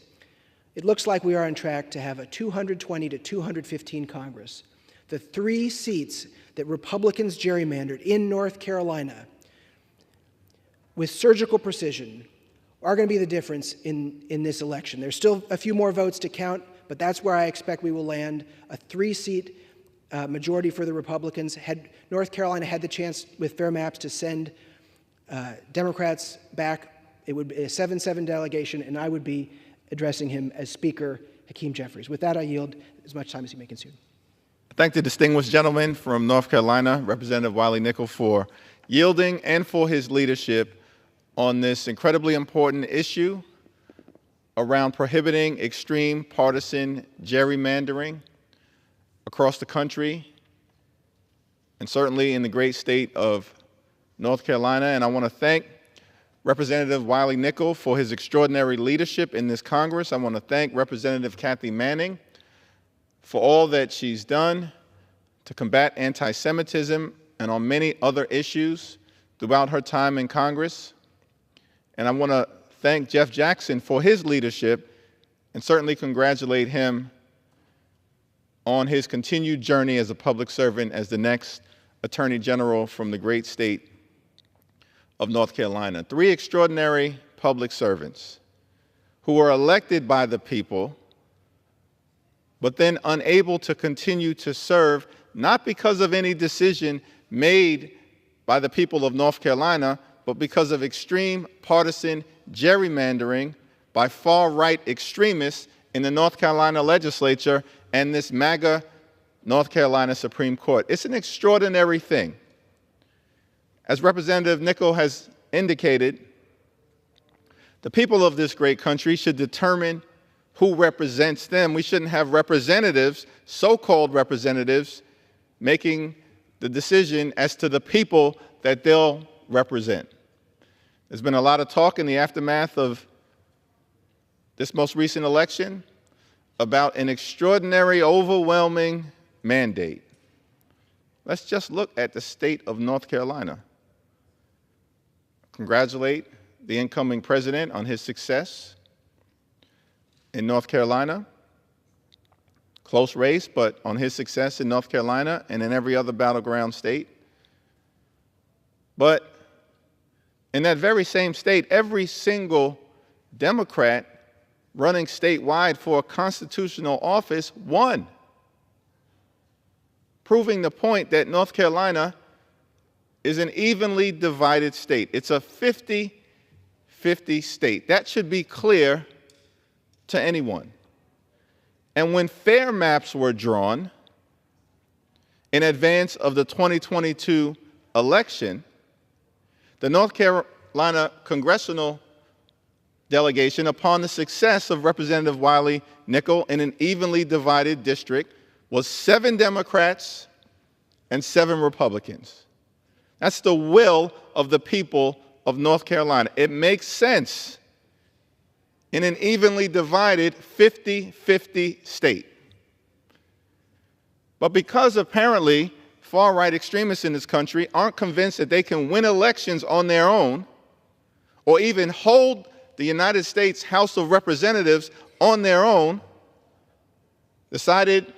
It looks like we are on track to have a 220 to 215 Congress. The 3 seats that Republicans gerrymandered in North Carolina with surgical precision are going to be the difference in this election. There's still a few more votes to count, but that's where I expect we will land. A 3-seat majority for the Republicans. Had North Carolina had the chance with fair maps to send Democrats back, it would be a 7-7 delegation, and I would be addressing him as Speaker Hakeem Jeffries. With that, I yield as much time as he may consume. I thank the distinguished gentleman from North Carolina, Representative Wiley Nickel, for yielding and for his leadership on this incredibly important issue around prohibiting extreme partisan gerrymandering across the country and certainly in the great state of North Carolina. And I want to thank Representative Wiley Nickel for his extraordinary leadership in this Congress. I want to thank Representative Kathy Manning for all that she's done to combat anti-Semitism and on many other issues throughout her time in Congress. And I want to thank Jeff Jackson for his leadership and certainly congratulate him on his continued journey as a public servant as the next Attorney General from the great state of North Carolina. 3 extraordinary public servants who were elected by the people, but then unable to continue to serve, not because of any decision made by the people of North Carolina, but because of extreme partisan gerrymandering by far-right extremists in the North Carolina legislature and this MAGA North Carolina Supreme Court. It's an extraordinary thing. As Representative Nickel has indicated, the people of this great country should determine who represents them. We shouldn't have representatives, so-called representatives, making the decision as to the people that they'll represent. There's been a lot of talk in the aftermath of this most recent election about an extraordinary, overwhelming mandate. Let's just look at the state of North Carolina. congratulate the incoming president on his success in North Carolina. Close race, but on his success in North Carolina and in every other battleground state. But in that very same state, every single Democrat running statewide for a constitutional office won, proving the point that North Carolina is an evenly divided state. It's a 50-50 state. That should be clear to anyone. And when fair maps were drawn in advance of the 2022 election, the North Carolina congressional delegation, upon the success of Representative Wiley Nickel in an evenly divided district, was 7 Democrats and 7 Republicans. That's the will of the people of North Carolina. It makes sense in an evenly divided 50-50 state. But because apparently far-right extremists in this country aren't convinced that they can win elections on their own or even hold the United States House of Representatives on their own, decided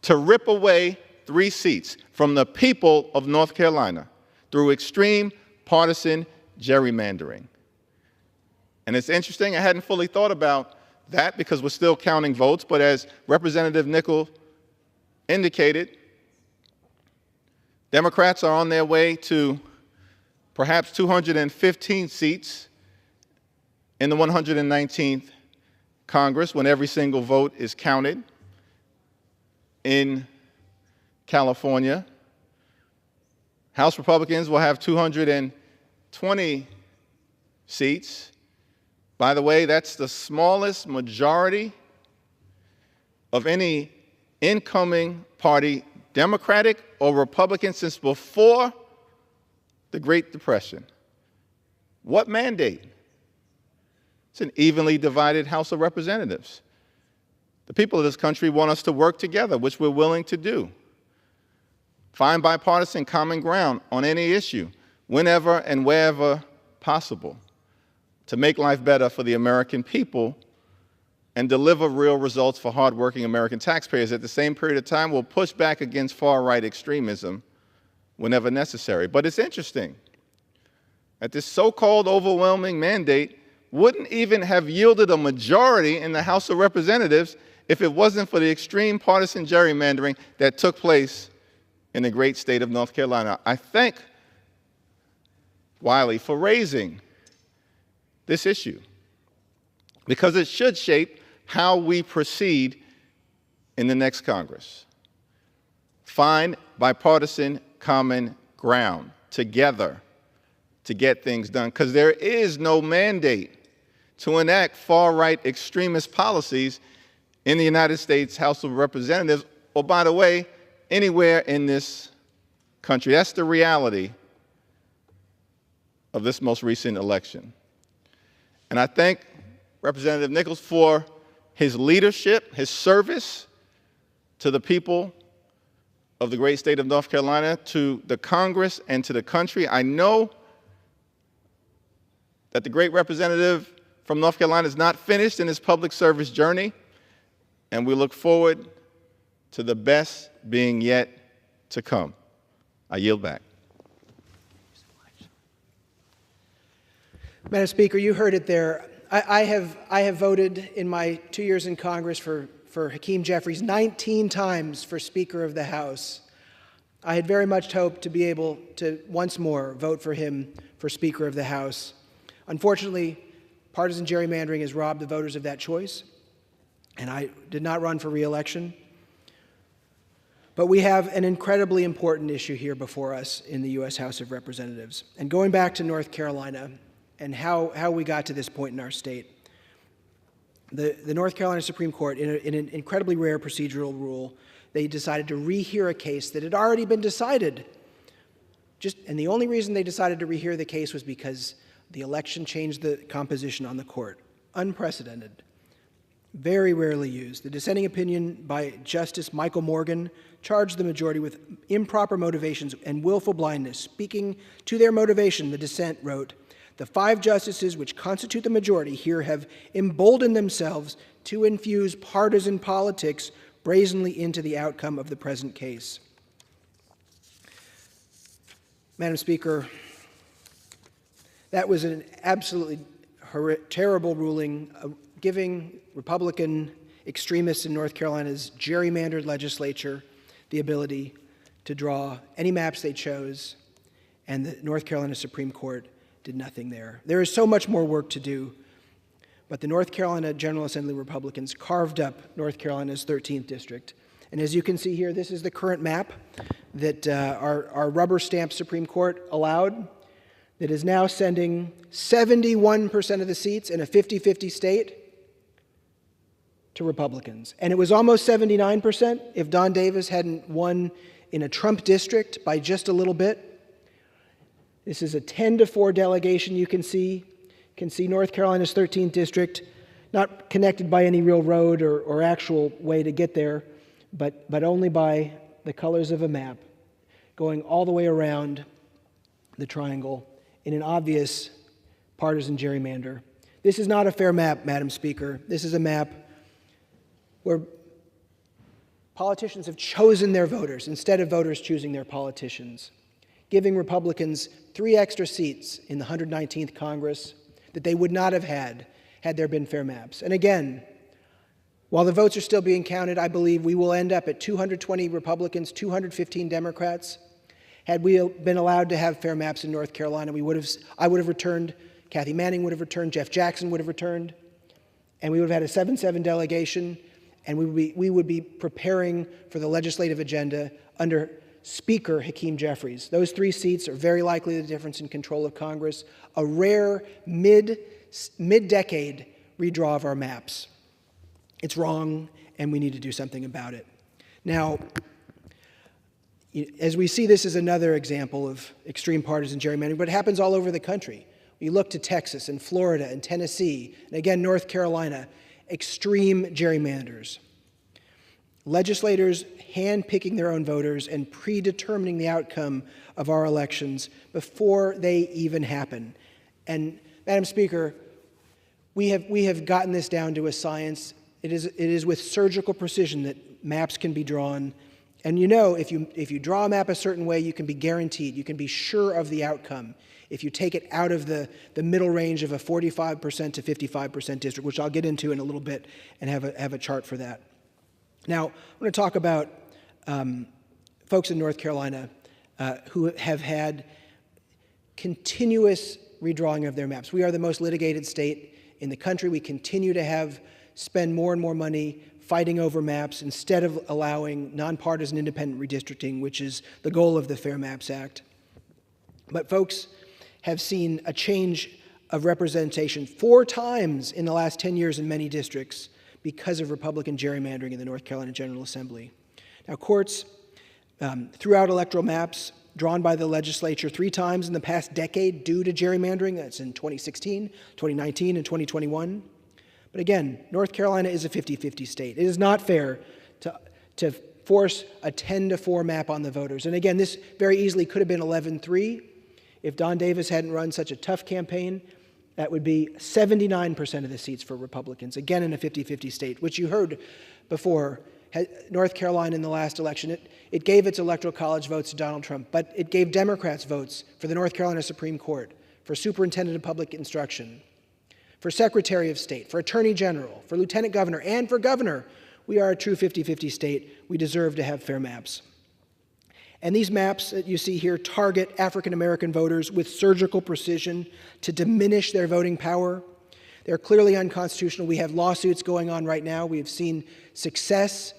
to rip away 3 seats from the people of North Carolina through extreme partisan gerrymandering. And it's interesting, I hadn't fully thought about that because we're still counting votes, but as Representative Nickel indicated, Democrats are on their way to perhaps 215 seats in the 119th Congress when every single vote is counted. In California, House Republicans will have 220 seats. By the way, that's the smallest majority of any incoming party, Democratic or Republican, since before the Great Depression. What mandate? It's an evenly divided House of Representatives. The people of this country want us to work together, which we're willing to do. Find bipartisan common ground on any issue, whenever and wherever possible, to make life better for the American people and deliver real results for hardworking American taxpayers. At the same period of time, we'll push back against far-right extremism whenever necessary. But it's interesting that this so-called overwhelming mandate wouldn't even have yielded a majority in the House of Representatives if it wasn't for the extreme partisan gerrymandering that took place in the great state of North Carolina. I thank Wiley for raising this issue because it should shape how we proceed in the next Congress. Find bipartisan common ground together to get things done, because there is no mandate to enact far-right extremist policies in the United States House of Representatives, or, by the way, anywhere in this country. That's the reality of this most recent election. And I thank Representative Nichols for his leadership, his service to the people of the great state of North Carolina, to the Congress, and to the country. I know that the great representative from North Carolina is not finished in his public service journey, and we look forward to the best being yet to come. I yield back. Madam Speaker, you heard it there. I have voted in my 2 years in Congress for Hakeem Jeffries 19 times for Speaker of the House. I had very much hoped to be able to once more vote for him for Speaker of the House. Unfortunately, partisan gerrymandering has robbed the voters of that choice, and I did not run for re-election. But we have an incredibly important issue here before us in the U.S. House of Representatives. And going back to North Carolina and how we got to this point in our state, the North Carolina Supreme Court, in an incredibly rare procedural rule, they decided to rehear a case that had already been decided. And the only reason they decided to rehear the case was because the election changed the composition on the court. Unprecedented. Very rarely used. The dissenting opinion by Justice Michael Morgan charged the majority with improper motivations and willful blindness. Speaking to their motivation, the dissent wrote, The 5 justices which constitute the majority here have emboldened themselves to infuse partisan politics brazenly into the outcome of the present case. Madam Speaker, that was an absolutely terrible ruling, giving Republican extremists in North Carolina's gerrymandered legislature the ability to draw any maps they chose, and the North Carolina Supreme Court did nothing there. There is so much more work to do, but the North Carolina General Assembly Republicans carved up North Carolina's 13th district. And as you can see here, this is the current map that our rubber stamp Supreme Court allowed, that is now sending 71% of the seats in a 50-50 state to Republicans. And it was almost 79% if Don Davis hadn't won in a Trump district by just a little bit. This is a 10-4 delegation you can see. You can see North Carolina's 13th district, not connected by any real road or actual way to get there, but only by the colors of a map, going all the way around the triangle in an obvious partisan gerrymander. This is not a fair map, Madam Speaker. This is a map where politicians have chosen their voters instead of voters choosing their politicians, giving Republicans 3 extra seats in the 119th Congress that they would not have had there been fair maps. And again, while the votes are still being counted, I believe we will end up at 220 Republicans, 215 Democrats. Had we been allowed to have fair maps in North Carolina, I would have returned, Kathy Manning would have returned, Jeff Jackson would have returned, and we would have had a 7-7 delegation, and we would be preparing for the legislative agenda under Speaker Hakeem Jeffries. Those 3 seats are very likely the difference in control of Congress, a rare mid-decade redraw of our maps. It's wrong, and we need to do something about it. Now, as we see, this is another example of extreme partisan gerrymandering, but it happens all over the country. We look to Texas and Florida and Tennessee, and again, North Carolina, extreme gerrymanders. Legislators hand-picking their own voters and predetermining the outcome of our elections before they even happen. And, Madam Speaker, we have gotten this down to a science. It is with surgical precision that maps can be drawn. And you know, if you draw a map a certain way, you can be guaranteed, you can be sure of the outcome. If you take it out of the middle range of a 45% to 55% district, which I'll get into in a little bit and have a chart for that. Now, I'm going to talk about folks in North Carolina who have had continuous redrawing of their maps. We are the most litigated state in the country. We continue to spend more and more money fighting over maps instead of allowing nonpartisan independent redistricting, which is the goal of the Fair Maps Act. But folks have seen a change of representation 4 times in the last 10 years in many districts because of Republican gerrymandering in the North Carolina General Assembly. Now, courts threw out electoral maps drawn by the legislature 3 times in the past decade due to gerrymandering. That's in 2016, 2019, and 2021. But again, North Carolina is a 50-50 state. It is not fair to force a 10-4 map on the voters. And again, this very easily could have been 11-3. If Don Davis hadn't run such a tough campaign, that would be 79% of the seats for Republicans, again in a 50-50 state, which you heard before. North Carolina in the last election, it gave its electoral college votes to Donald Trump, but it gave Democrats votes for the North Carolina Supreme Court, for Superintendent of Public Instruction, for Secretary of State, for Attorney General, for Lieutenant Governor, and for Governor. We are a true 50-50 state. We deserve to have fair maps. And these maps that you see here target African American voters with surgical precision to diminish their voting power. They're clearly unconstitutional. We have lawsuits going on right now. We have seen success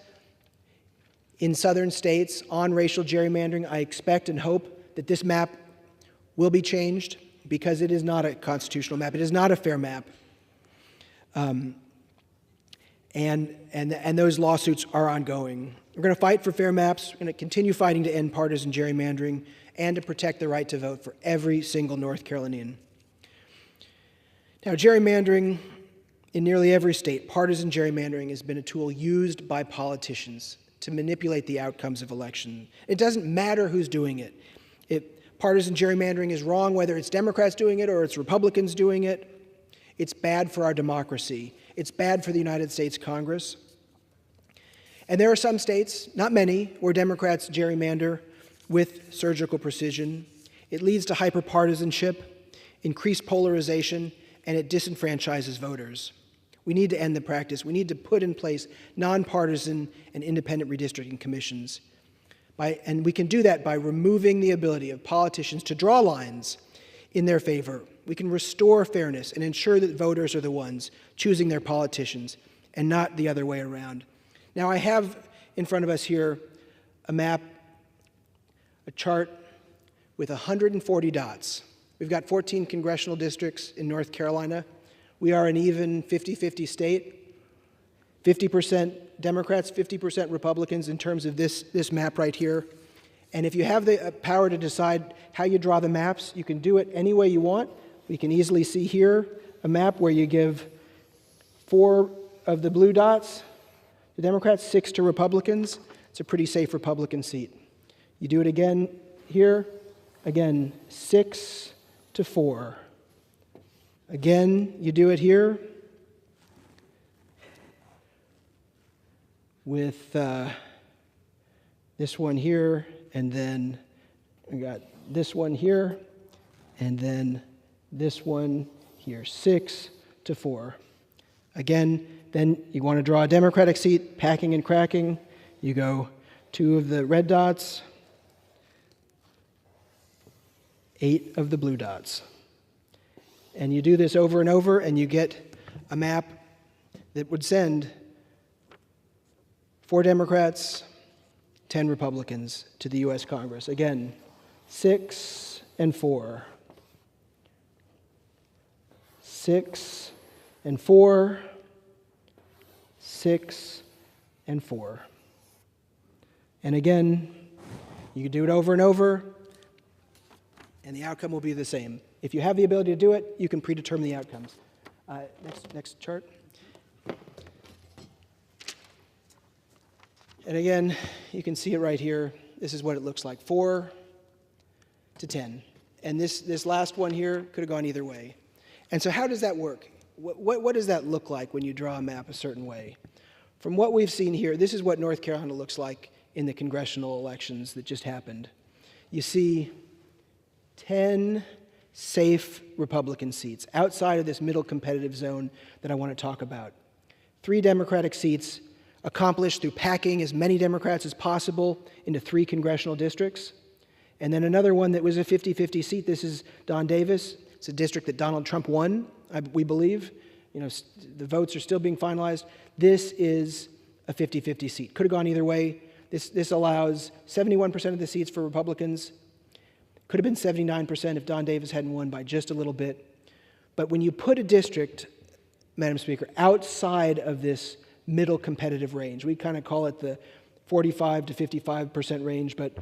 in southern states on racial gerrymandering. I expect and hope that this map will be changed because it is not a constitutional map. It is not a fair map. And those lawsuits are ongoing. We're going to fight for fair maps. We're going to continue fighting to end partisan gerrymandering and to protect the right to vote for every single North Carolinian. Now, gerrymandering in nearly every state, partisan gerrymandering has been a tool used by politicians to manipulate the outcomes of elections. It doesn't matter who's doing it. Partisan gerrymandering is wrong, whether it's Democrats doing it or it's Republicans doing it. It's bad for our democracy. It's bad for the United States Congress. And there are some states, not many, where Democrats gerrymander with surgical precision. It leads to hyperpartisanship, increased polarization, and it disenfranchises voters. We need to end the practice. We need to put in place nonpartisan and independent redistricting commissions. And we can do that by removing the ability of politicians to draw lines in their favor. We can restore fairness and ensure that voters are the ones choosing their politicians and not the other way around. Now, I have in front of us here a map, a chart with 140 dots. We've got 14 congressional districts in North Carolina. We are an even 50-50 state. 50% Democrats, 50% Republicans in terms of this map right here. And if you have the power to decide how you draw the maps, you can do it any way you want. We can easily see here a map where you give 4 of the blue dots to Democrats, 6 to Republicans. It's a pretty safe Republican seat. You do it again here, again, 6 to 4. Again, you do it here with this one here, and then we got this one here, and then this one here, 6 to 4. Again, then you want to draw a Democratic seat, packing and cracking. You go 2 of the red dots, 8 of the blue dots. And you do this over and over, and you get a map that would send 4 Democrats, 10 Republicans to the U.S. Congress. Again, 6 and 4. 6 and 4. 6 and 4. And again, you can do it over and over, and the outcome will be the same. If you have the ability to do it, you can predetermine the outcomes. Next chart. And again, you can see it right here. This is what it looks like, 4 to 10. And this last one here could have gone either way. And so how does that work? What does that look like when you draw a map a certain way? From what we've seen here, this is what North Carolina looks like in the congressional elections that just happened. You see 10 safe Republican seats outside of this middle competitive zone that I want to talk about. 3 Democratic seats accomplished through packing as many Democrats as possible into 3 congressional districts. And then another one that was a 50-50 seat. This is Don Davis. It's a district that Donald Trump won, we believe. You know, the votes are still being finalized. This is a 50-50 seat. Could have gone either way. This allows 71% of the seats for Republicans. Could have been 79% if Don Davis hadn't won by just a little bit. But when you put a district, Madam Speaker, outside of this middle competitive range, we kind of call it the 45 to 55% range, but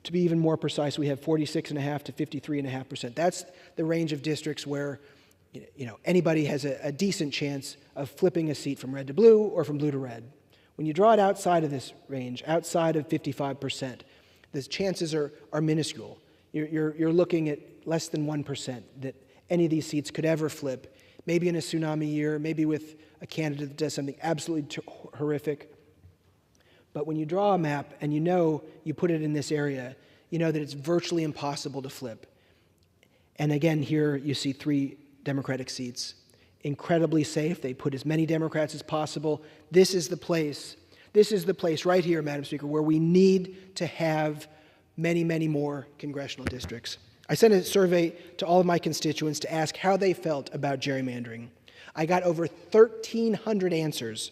to be even more precise, we have 46.5 to 53.5%. That's the range of districts where anybody has a decent chance of flipping a seat from red to blue or from blue to red. When you draw it outside of this range, outside of 55%, the chances are minuscule. You're looking at less than 1% that any of these seats could ever flip, maybe in a tsunami year, maybe with a candidate that does something absolutely horrific. But when you draw a map and you put it in this area, you know that it's virtually impossible to flip. And again, here you see 3 Democratic seats. Incredibly safe. They put as many Democrats as possible. This is the place right here, Madam Speaker, where we need to have many, many more congressional districts. I sent a survey to all of my constituents to ask how they felt about gerrymandering. I got over 1,300 answers.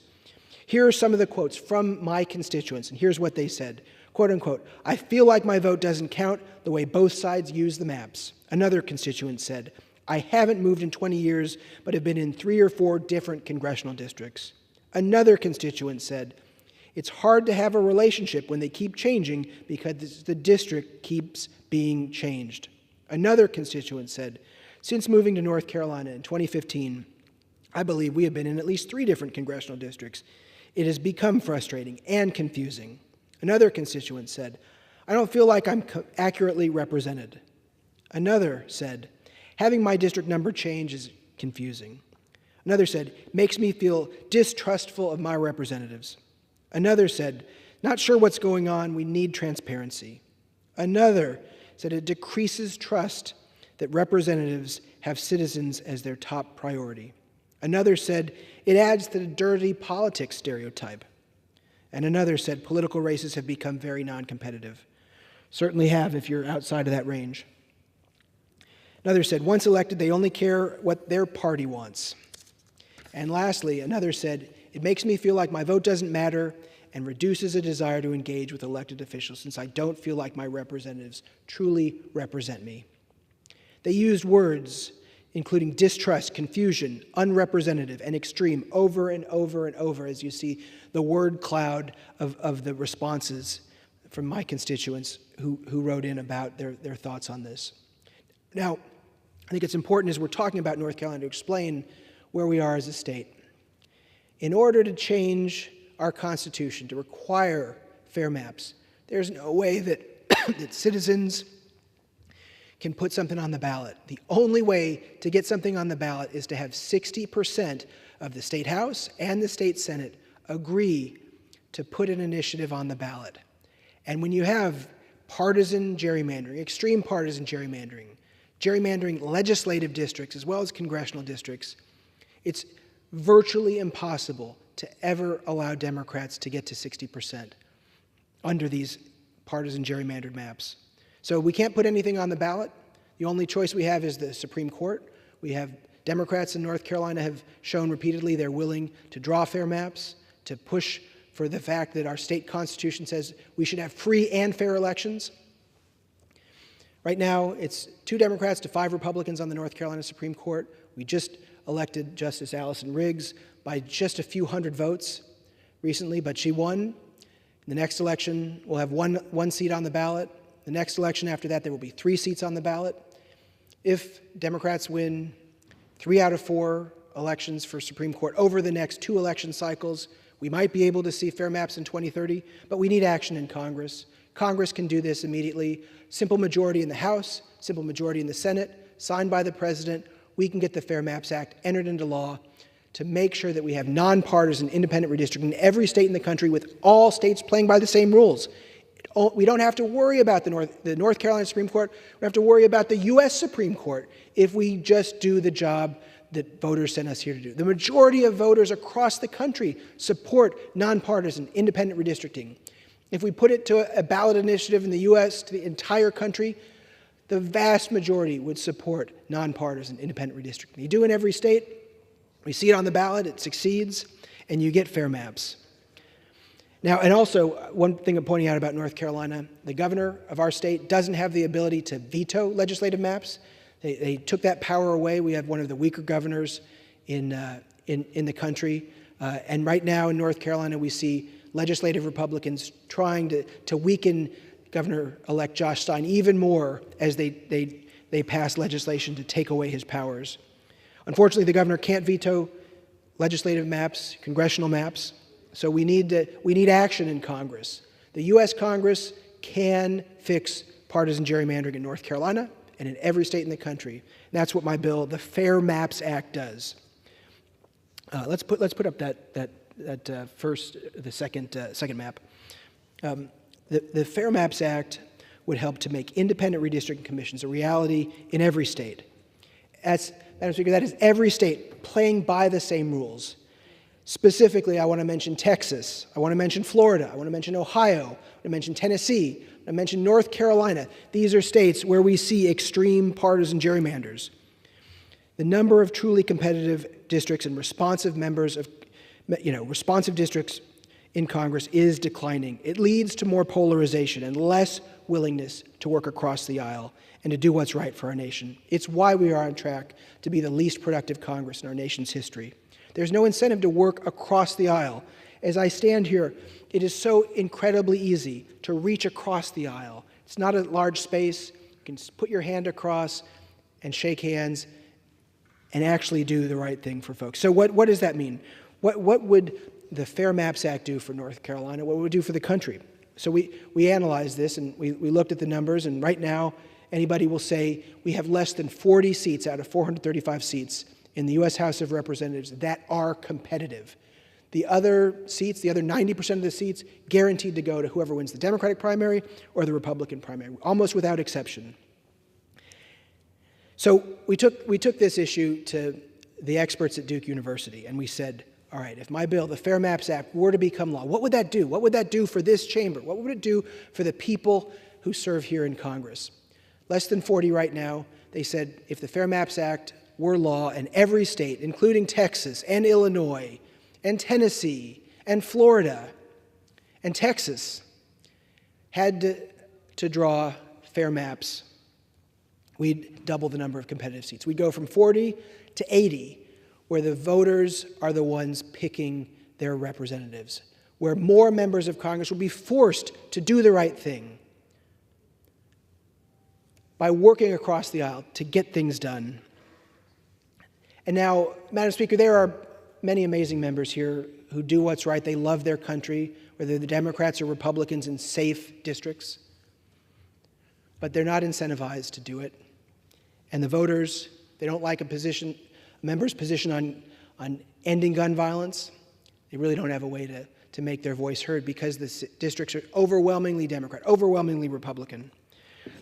Here are some of the quotes from my constituents, and here's what they said. Quote unquote, "I feel like my vote doesn't count the way both sides use the maps." Another constituent said, "I haven't moved in 20 years, but have been in 3 or 4 different congressional districts." Another constituent said, "It's hard to have a relationship when they keep changing because the district keeps being changed." Another constituent said, "Since moving to North Carolina in 2015, I believe we have been in at least 3 different congressional districts. It has become frustrating and confusing." Another constituent said, I don't feel like I'm accurately represented. Another said, having my district number change is confusing. Another said, makes me feel distrustful of my representatives. Another said, not sure what's going on, we need transparency. Another said it decreases trust that representatives have citizens as their top priority. Another said it adds to the dirty politics stereotype. And another said political races have become very non-competitive. Certainly have if you're outside of that range. Another said once elected, they only care what their party wants. And lastly, another said, it makes me feel like my vote doesn't matter and reduces a desire to engage with elected officials since I don't feel like my representatives truly represent me. They used words including distrust, confusion, unrepresentative, and extreme over and over and over as you see the word cloud of the responses from my constituents who wrote in about their thoughts on this. Now, I think it's important as we're talking about North Carolina to explain where we are as a state. In order to change our Constitution to require fair maps, there's no way that, that citizens can put something on the ballot. The only way to get something on the ballot is to have 60% of the State House and the State Senate agree to put an initiative on the ballot. And when you have partisan gerrymandering, extreme partisan gerrymandering, gerrymandering legislative districts as well as congressional districts, it's virtually impossible to ever allow Democrats to get to 60% under these partisan gerrymandered maps. So we can't put anything on the ballot. The only choice we have is the Supreme Court. We have Democrats in North Carolina have shown repeatedly they're willing to draw fair maps, to push for the fact that our state constitution says we should have free and fair elections. Right now, it's 2 Democrats to 5 Republicans on the North Carolina Supreme Court. We just elected Justice Allison Riggs by just a few hundred votes recently, but she won. In the next election, we'll have one seat on the ballot. The next election after that, there will be 3 seats on the ballot. If Democrats win 3 out of 4 elections for Supreme Court over the next 2 election cycles, we might be able to see fair maps in 2030, but we need action in Congress. Congress can do this immediately. Simple majority in the House, simple majority in the Senate, signed by the President. We can get the Fair Maps Act entered into law to make sure that we have nonpartisan independent redistricting in every state in the country with all states playing by the same rules. We don't have to worry about the North Carolina Supreme Court. We don't have to worry about the U.S. Supreme Court if we just do the job that voters sent us here to do. The majority of voters across the country support nonpartisan independent redistricting. If we put it to a ballot initiative in the U.S. to the entire country, the vast majority would support nonpartisan independent redistricting. You do in every state, we see it on the ballot, it succeeds, and you get fair maps. Now, and also, one thing I'm pointing out about North Carolina, the governor of our state doesn't have the ability to veto legislative maps. They took that power away. We have one of the weaker governors in the country. And right now in North Carolina, we see legislative Republicans trying to weaken Governor-elect Josh Stein even more as they pass legislation to take away his powers. Unfortunately, the governor can't veto legislative maps, congressional maps, so we need action in Congress. The U.S. Congress can fix partisan gerrymandering in North Carolina and in every state in the country. And that's what my bill, the Fair Maps Act, does. Let's put up the second map. The Fair Maps Act would help to make independent redistricting commissions a reality in every state. Madam Speaker, that is every state playing by the same rules. Specifically, I want to mention Texas. I want to mention Florida. I want to mention Ohio. I want to mention Tennessee. I want to mention North Carolina. These are states where we see extreme partisan gerrymanders. The number of truly competitive districts and responsive members of, responsive districts in Congress is declining. It leads to more polarization and less willingness to work across the aisle and to do what's right for our nation. It's why we are on track to be the least productive Congress in our nation's history. There's no incentive to work across the aisle. As I stand here, it is so incredibly easy to reach across the aisle. It's not a large space. You can put your hand across and shake hands and actually do the right thing for folks. So what does that mean? What would the Fair Maps Act do for North Carolina? What would it do for the country? So we analyzed this, and we looked at the numbers, and right now, anybody will say we have less than 40 seats out of 435 seats in the U.S. House of Representatives that are competitive. The other seats, the other 90% of the seats, guaranteed to go to whoever wins the Democratic primary or the Republican primary, almost without exception. So we took this issue to the experts at Duke University, and we said, all right, if my bill, the Fair Maps Act, were to become law, what would that do? What would that do for this chamber? What would it do for the people who serve here in Congress? Less than 40 right now. They said if the Fair Maps Act were law in every state, including Texas and Illinois and Tennessee and Florida and Texas, had to draw fair maps, we'd double the number of competitive seats. We'd go from 40 to 80, where the voters are the ones picking their representatives, where more members of Congress will be forced to do the right thing by working across the aisle to get things done. And now, Madam Speaker, there are many amazing members here who do what's right. They love their country, whether they're Democrats or Republicans in safe districts. But they're not incentivized to do it. And the voters, they don't like a member's position on ending gun violence. They really don't have a way to make their voice heard because the districts are overwhelmingly Democrat, overwhelmingly Republican.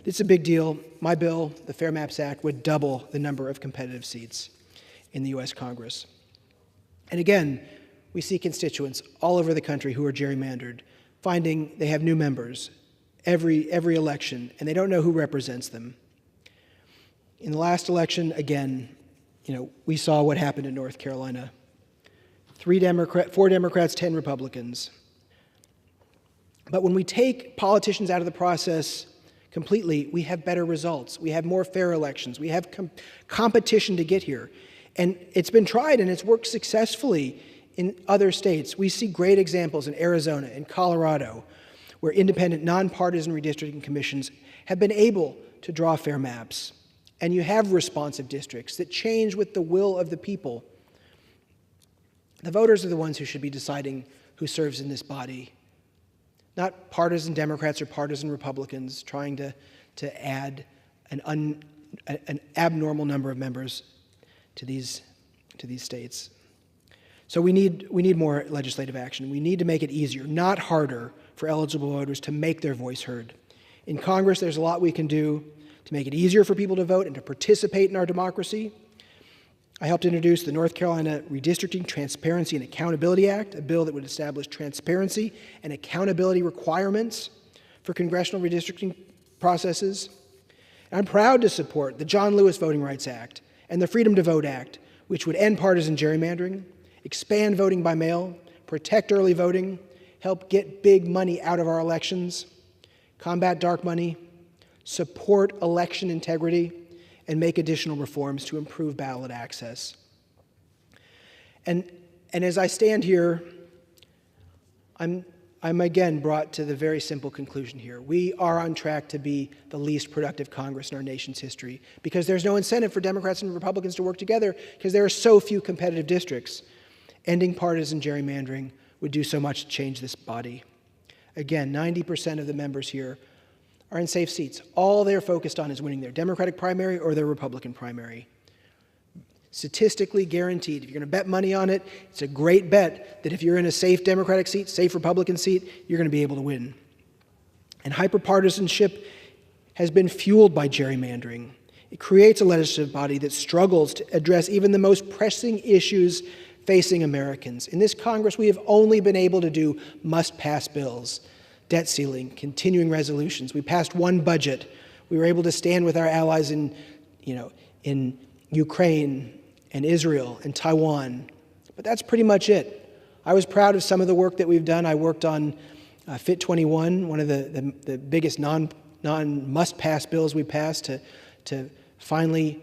It's a big deal. My bill, the Fair Maps Act, would double the number of competitive seats in the U.S. Congress. And again, we see constituents all over the country who are gerrymandered, finding they have new members every election, and they don't know who represents them. In the last election, again, we saw what happened in North Carolina. 4 Democrats, 10 Republicans. But when we take politicians out of the process completely, we have better results. We have more fair elections. We have competition to get here. And it's been tried, and it's worked successfully in other states. We see great examples in Arizona and Colorado, where independent, nonpartisan redistricting commissions have been able to draw fair maps. And you have responsive districts that change with the will of the people. The voters are the ones who should be deciding who serves in this body, not partisan Democrats or partisan Republicans trying to add an abnormal number of members to these states. So we need more legislative action. We need to make it easier, not harder, for eligible voters to make their voice heard. In Congress, there's a lot we can do to make it easier for people to vote and to participate in our democracy. I helped introduce the North Carolina Redistricting, Transparency, and Accountability Act, a bill that would establish transparency and accountability requirements for congressional redistricting processes. And I'm proud to support the John Lewis Voting Rights Act and the Freedom to Vote Act, which would end partisan gerrymandering, expand voting by mail, protect early voting, help get big money out of our elections, combat dark money, support election integrity, and make additional reforms to improve ballot access. And as I stand here, I'm again brought to the very simple conclusion here. We are on track to be the least productive Congress in our nation's history because there's no incentive for Democrats and Republicans to work together because there are so few competitive districts. Ending partisan gerrymandering would do so much to change this body. Again, 90% of the members here are in safe seats. All they're focused on is winning their Democratic primary or their Republican primary. Statistically guaranteed. If you're going to bet money on it, it's a great bet that if you're in a safe Democratic seat, safe Republican seat, you're going to be able to win. And hyperpartisanship has been fueled by gerrymandering. It creates a legislative body that struggles to address even the most pressing issues facing Americans. In this Congress, we have only been able to do must-pass bills. Debt ceiling, continuing resolutions. We passed one budget. We were able to stand with our allies in Ukraine and Israel and Taiwan. But that's pretty much it. I was proud of some of the work that we've done. I worked on Fit 21, one of the biggest non-must-pass bills we passed to finally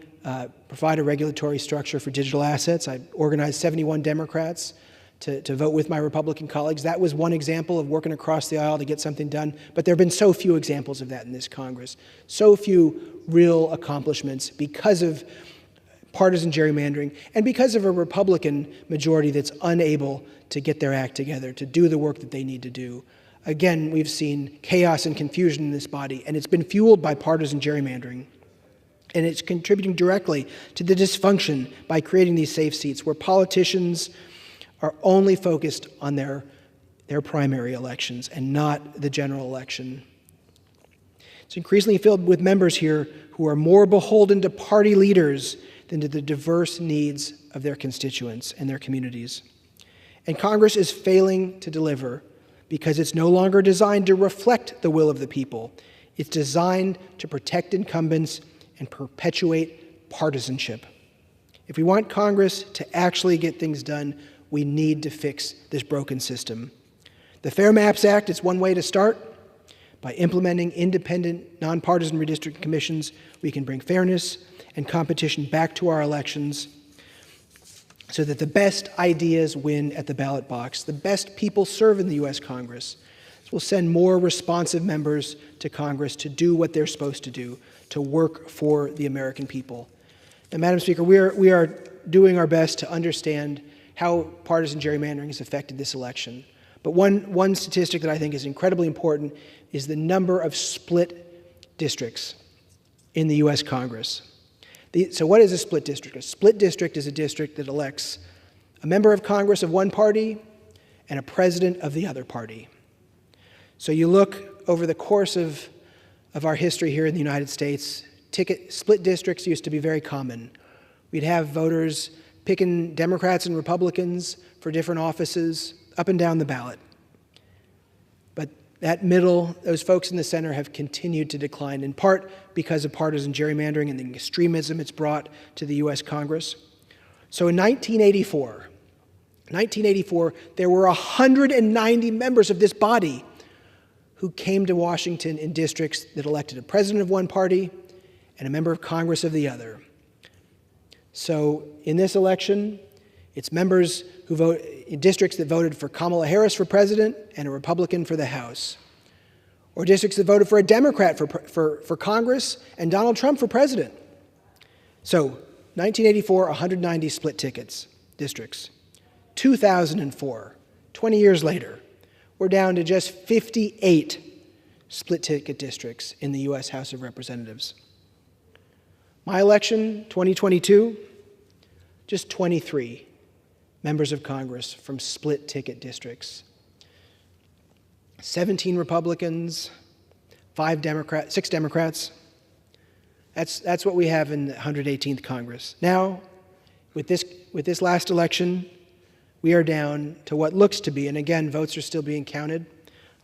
provide a regulatory structure for digital assets. I organized 71 Democrats to vote with my Republican colleagues. That was one example of working across the aisle to get something done, but there have been so few examples of that in this Congress. So few real accomplishments because of partisan gerrymandering and because of a Republican majority that's unable to get their act together, to do the work that they need to do. Again, we've seen chaos and confusion in this body, and it's been fueled by partisan gerrymandering. And it's contributing directly to the dysfunction by creating these safe seats where politicians are only focused on their primary elections and not the general election. It's increasingly filled with members here who are more beholden to party leaders than to the diverse needs of their constituents and their communities. And Congress is failing to deliver because it's no longer designed to reflect the will of the people. It's designed to protect incumbents and perpetuate partisanship. If we want Congress to actually get things done, we need to fix this broken system. The Fair Maps Act is one way to start. By implementing independent, nonpartisan redistricting commissions, we can bring fairness and competition back to our elections so that the best ideas win at the ballot box. The best people serve in the U.S. Congress. We'll send more responsive members to Congress to do what they're supposed to do, to work for the American people. And Madam Speaker, we are doing our best to understand how partisan gerrymandering has affected this election. But one statistic that I think is incredibly important is the number of split districts in the U.S. Congress. So what is a split district? A split district is a district that elects a member of Congress of one party and a president of the other party. So you look over the course of our history here in the United States, split districts used to be very common. We'd have voters picking Democrats and Republicans for different offices up and down the ballot. But that middle, those folks in the center have continued to decline, in part because of partisan gerrymandering and the extremism it's brought to the U.S. Congress. So in 1984, there were 190 members of this body who came to Washington in districts that elected a president of one party and a member of Congress of the other. So in this election, it's members who vote in districts that voted for Kamala Harris for president and a Republican for the House, or districts that voted for a Democrat for Congress and Donald Trump for president. So 1984, 190 split districts. 2004, 20 years later, we're down to just 58 split ticket districts in the U.S. House of Representatives. My election, 2022, just 23 members of Congress from split ticket districts. 17 Republicans, 6 Democrats. That's what we have in the 118th Congress. Now, with this last election, we are down to what looks to be, and again, votes are still being counted,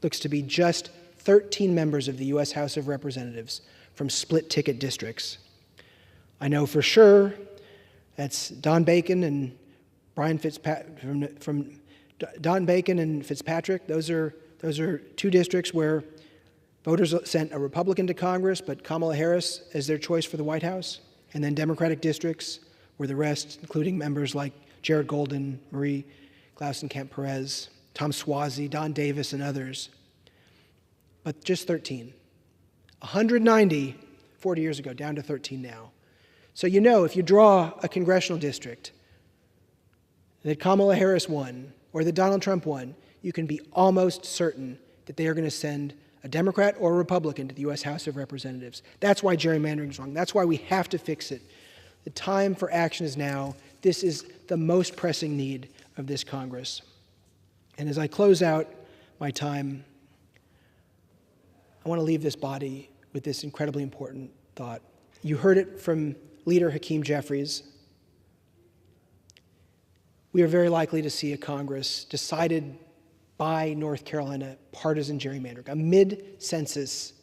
looks to be just 13 members of the U.S. House of Representatives from split ticket districts. I know for sure that's Don Bacon and Brian Fitzpatrick. From Don Bacon and Fitzpatrick, those are two districts where voters sent a Republican to Congress, but Kamala Harris as their choice for the White House, and then Democratic districts where the rest, including members like Jared Golden, Marie Glausen-Camp-Perez, Tom Suozzi, Don Davis, and others. But just 13. 190 40 years ago, down to 13 now. So you know, if you draw a congressional district that Kamala Harris won or that Donald Trump won, you can be almost certain that they are going to send a Democrat or a Republican to the U.S. House of Representatives. That's why gerrymandering is wrong. That's why we have to fix it. The time for action is now. This is the most pressing need of this Congress. And as I close out my time, I want to leave this body with this incredibly important thought. You heard it from Leader Hakeem Jeffries. We are very likely to see a Congress decided by North Carolina partisan gerrymandering, a mid-census,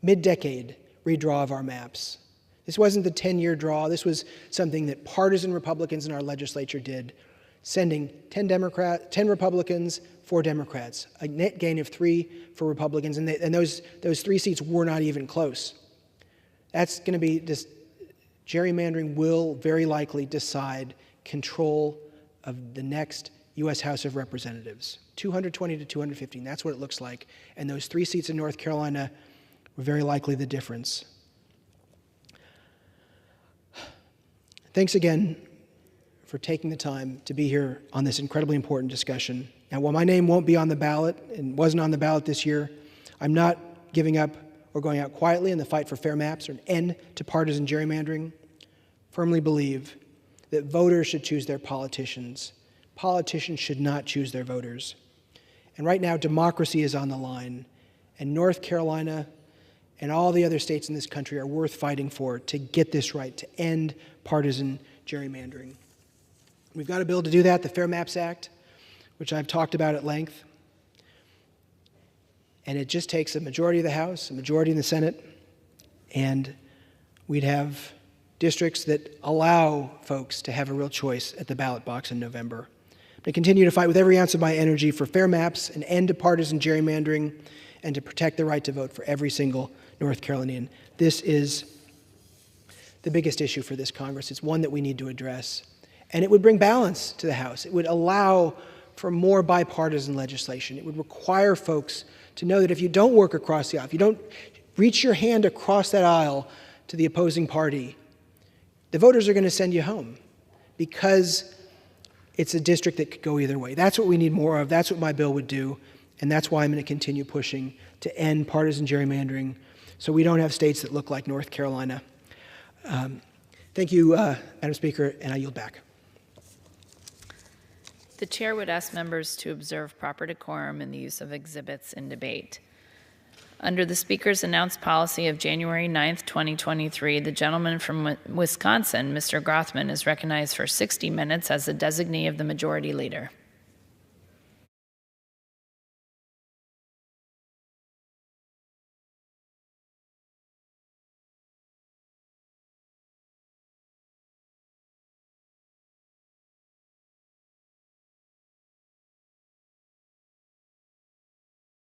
mid-decade redraw of our maps. This wasn't the 10-year draw. This was something that partisan Republicans in our legislature did, sending 10 Republicans, 4 Democrats, a net gain of 3 for Republicans, and those 3 seats were not even close. That's going to be this. Gerrymandering will very likely decide control of the next U.S. House of Representatives, 220 to 215. That's what it looks like. And those 3 seats in North Carolina were very likely the difference. Thanks again for taking the time to be here on this incredibly important discussion. Now, while my name won't be on the ballot and wasn't on the ballot this year, I'm not giving up or going out quietly in the fight for fair maps or an end to partisan gerrymandering. Firmly believe that voters should choose their politicians. Politicians should not choose their voters. And right now, democracy is on the line, and North Carolina and all the other states in this country are worth fighting for to get this right, to end partisan gerrymandering. We've got a bill to do that, the Fair Maps Act, which I've talked about at length. And it just takes a majority of the House, a majority in the Senate, and we'd have districts that allow folks to have a real choice at the ballot box in November. I'm going to continue to fight with every ounce of my energy for fair maps, an end to partisan gerrymandering, and to protect the right to vote for every single North Carolinian. This is the biggest issue for this Congress. It's one that we need to address. And it would bring balance to the House. It would allow for more bipartisan legislation. It would require folks to know that if you don't work across the aisle, if you don't reach your hand across that aisle to the opposing party, the voters are going to send you home because it's a district that could go either way. That's what we need more of. That's what my bill would do. And that's why I'm going to continue pushing to end partisan gerrymandering so we don't have states that look like North Carolina. Thank you, Madam Speaker, and I yield back. The chair would ask members to observe proper decorum in the use of exhibits in debate. Under the Speaker's announced policy of January 9th, 2023, the gentleman from Wisconsin, Mr. Grothman, is recognized for 60 minutes as the designee of the Majority Leader.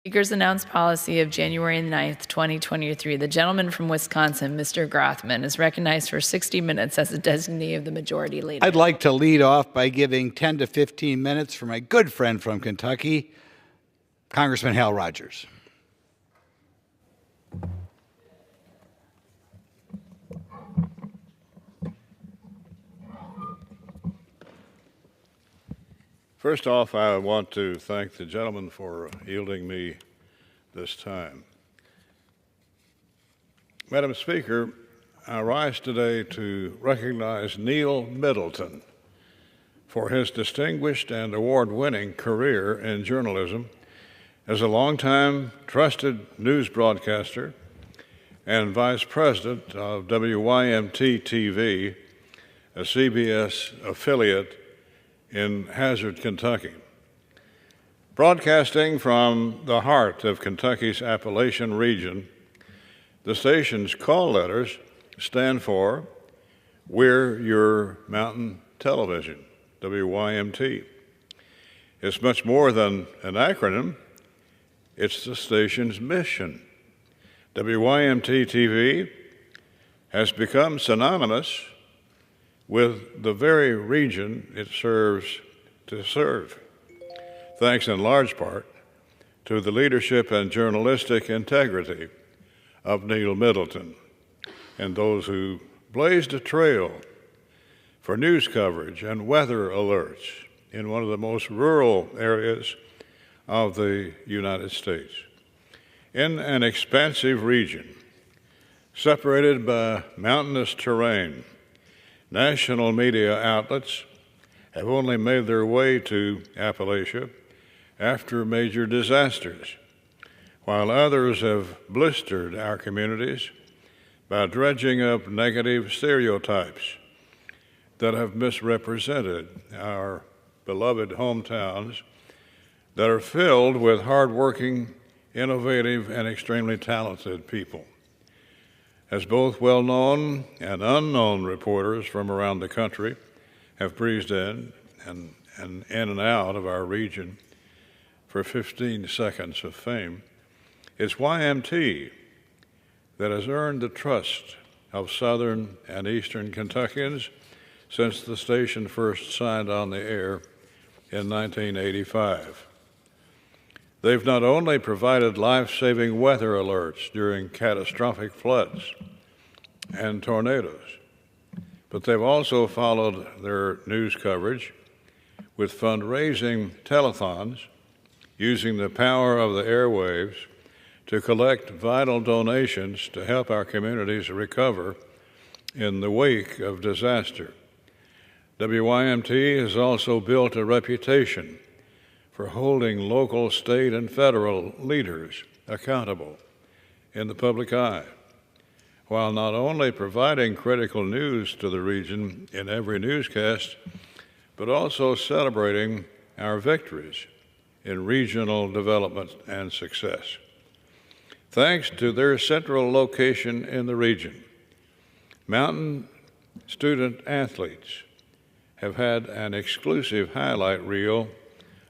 Speaker's announced policy of January 9th, 2023. The gentleman from Wisconsin, Mr. Grothman, is recognized for 60 minutes as the designee of the Majority Leader. I'd like to lead off by giving 10 to 15 minutes for my good friend from Kentucky, Congressman Hal Rogers. First off, I want to thank the gentleman for yielding me this time. Madam Speaker, I rise today to recognize Neil Middleton for his distinguished and award-winning career in journalism as a longtime trusted news broadcaster and vice president of WYMT-TV, a CBS affiliate in Hazard, Kentucky. Broadcasting from the heart of Kentucky's Appalachian region, the station's call letters stand for We're Your Mountain Television, WYMT. It's much more than an acronym. It's the station's mission. WYMT-TV has become synonymous with the very region it serves to serve, thanks in large part to the leadership and journalistic integrity of Neil Middleton and those who blazed a trail for news coverage and weather alerts in one of the most rural areas of the United States. In an expansive region separated by mountainous terrain, national media outlets have only made their way to Appalachia after major disasters, while others have blistered our communities by dredging up negative stereotypes that have misrepresented our beloved hometowns that are filled with hardworking, innovative, and extremely talented people. As both well-known and unknown reporters from around the country have breezed in and out of our region for 15 seconds of fame, it's YMT that has earned the trust of Southern and Eastern Kentuckians since the station first signed on the air in 1985. They've not only provided life-saving weather alerts during catastrophic floods and tornadoes, but they've also followed their news coverage with fundraising telethons using the power of the airwaves to collect vital donations to help our communities recover in the wake of disaster. WYMT has also built a reputation for holding local, state, and federal leaders accountable in the public eye, while not only providing critical news to the region in every newscast, but also celebrating our victories in regional development and success. Thanks to their central location in the region, Mountain student athletes have had an exclusive highlight reel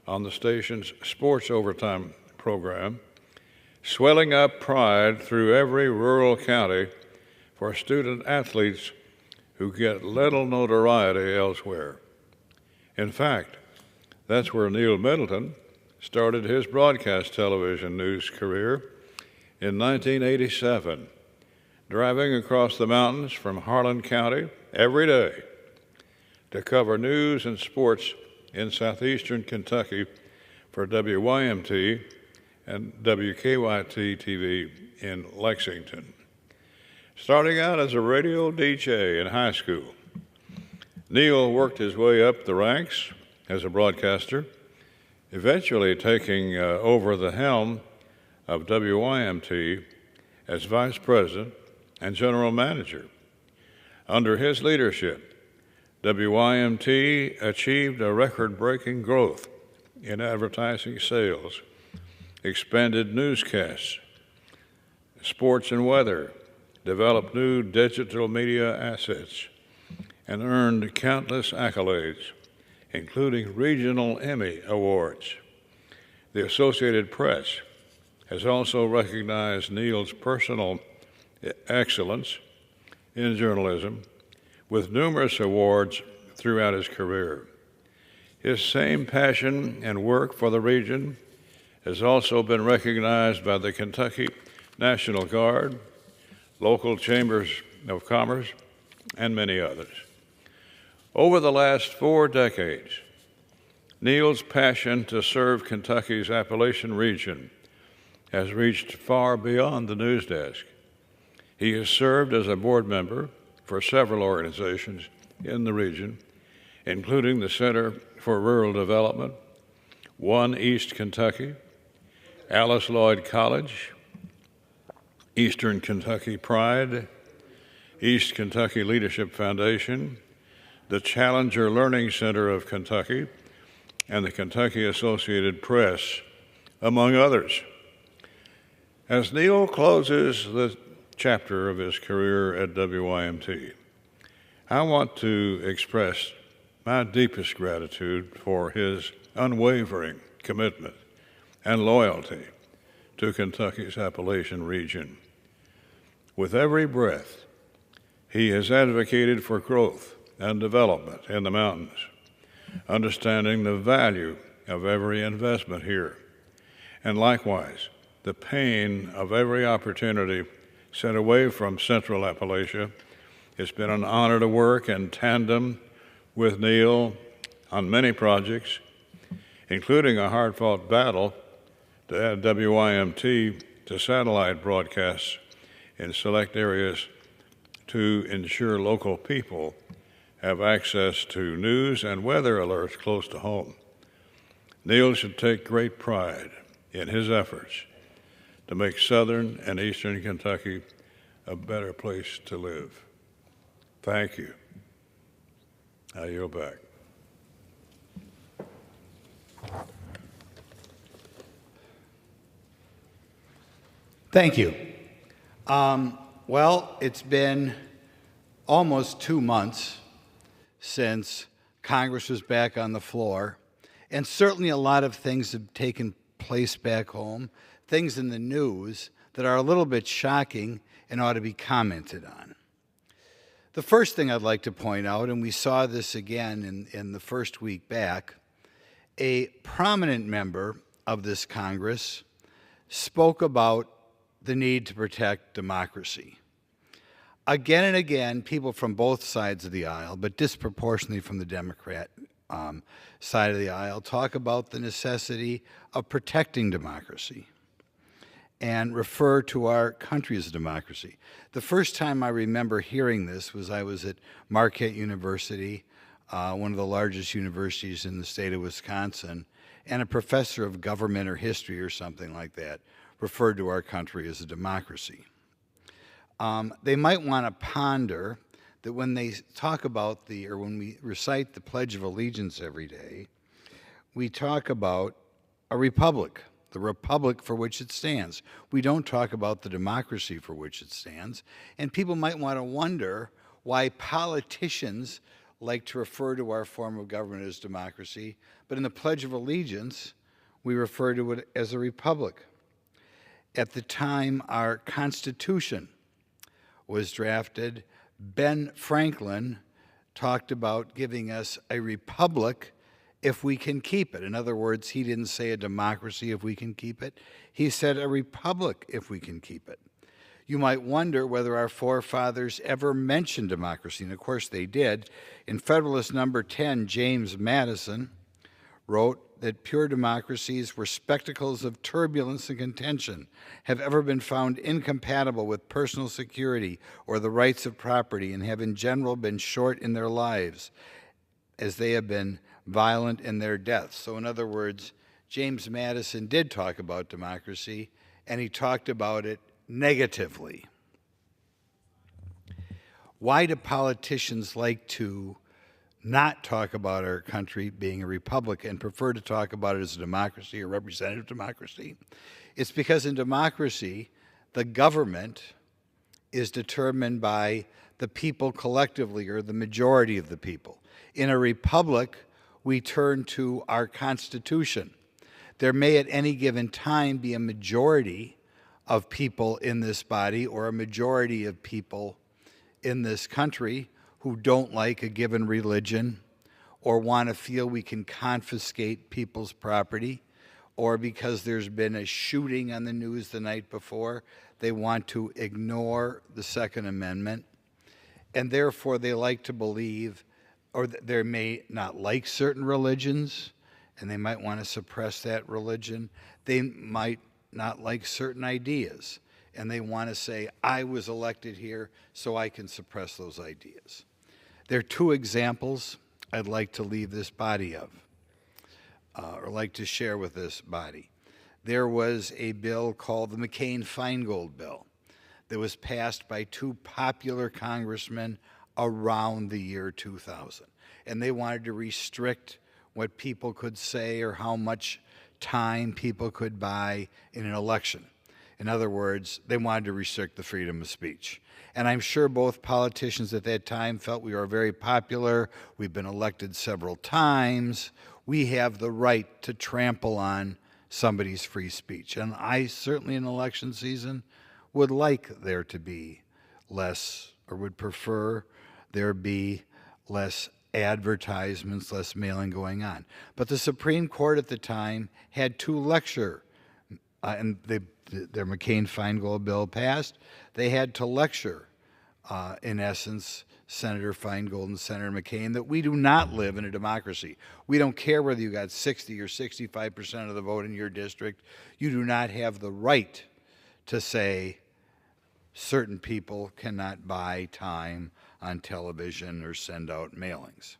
on the station's Sports Overtime program, swelling up pride through every rural county for student athletes who get little notoriety elsewhere. In fact, that's where Neil Middleton started his broadcast television news career in 1987, driving across the mountains from Harlan County every day to cover news and sports in southeastern Kentucky for WYMT and WKYT TV in Lexington. Starting out as a radio DJ in high school, Neil worked his way up the ranks as a broadcaster, eventually taking over the helm of WYMT as vice president and general manager. Under his leadership, WYMT achieved a record-breaking growth in advertising sales, expanded newscasts, sports and weather, developed new digital media assets, and earned countless accolades, including regional Emmy awards. The Associated Press has also recognized Neil's personal excellence in journalism with numerous awards throughout his career. His same passion and work for the region has also been recognized by the Kentucky National Guard, local chambers of commerce, and many others. Over the last 4 decades, Neil's passion to serve Kentucky's Appalachian region has reached far beyond the news desk. He has served as a board member for several organizations in the region, including the Center for Rural Development, One East Kentucky, Alice Lloyd College, Eastern Kentucky Pride, East Kentucky Leadership Foundation, the Challenger Learning Center of Kentucky, and the Kentucky Associated Press, among others. As Neil closes the chapter of his career at WYMT, I want to express my deepest gratitude for his unwavering commitment and loyalty to Kentucky's Appalachian region. With every breath, he has advocated for growth and development in the mountains, understanding the value of every investment here, and likewise, the pain of every opportunity set away from Central Appalachia. It's been an honor to work in tandem with Neil on many projects, including a hard-fought battle to add WYMT to satellite broadcasts in select areas to ensure local people have access to news and weather alerts close to home. Neil should take great pride in his efforts to make southern and eastern Kentucky a better place to live. Thank you. I yield back. Thank you. Well, it's been almost 2 months since Congress was back on the floor, and certainly a lot of things have taken place back home, things in the news that are a little bit shocking and ought to be commented on. The first thing I'd like to point out, and we saw this again in the first week back, a prominent member of this Congress spoke about the need to protect democracy. Again and again, people from both sides of the aisle, but disproportionately from the Democrat side of the aisle talk about the necessity of protecting democracy and refer to our country as a democracy. The first time I remember hearing this was I was at Marquette University, one of the largest universities in the state of Wisconsin, and a professor of government or history or something like that referred to our country as a democracy. They might want to ponder that when they talk about or when we recite the Pledge of Allegiance every day, we talk about a republic, the republic for which it stands. We don't talk about the democracy for which it stands. And people might want to wonder why politicians like to refer to our form of government as democracy, but in the Pledge of Allegiance, we refer to it as a republic. At the time our Constitution was drafted, Ben Franklin talked about giving us a republic if we can keep it. In other words, he didn't say a democracy if we can keep it. He said a republic if we can keep it. You might wonder whether our forefathers ever mentioned democracy, and of course they did. In Federalist Number 10, James Madison wrote that pure democracies were spectacles of turbulence and contention, have ever been found incompatible with personal security or the rights of property, and have in general been short in their lives, as they have been violent in their deaths. So in other words, James Madison did talk about democracy, and he talked about it negatively. Why do politicians like to not talk about our country being a republic and prefer to talk about it as a democracy or representative democracy? It's because in democracy, the government is determined by the people collectively, or the majority of the people. In a republic, we turn to our Constitution. There may at any given time be a majority of people in this body or a majority of people in this country who don't like a given religion or want to feel we can confiscate people's property, or because there's been a shooting on the news the night before, they want to ignore the Second Amendment, and therefore they like to believe, or they may not like certain religions, and they might want to suppress that religion. They might not like certain ideas, and they want to say, I was elected here, so I can suppress those ideas. There are two examples I'd like to leave this body of, or like to share with this body. There was a bill called the McCain-Feingold bill that was passed by two popular congressmen around the year 2000. And they wanted to restrict what people could say or how much time people could buy in an election. In other words, they wanted to restrict the freedom of speech. And I'm sure both politicians at that time felt we are very popular. We've been elected several times. We have the right to trample on somebody's free speech. And I certainly in election season would like there to be less, or would prefer there be less advertisements, less mailing going on. But the Supreme Court at the time had to lecture, and their McCain-Feingold bill passed. They had to lecture, in essence, Senator Feingold and Senator McCain, that we do not live in a democracy. We don't care whether you got 60 or 65% of the vote in your district. You do not have the right to say certain people cannot buy time on television or send out mailings.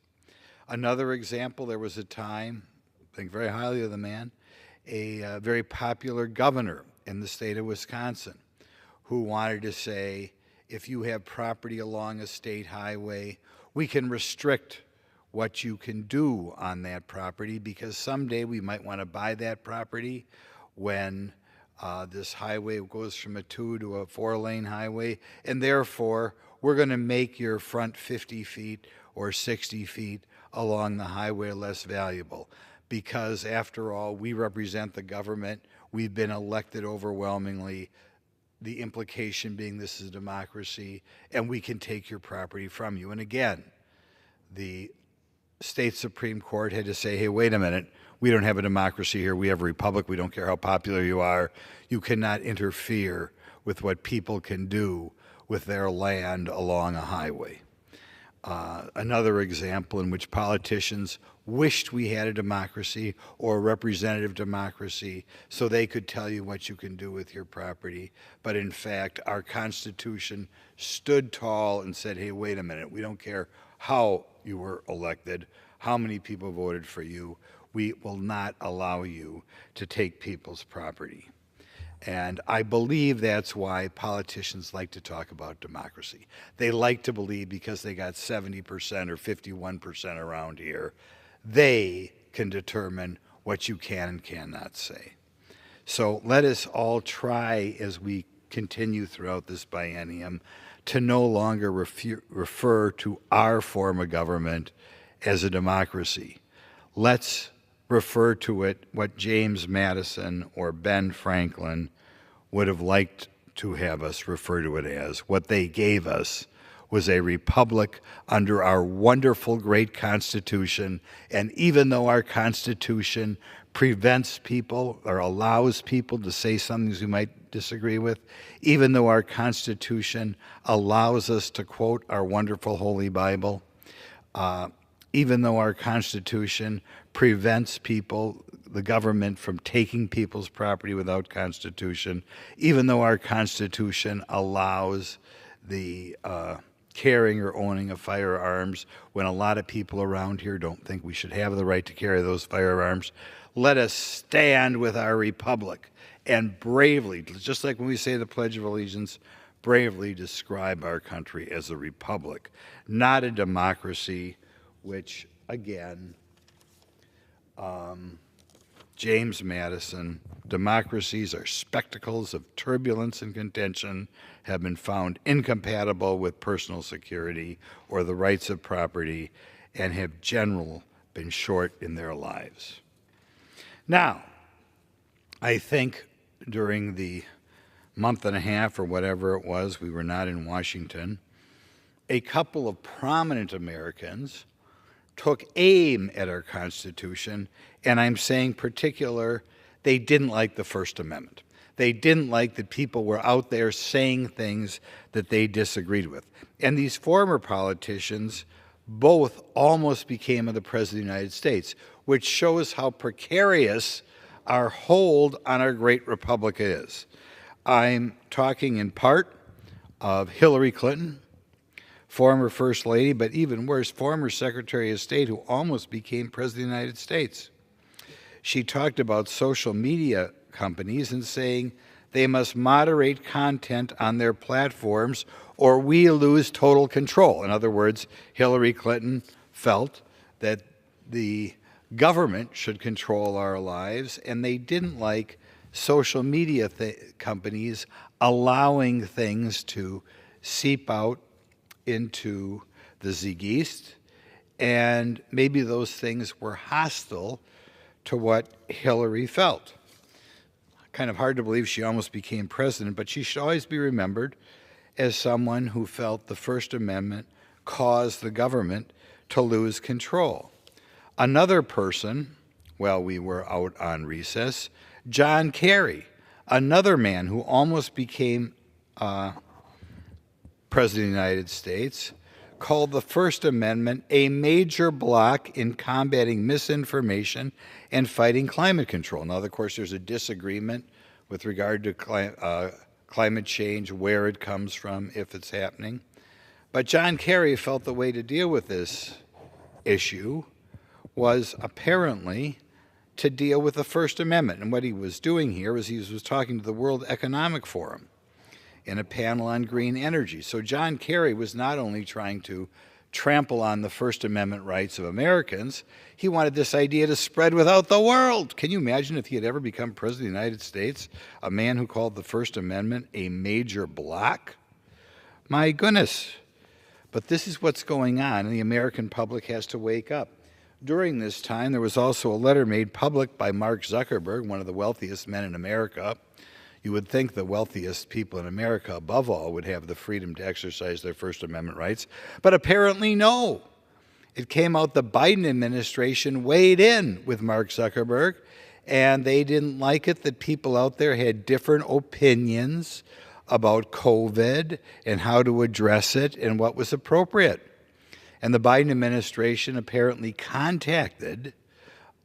Another example, there was a time, I think very highly of the man, a very popular governor in the state of Wisconsin who wanted to say, if you have property along a state highway, we can restrict what you can do on that property, because someday we might want to buy that property when this highway goes from a 2 to a 4-lane highway, and therefore we're going to make your front 50 feet or 60 feet along the highway less valuable, because after all, we represent the government. We've been elected overwhelmingly, the implication being this is a democracy, and we can take your property from you. And again, the state Supreme Court had to say, hey, wait a minute, we don't have a democracy here, we have a republic, we don't care how popular you are, you cannot interfere with what people can do with their land along a highway. another example in which politicians wished we had a democracy or a representative democracy so they could tell you what you can do with your property. But in fact, our Constitution stood tall and said, hey, wait a minute, we don't care how you were elected, how many people voted for you, we will not allow you to take people's property. And I believe that's why politicians like to talk about democracy. They like to believe because they got 70% or 51% around here, they can determine what you can and cannot say. So let us all try, as we continue throughout this biennium, to no longer refer to our form of government as a democracy. Let's refer to it what James Madison or Ben Franklin would have liked to have us refer to it as. What they gave us was a republic under our wonderful great Constitution, and even though our Constitution prevents people or allows people to say some things we might disagree with, even though our Constitution allows us to quote our wonderful Holy Bible, even though our Constitution prevents people, the government, from taking people's property without Constitution, even though our Constitution allows the carrying or owning of firearms when a lot of people around here don't think we should have the right to carry those firearms, let us stand with our republic and bravely, just like when we say the Pledge of Allegiance, bravely describe our country as a republic, not a democracy, which, again, James Madison, democracies are spectacles of turbulence and contention, have been found incompatible with personal security or the rights of property, and have generally been short in their lives. Now, I think during the month and a half or whatever it was, we were not in Washington, a couple of prominent Americans took aim at our Constitution, and I'm saying particular, they didn't like the First Amendment. They didn't like that people were out there saying things that they disagreed with. And these former politicians both almost became the President of the United States, which shows how precarious our hold on our great republic is. I'm talking in part of Hillary Clinton, former First Lady, but even worse, former Secretary of State who almost became President of the United States. She talked about social media companies and saying they must moderate content on their platforms or we lose total control. In other words, Hillary Clinton felt that the government should control our lives, and they didn't like social media companies allowing things to seep out into the Zeitgeist, and maybe those things were hostile to what Hillary felt. Kind of hard to believe she almost became president, but she should always be remembered as someone who felt the First Amendment caused the government to lose control. Another person, while we were out on recess, John Kerry, another man who almost became President of the United States, called the First Amendment a major block in combating misinformation and fighting climate control. Now, of course, there's a disagreement with regard to climate change, where it comes from, if it's happening. But John Kerry felt the way to deal with this issue was apparently to deal with the First Amendment. And what he was doing here was he was talking to the World Economic Forum in a panel on green energy. So John Kerry was not only trying to trample on the First Amendment rights of Americans, he wanted this idea to spread without the world. Can you imagine if he had ever become President of the United States, a man who called the First Amendment a major block? My goodness. But this is what's going on, and the American public has to wake up. During this time, there was also a letter made public by Mark Zuckerberg, one of the wealthiest men in America. You would think the wealthiest people in America, above all, would have the freedom to exercise their First Amendment rights, but apparently no. It came out the Biden administration weighed in with Mark Zuckerberg, and they didn't like it that people out there had different opinions about COVID and how to address it and what was appropriate. And the Biden administration apparently contacted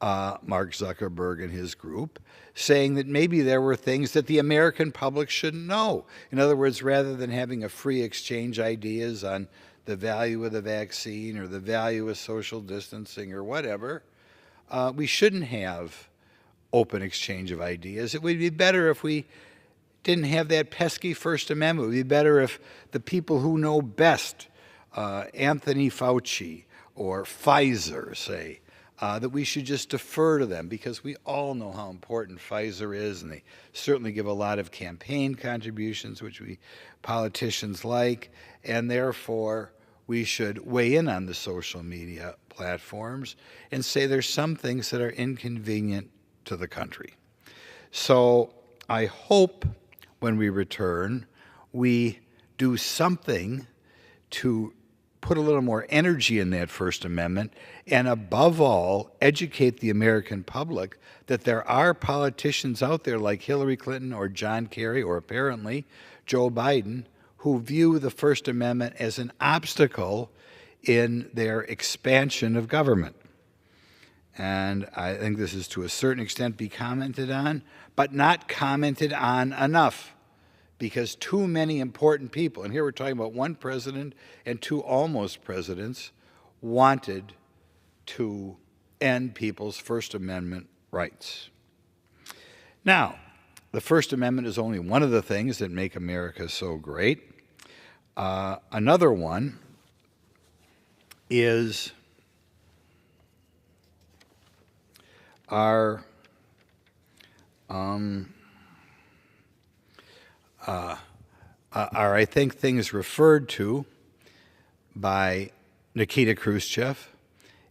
Mark Zuckerberg and his group, saying that maybe there were things that the American public shouldn't know. In other words, rather than having a free exchange ideas on the value of the vaccine or the value of social distancing or whatever, we shouldn't have open exchange of ideas. It would be better if we didn't have that pesky First Amendment. It would be better if the people who know best, Anthony Fauci or Pfizer, say, that we should just defer to them, because we all know how important Pfizer is, and they certainly give a lot of campaign contributions, which we politicians like, and therefore we should weigh in on the social media platforms and say there's some things that are inconvenient to the country. So I hope when we return, we do something to put a little more energy in that First Amendment, and above all, educate the American public that there are politicians out there like Hillary Clinton or John Kerry or apparently Joe Biden who view the First Amendment as an obstacle in their expansion of government. And I think this is to a certain extent be commented on, but not commented on enough, because too many important people, and here we're talking about one president and two almost presidents, wanted to end people's First Amendment rights. Now, the First Amendment is only one of the things that make America so great. Another one is our I think things referred to by Nikita Khrushchev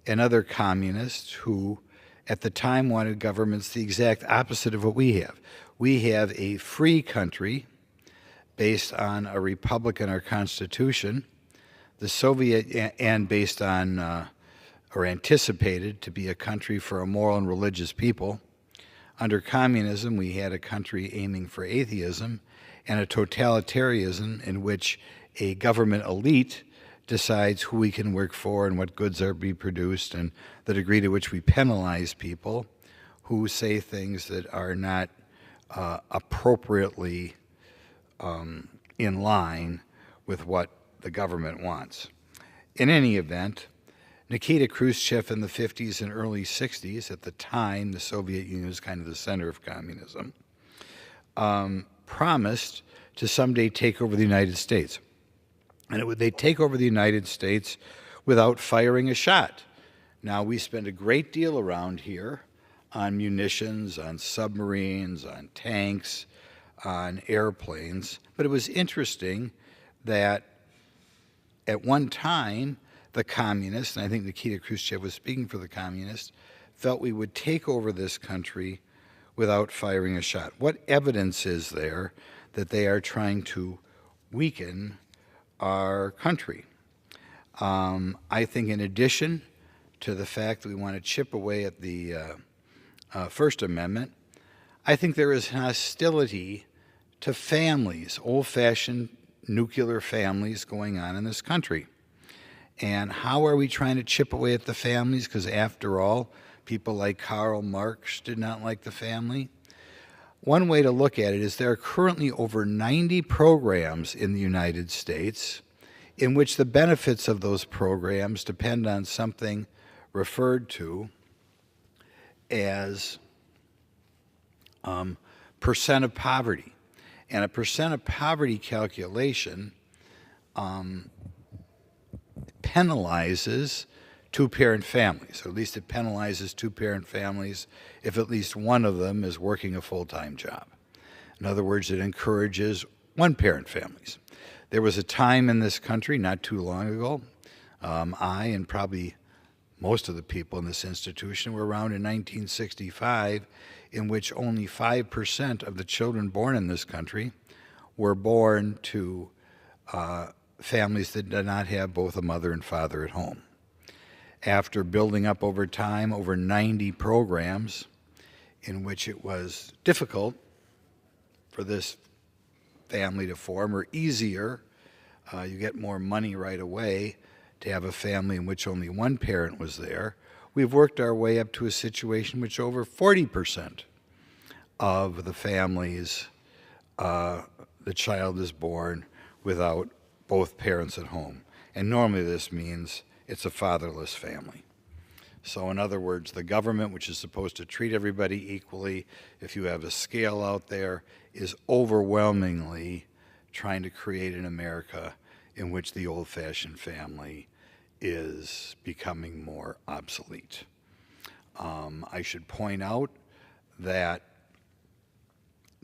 and other communists who at the time wanted governments the exact opposite of what we have. We have a free country based on a republic in our Constitution, the Soviet, and based on or anticipated to be a country for a moral and religious people. Under communism, we had a country aiming for atheism and a totalitarianism in which a government elite decides who we can work for and what goods are to be produced, and the degree to which we penalize people who say things that are not appropriately in line with what the government wants. In any event, Nikita Khrushchev in the 50s and early 60s, at the time the Soviet Union was kind of the center of communism, promised to someday take over the United States. And they'd take over the United States without firing a shot. Now, we spend a great deal around here on munitions, on submarines, on tanks, on airplanes, but it was interesting that at one time, the communists, and I think Nikita Khrushchev was speaking for the communists, felt we would take over this country without firing a shot. What evidence is there that they are trying to weaken our country? I think in addition to the fact that we want to chip away at the First Amendment, I think there is hostility to families, old-fashioned nuclear families going on in this country. And how are we trying to chip away at the families? Because after all, people like Karl Marx did not like the family. One way to look at it is there are currently over 90 programs in the United States in which the benefits of those programs depend on something referred to as percent of poverty. And a percent of poverty calculation penalizes two-parent families, or at least it penalizes two-parent families if at least one of them is working a full-time job. In other words, it encourages one-parent families. There was a time in this country not too long ago, I and probably most of the people in this institution were around in 1965, in which only 5% of the children born in this country were born to families that did not have both a mother and father at home. After building up over time over 90 programs in which it was difficult for this family to form, or easier, you get more money right away, to have a family in which only one parent was there. We've worked our way up to a situation in which over 40% of the families, the child is born without both parents at home. And normally this means it's a fatherless family. So in other words, the government, which is supposed to treat everybody equally, if you have a scale out there, is overwhelmingly trying to create an America in which the old-fashioned family is becoming more obsolete. I should point out that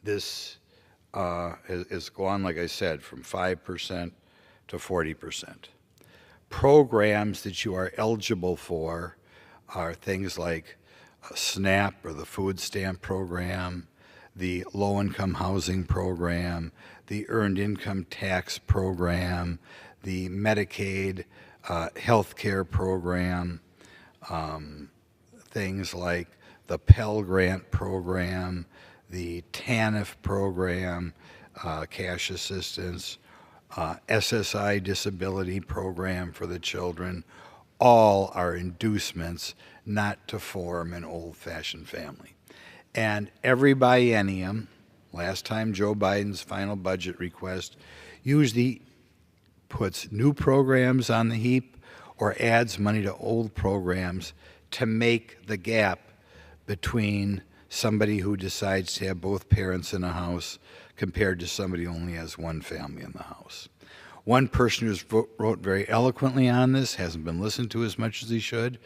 this has gone, like I said, from 5% to 40%. Programs that you are eligible for are things like SNAP or the food stamp program, the low-income housing program, the earned income tax program, the Medicaid health care program, things like the Pell Grant program, the TANF program, cash assistance, SSI disability program for the children, all are inducements not to form an old-fashioned family. And every biennium, last time Joe Biden's final budget request, usually puts new programs on the heap or adds money to old programs to make the gap between somebody who decides to have both parents in a house compared to somebody who only has one family in the house. One person who's wrote very eloquently on this, hasn't been listened to as much as he should.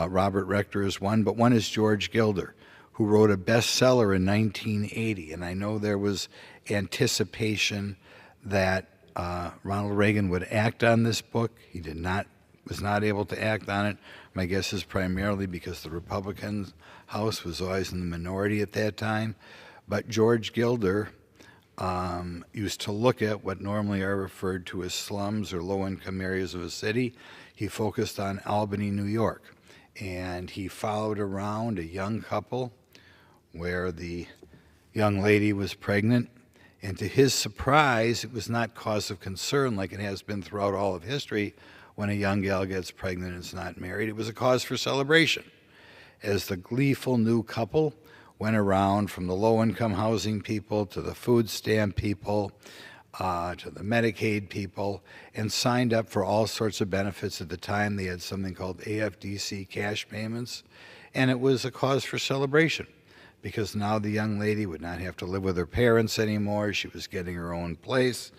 Robert Rector is one, but one is George Gilder, who wrote a bestseller in 1980. And I know there was anticipation that Ronald Reagan would act on this book. He was not able to act on it. My guess is primarily because the Republican House was always in the minority at that time. But George Gilder used to look at what normally are referred to as slums or low-income areas of a city. He focused on Albany, New York, and he followed around a young couple where the young lady was pregnant, and to his surprise, it was not cause of concern like it has been throughout all of history when a young gal gets pregnant and is not married. It was a cause for celebration, as the gleeful new couple went around from the low-income housing people to the food stamp people to the Medicaid people and signed up for all sorts of benefits. At the time, they had something called AFDC cash payments, and it was a cause for celebration because now the young lady would not have to live with her parents anymore. She was getting her own place,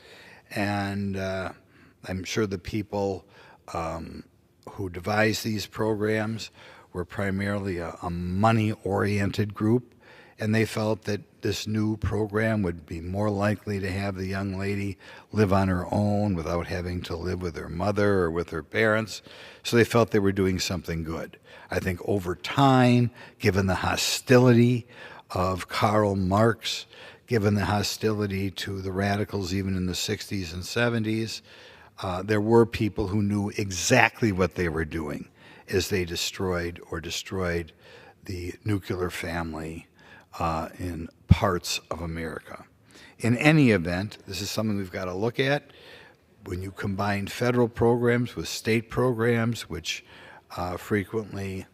and I'm sure the people who devised these programs were primarily a money-oriented group, and they felt that this new program would be more likely to have the young lady live on her own without having to live with her mother or with her parents. So they felt they were doing something good. I think over time, given the hostility of Karl Marx, given the hostility to the radicals even in the 60s and 70s, there were people who knew exactly what they were doing as they destroyed the nuclear family in parts of America. In any event, this is something we've got to look at. When you combine federal programs with state programs, which frequently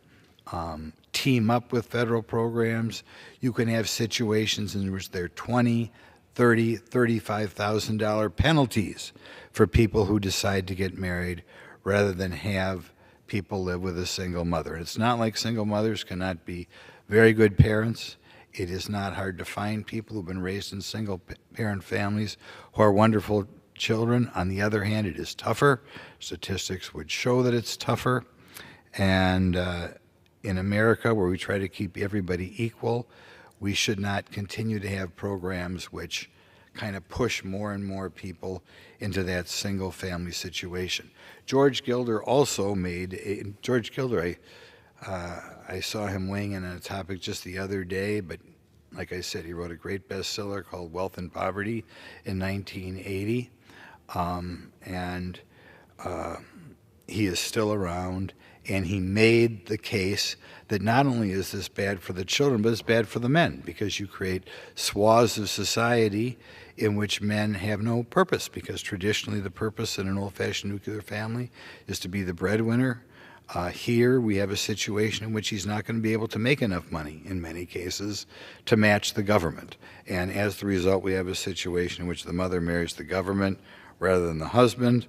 team up with federal programs, you can have situations in which there are $20,000, $30,000, $35,000 penalties for people who decide to get married rather than have people live with a single mother. And it's not like single mothers cannot be very good parents. It is not hard to find people who've been raised in single-parent families who are wonderful children. On the other hand, it is tougher. Statistics would show that it's tougher. And in America, where we try to keep everybody equal, we should not continue to have programs which kind of push more and more people into that single-family situation. George Gilder also made George Gilder, I saw him weighing in on a topic just the other day, but like I said, he wrote a great bestseller called Wealth and Poverty in 1980, and he is still around, and he made the case that not only is this bad for the children, but it's bad for the men, because you create swaths of society in which men have no purpose, because traditionally the purpose in an old-fashioned nuclear family is to be the breadwinner. Here we have a situation in which he's not going to be able to make enough money, in many cases, to match the government. And as the result, we have a situation in which the mother marries the government rather than the husband,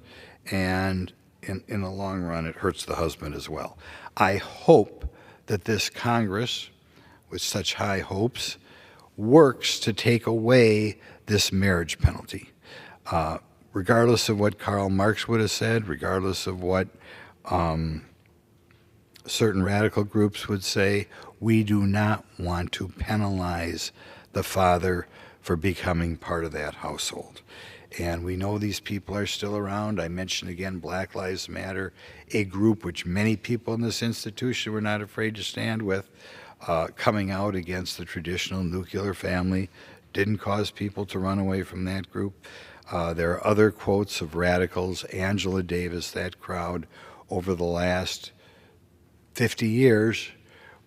and in the long run, it hurts the husband as well. I hope that this Congress, with such high hopes, works to take away this marriage penalty. Regardless of what Karl Marx would have said, regardless of what certain radical groups would say, we do not want to penalize the father for becoming part of that household. And we know these people are still around. I mentioned again Black Lives Matter, a group which many people in this institution were not afraid to stand with, coming out against the traditional nuclear family, didn't cause people to run away from that group. There are other quotes of radicals, Angela Davis, that crowd, over the last 50 years,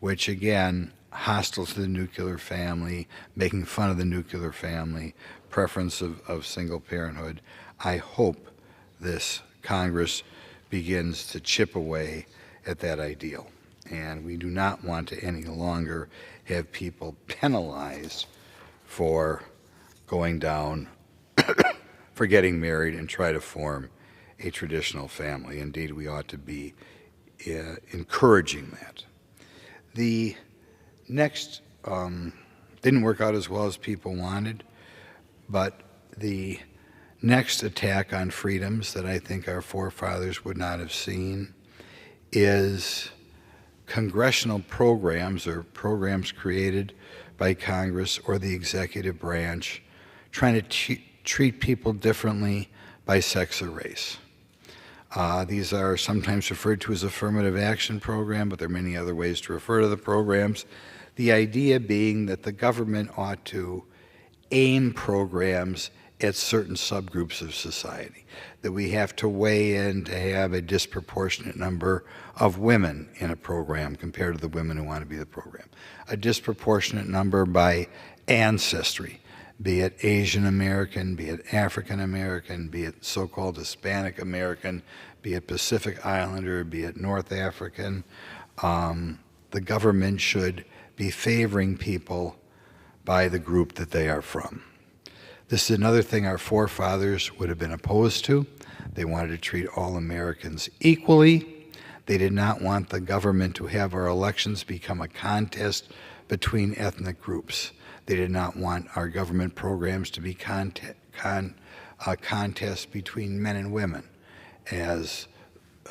which again, hostile to the nuclear family, making fun of the nuclear family, preference of single parenthood. I hope this Congress begins to chip away at that ideal. And we do not want to any longer have people penalized for going down, for getting married and try to form a traditional family. Indeed, we ought to be encouraging that. The next didn't work out as well as people wanted, but the next attack on freedoms that I think our forefathers would not have seen is congressional programs or programs created by Congress or the executive branch trying to treat people differently by sex or race. These are sometimes referred to as affirmative action program, but there are many other ways to refer to the programs. The idea being that the government ought to aim programs at certain subgroups of society, that we have to weigh in to have a disproportionate number of women in a program compared to the women who want to be the program, a disproportionate number by ancestry, be it Asian American, be it African American, be it so-called Hispanic American, be it Pacific Islander, be it North African. The government should be favoring people by the group that they are from. This is another thing our forefathers would have been opposed to. They wanted to treat all Americans equally. They did not want the government to have our elections become a contest between ethnic groups. They did not want our government programs to be a contest between men and women, as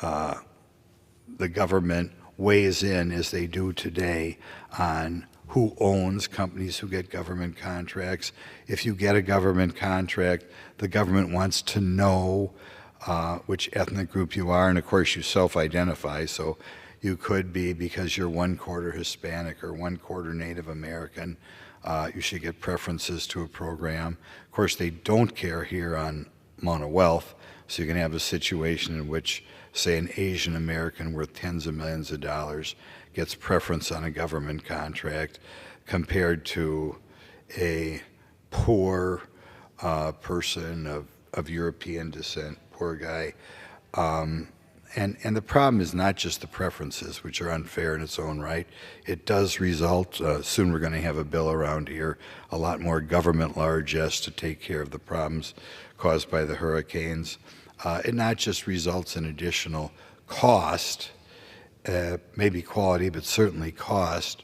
the government weighs in, as they do today, on who owns companies who get government contracts. If you get a government contract, the government wants to know which ethnic group you are, and of course you self-identify, so you could be, because you're 1/4 Hispanic or 1/4 Native American, you should get preferences to a program. Of course, they don't care here on amount of wealth, so you can have a situation in which, say, an Asian American worth tens of millions of dollars gets preference on a government contract compared to a poor person of European descent, poor guy. And the problem is not just the preferences, which are unfair in its own right. It does result, soon we're going to have a bill around here, a lot more government largesse to take care of the problems caused by the hurricanes. It not just results in additional cost, maybe quality, but certainly cost,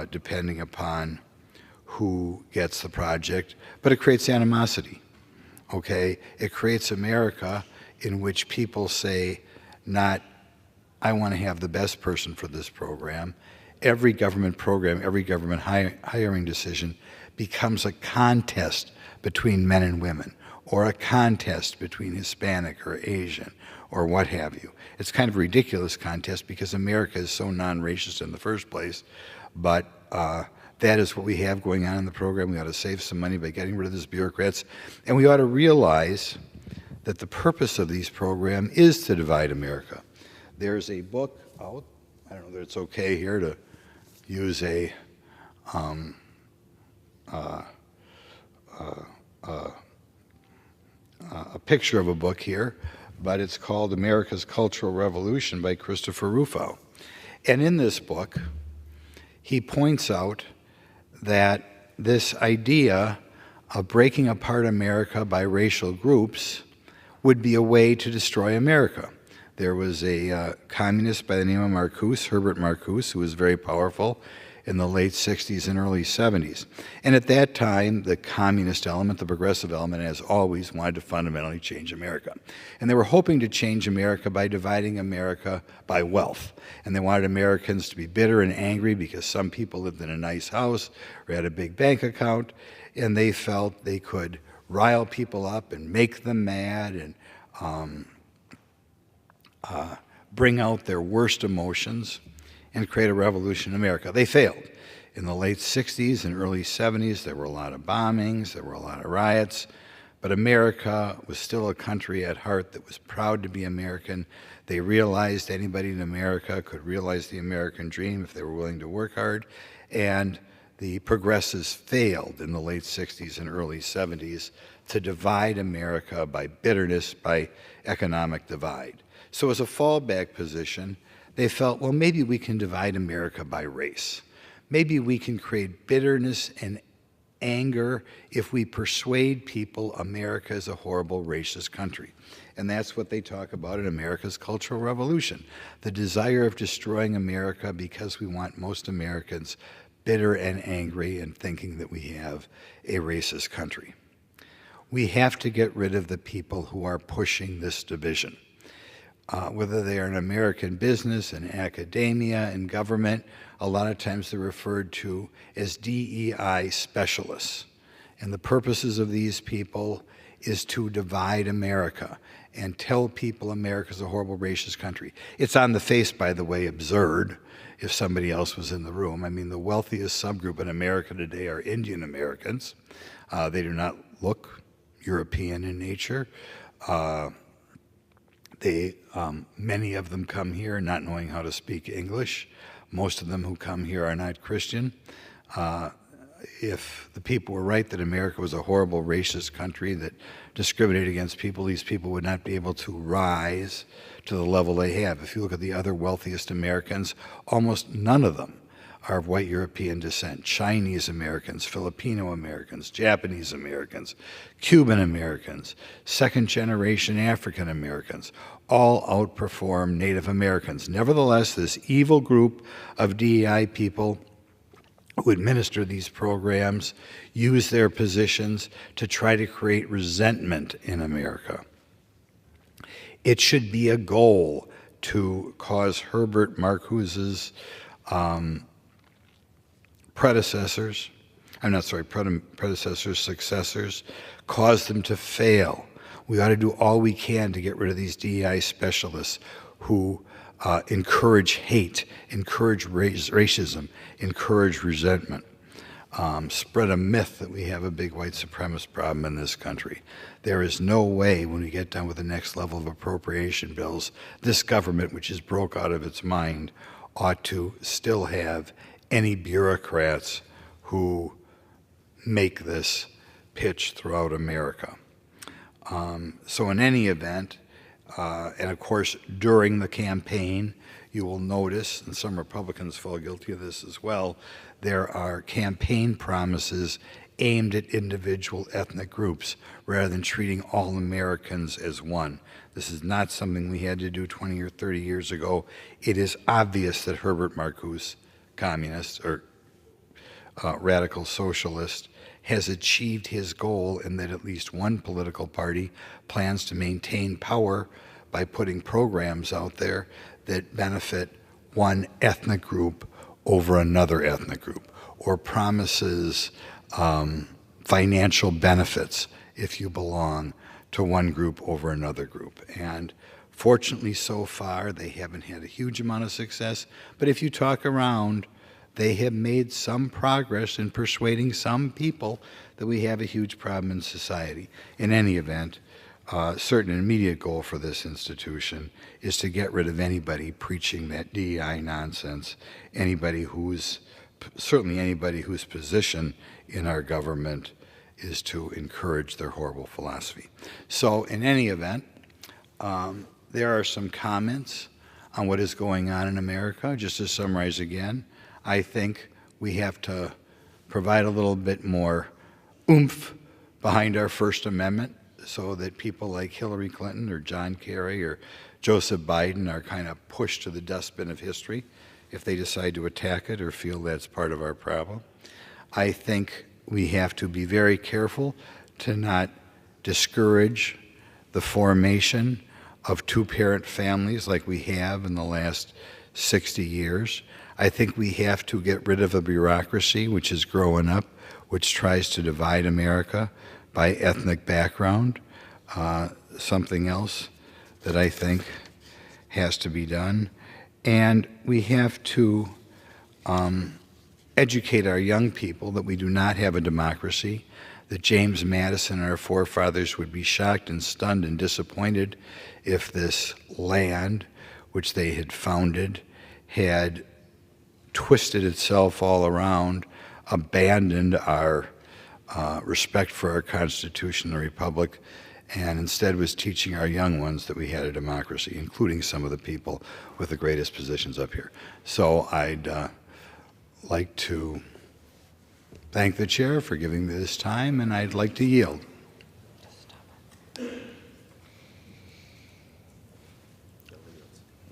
depending upon who gets the project, but it creates animosity, okay? It creates America in which people say, not, I want to have the best person for this program. Every government program, every government hiring decision becomes a contest between men and women, or a contest between Hispanic or Asian, or what have you. It's kind of a ridiculous contest because America is so non-racist in the first place, but that is what we have going on in the program. We ought to save some money by getting rid of these bureaucrats, and we ought to realize that the purpose of these programs is to divide America. there's a book out. I don't know that it's okay here to use a picture of a book here, but it's called America's Cultural Revolution by Christopher Rufo. And in this book, he points out that this idea of breaking apart America by racial groups would be a way to destroy America. There was a communist by the name of Marcuse, Herbert Marcuse, who was very powerful in the late 60s and early 70s. And at that time, the communist element, the progressive element, as always, wanted to fundamentally change America. And they were hoping to change America by dividing America by wealth. And they wanted Americans to be bitter and angry because some people lived in a nice house or had a big bank account, and they felt they could rile people up and make them mad and bring out their worst emotions and create a revolution in America. They failed. In the late 60s and early 70s, there were a lot of bombings, there were a lot of riots, but America was still a country at heart that was proud to be American. They realized anybody in America could realize the American dream if they were willing to work hard, and the progressives failed in the late 60s and early 70s to divide America by bitterness, by economic divide. So as a fallback position, they felt, well, maybe we can divide America by race. Maybe we can create bitterness and anger if we persuade people America is a horrible racist country. And that's what they talk about in America's Cultural Revolution, the desire of destroying America because we want most Americans bitter and angry and thinking that we have a racist country. We have to get rid of the people who are pushing this division. Whether they are in American business and academia and government, a lot of times they're referred to as DEI specialists. And the purposes of these people is to divide America and tell people America's a horrible racist country. It's on the face, by the way, absurd if somebody else was in the room. I mean, the wealthiest subgroup in America today are Indian Americans. They do not look European in nature. Many of them come here not knowing how to speak English. Most of them who come here are not Christian. If the people were right that America was a horrible racist country that discriminated against people, these people would not be able to rise to the level they have. If you look at the other wealthiest Americans, almost none of them are of white European descent. Chinese Americans, Filipino Americans, Japanese Americans, Cuban Americans, second-generation African Americans, all outperform Native Americans. Nevertheless, this evil group of DEI people who administer these programs use their positions to try to create resentment in America. It should be a goal to cause Herbert Marcuse's predecessors, successors, cause them to fail. We ought to do all we can to get rid of these DEI specialists who encourage hate, encourage racism, encourage resentment, spread a myth that we have a big white supremacist problem in this country. There is no way when we get done with the next level of appropriation bills, this government, which is broke out of its mind, ought to still have any bureaucrats who make this pitch throughout America. So in any event, and of course during the campaign, you will notice, and some Republicans fall guilty of this as well, there are campaign promises aimed at individual ethnic groups rather than treating all Americans as one. This is not something we had to do 20 or 30 years ago. It is obvious that Herbert Marcuse, communist or radical socialist, has achieved his goal in that at least one political party plans to maintain power by putting programs out there that benefit one ethnic group over another ethnic group, or promises financial benefits if you belong to one group over another group. And fortunately, so far, they haven't had a huge amount of success, but if you talk around, they have made some progress in persuading some people that we have a huge problem in society. In any event, certain immediate goal for this institution is to get rid of anybody preaching that DEI nonsense, certainly anybody whose position in our government is to encourage their horrible philosophy. So in any event, there are some comments on what is going on in America. Just to summarize again, I think we have to provide a little bit more oomph behind our First Amendment so that people like Hillary Clinton or John Kerry or Joseph Biden are kind of pushed to the dustbin of history if they decide to attack it or feel that's part of our problem. I think we have to be very careful to not discourage the formation of two-parent families like we have in the last 60 years. I think we have to get rid of a bureaucracy which is growing up, which tries to divide America by ethnic background. Something else that I think has to be done. And we have to educate our young people that we do not have a democracy, that James Madison and our forefathers would be shocked and stunned and disappointed if this land, which they had founded, had twisted itself all around, abandoned our respect for our Constitution, the Republic, and instead was teaching our young ones that we had a democracy, including some of the people with the greatest positions up here. So I'd like to thank the chair for giving me this time, and I'd like to yield.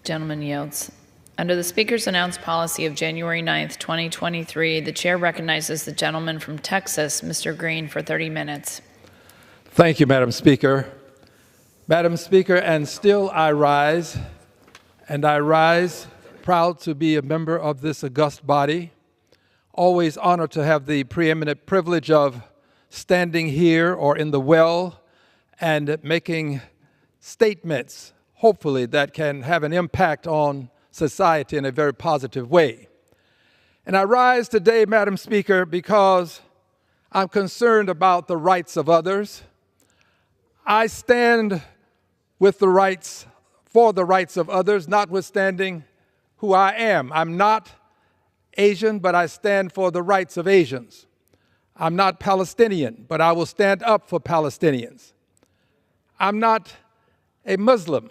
Gentleman yields. Under the Speaker's announced policy of January 9th, 2023, the chair recognizes the gentleman from Texas, Mr. Green, for 30 minutes. Thank you, Madam Speaker. Madam Speaker, and still I rise, and I rise proud to be a member of this august body, always honored to have the preeminent privilege of standing here or in the well and making statements, hopefully, that can have an impact on society in a very positive way. And I rise today, Madam Speaker, because I'm concerned about the rights of others. I stand with the rights, for the rights of others, notwithstanding who I am. I'm not Asian, but I stand for the rights of Asians. I'm not Palestinian, but I will stand up for Palestinians. I'm not a Muslim,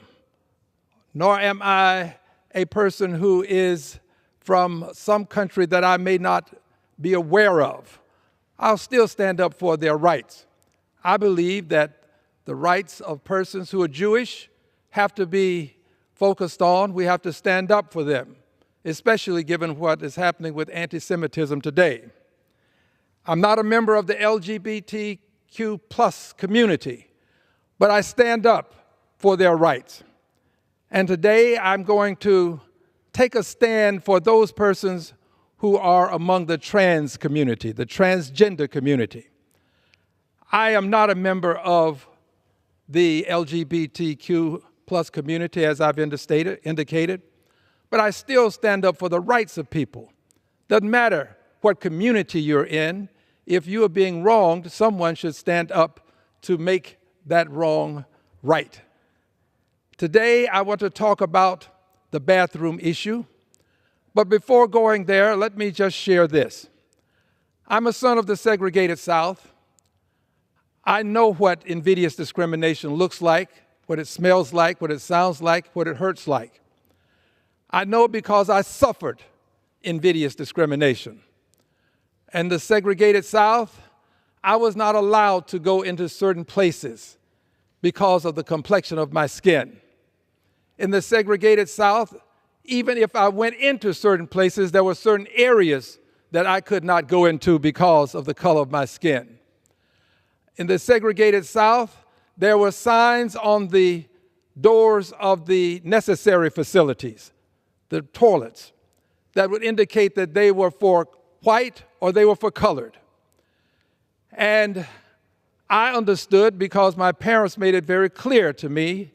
nor am I a person who is from some country that I may not be aware of. I'll still stand up for their rights. I believe that the rights of persons who are Jewish have to be focused on. We have to stand up for them, especially given what is happening with anti-Semitism today. I'm not a member of the LGBTQ plus community, but I stand up for their rights. And today I'm going to take a stand for those persons who are among the trans community, the transgender community. I am not a member of the LGBTQ plus community, as I've indicated, but I still stand up for the rights of people. Doesn't matter what community you're in, if you are being wronged, someone should stand up to make that wrong right. Today, I want to talk about the bathroom issue, but before going there, let me just share this. I'm a son of the segregated South. I know what invidious discrimination looks like, what it smells like, what it sounds like, what it hurts like. I know because I suffered invidious discrimination. In the segregated South, I was not allowed to go into certain places because of the complexion of my skin. In the segregated South, even if I went into certain places, there were certain areas that I could not go into because of the color of my skin. In the segregated South, there were signs on the doors of the necessary facilities, the toilets, that would indicate that they were for white or they were for colored. And I understood, because my parents made it very clear to me,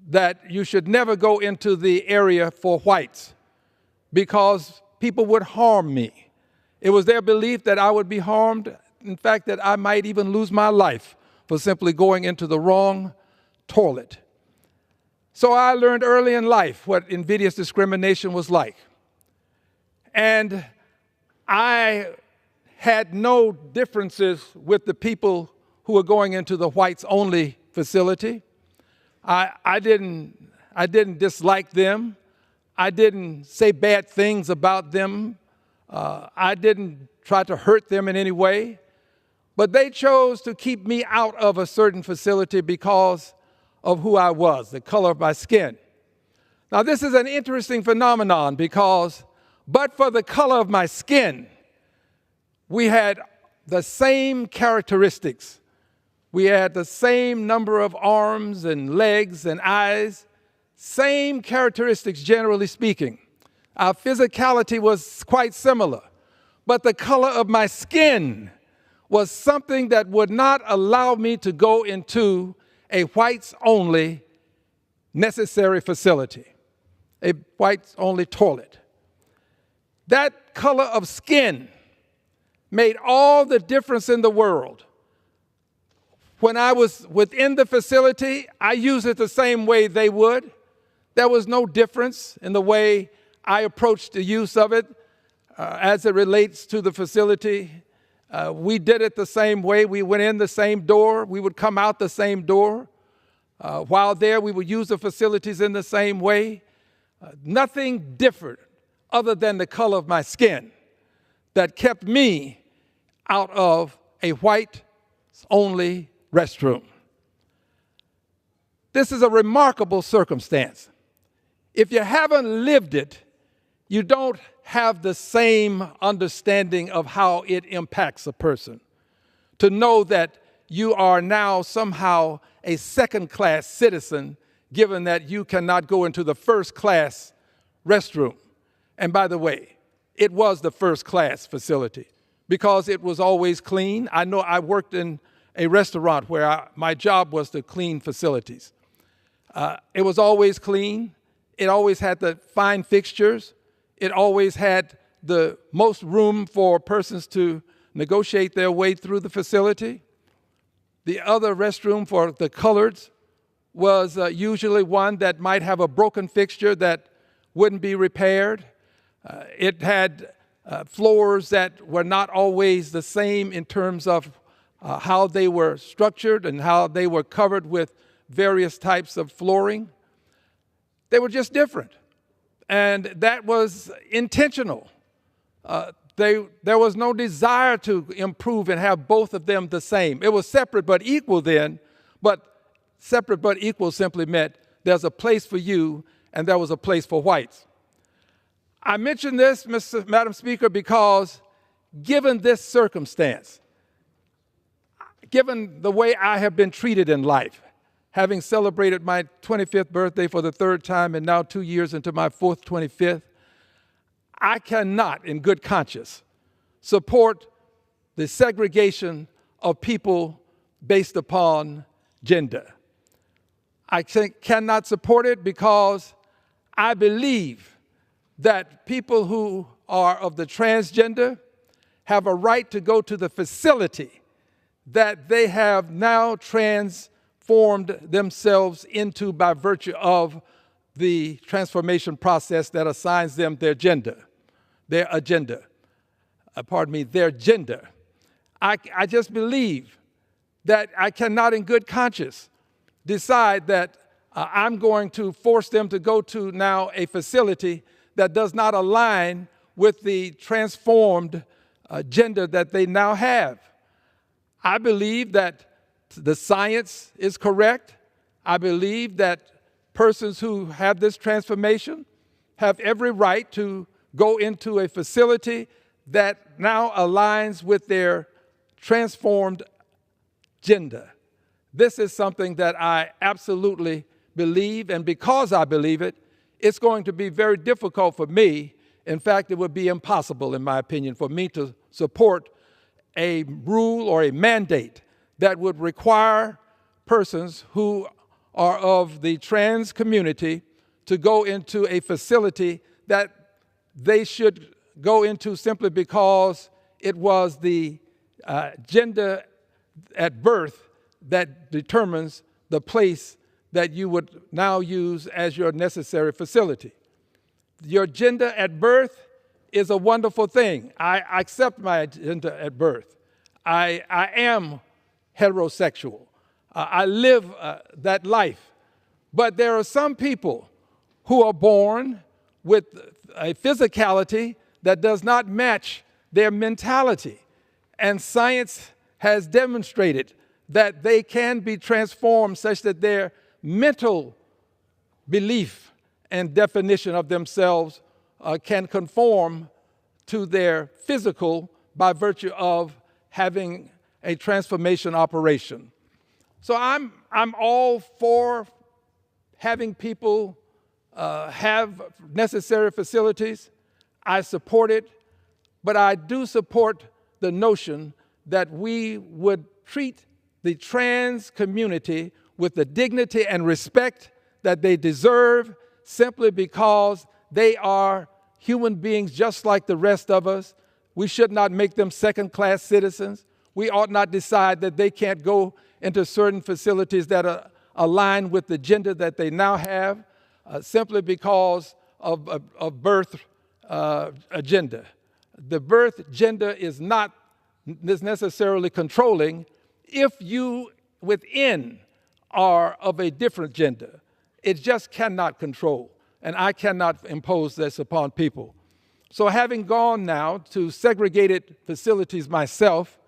that you should never go into the area for whites because people would harm me. It was their belief that I would be harmed, in fact, that I might even lose my life for simply going into the wrong toilet. So I learned early in life what invidious discrimination was like. And I had no differences with the people who were going into the whites-only facility. I didn't dislike them. I didn't say bad things about them. I didn't try to hurt them in any way. But they chose to keep me out of a certain facility because of who I was, the color of my skin. Now, this is an interesting phenomenon because, but for the color of my skin, we had the same characteristics. We had the same number of arms and legs and eyes, same characteristics, generally speaking. Our physicality was quite similar, but the color of my skin was something that would not allow me to go into a whites-only necessary facility, a whites-only toilet. That color of skin made all the difference in the world. When I was within the facility, I used it the same way they would. There was no difference in the way I approached the use of it as it relates to the facility. We did it the same way. We went in the same door. We would come out the same door. While there, we would use the facilities in the same way. Nothing different other than the color of my skin that kept me out of a white-only restroom. This is a remarkable circumstance. If you haven't lived it, you don't have the same understanding of how it impacts a person. To know that you are now somehow a second-class citizen, given that you cannot go into the first-class restroom. And by the way, it was the first-class facility because it was always clean. I know I worked in a restaurant where my job was to clean facilities. It was always clean. It always had the fine fixtures. It always had the most room for persons to negotiate their way through the facility. The other restroom for the coloreds was usually one that might have a broken fixture that wouldn't be repaired. It had floors that were not always the same in terms of how they were structured and how they were covered with various types of flooring. They were just different. And that was intentional. There was no desire to improve and have both of them the same. It was separate but equal then, but separate but equal simply meant there's a place for you and there was a place for whites. I mention this, Madam Speaker, because given this circumstance, given the way I have been treated in life, having celebrated my 25th birthday for the third time and now 2 years into my fourth 25th, I cannot, in good conscience, support the segregation of people based upon gender. I cannot support it because I believe that people who are of the transgender have a right to go to the facility that they have now transformed themselves into by virtue of the transformation process that assigns them their gender, their agenda. Their gender. I just believe that I cannot in good conscience decide that I'm going to force them to go to now a facility that does not align with the transformed gender that they now have. I believe that the science is correct. I believe that persons who have this transformation have every right to go into a facility that now aligns with their transformed gender. This is something that I absolutely believe, and because I believe it, it's going to be very difficult for me. In fact, it would be impossible, in my opinion, for me to support a rule or a mandate that would require persons who are of the trans community to go into a facility that they should go into simply because it was the gender at birth that determines the place that you would now use as your necessary facility. Your gender at birth is a wonderful thing. I accept my gender at birth. I am heterosexual. I live that life. But there are some people who are born with a physicality that does not match their mentality. And science has demonstrated that they can be transformed such that their mental belief and definition of themselves can conform to their physical by virtue of having a transformation operation. So I'm all for having people have necessary facilities. I support it, but I do support the notion that we would treat the trans community with the dignity and respect that they deserve simply because they are human beings just like the rest of us. We should not make them second-class citizens. We ought not decide that they can't go into certain facilities that are aligned with the gender that they now have simply because of birth agenda. The birth gender is not necessarily controlling if you within are of a different gender. It just cannot control, and I cannot impose this upon people. So having gone now to segregated facilities myself,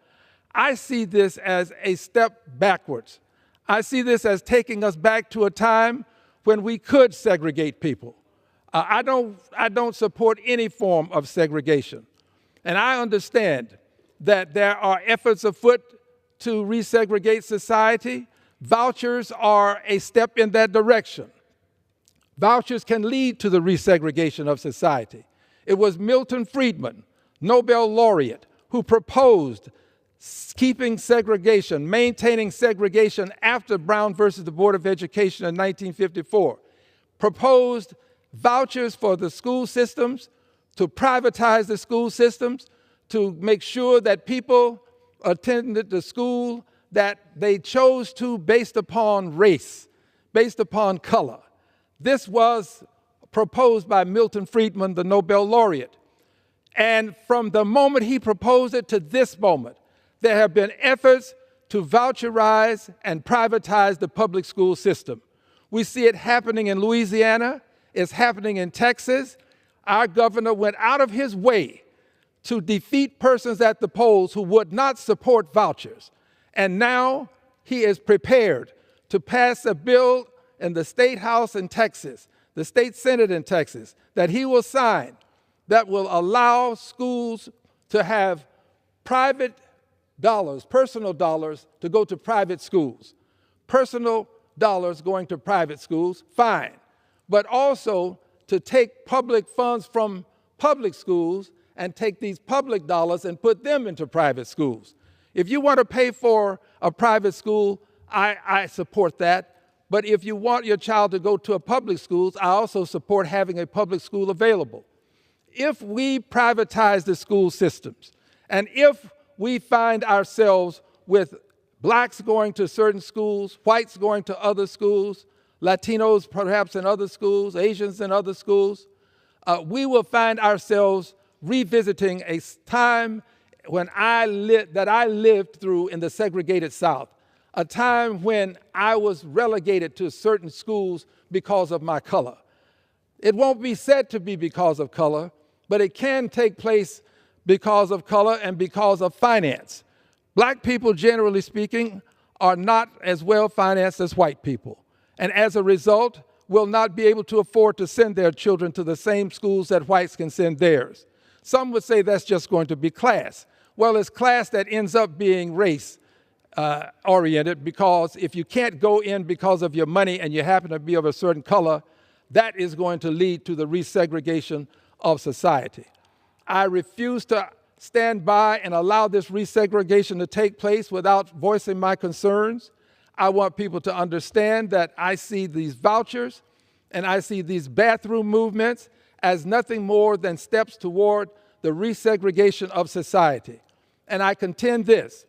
I see this as a step backwards. I see this as taking us back to a time when we could segregate people. I don't support any form of segregation. And I understand that there are efforts afoot to resegregate society. Vouchers are a step in that direction. Vouchers can lead to the resegregation of society. It was Milton Friedman, Nobel laureate, who proposed keeping segregation, maintaining segregation after Brown versus the Board of Education in 1954, proposed vouchers for the school systems, to privatize the school systems, to make sure that people attended the school that they chose to based upon race, based upon color. This was proposed by Milton Friedman, the Nobel laureate. And from the moment he proposed it to this moment, there have been efforts to voucherize and privatize the public school system. We see it happening in Louisiana. It's happening in Texas. Our governor went out of his way to defeat persons at the polls who would not support vouchers. And now he is prepared to pass a bill in the State House in Texas, the State Senate in Texas, that he will sign that will allow schools to have private dollars, personal dollars, to go to private schools. Personal dollars going to private schools, fine. But also to take public funds from public schools and take these public dollars and put them into private schools. If you want to pay for a private school, I support that. But if you want your child to go to a public school, I also support having a public school available. If we privatize the school systems, and if we find ourselves with blacks going to certain schools, whites going to other schools, Latinos perhaps in other schools, Asians in other schools, we will find ourselves revisiting a time when I lived through in the segregated South, a time when I was relegated to certain schools because of my color. It won't be said to be because of color, but it can take place because of color and because of finance. Black people, generally speaking, are not as well financed as white people, and as a result, will not be able to afford to send their children to the same schools that whites can send theirs. Some would say that's just going to be class. Well, it's class that ends up being race oriented, because if you can't go in because of your money and you happen to be of a certain color, that is going to lead to the resegregation of society. I refuse to stand by and allow this resegregation to take place without voicing my concerns. I want people to understand that I see these vouchers and I see these bathroom movements as nothing more than steps toward the resegregation of society. And I contend this: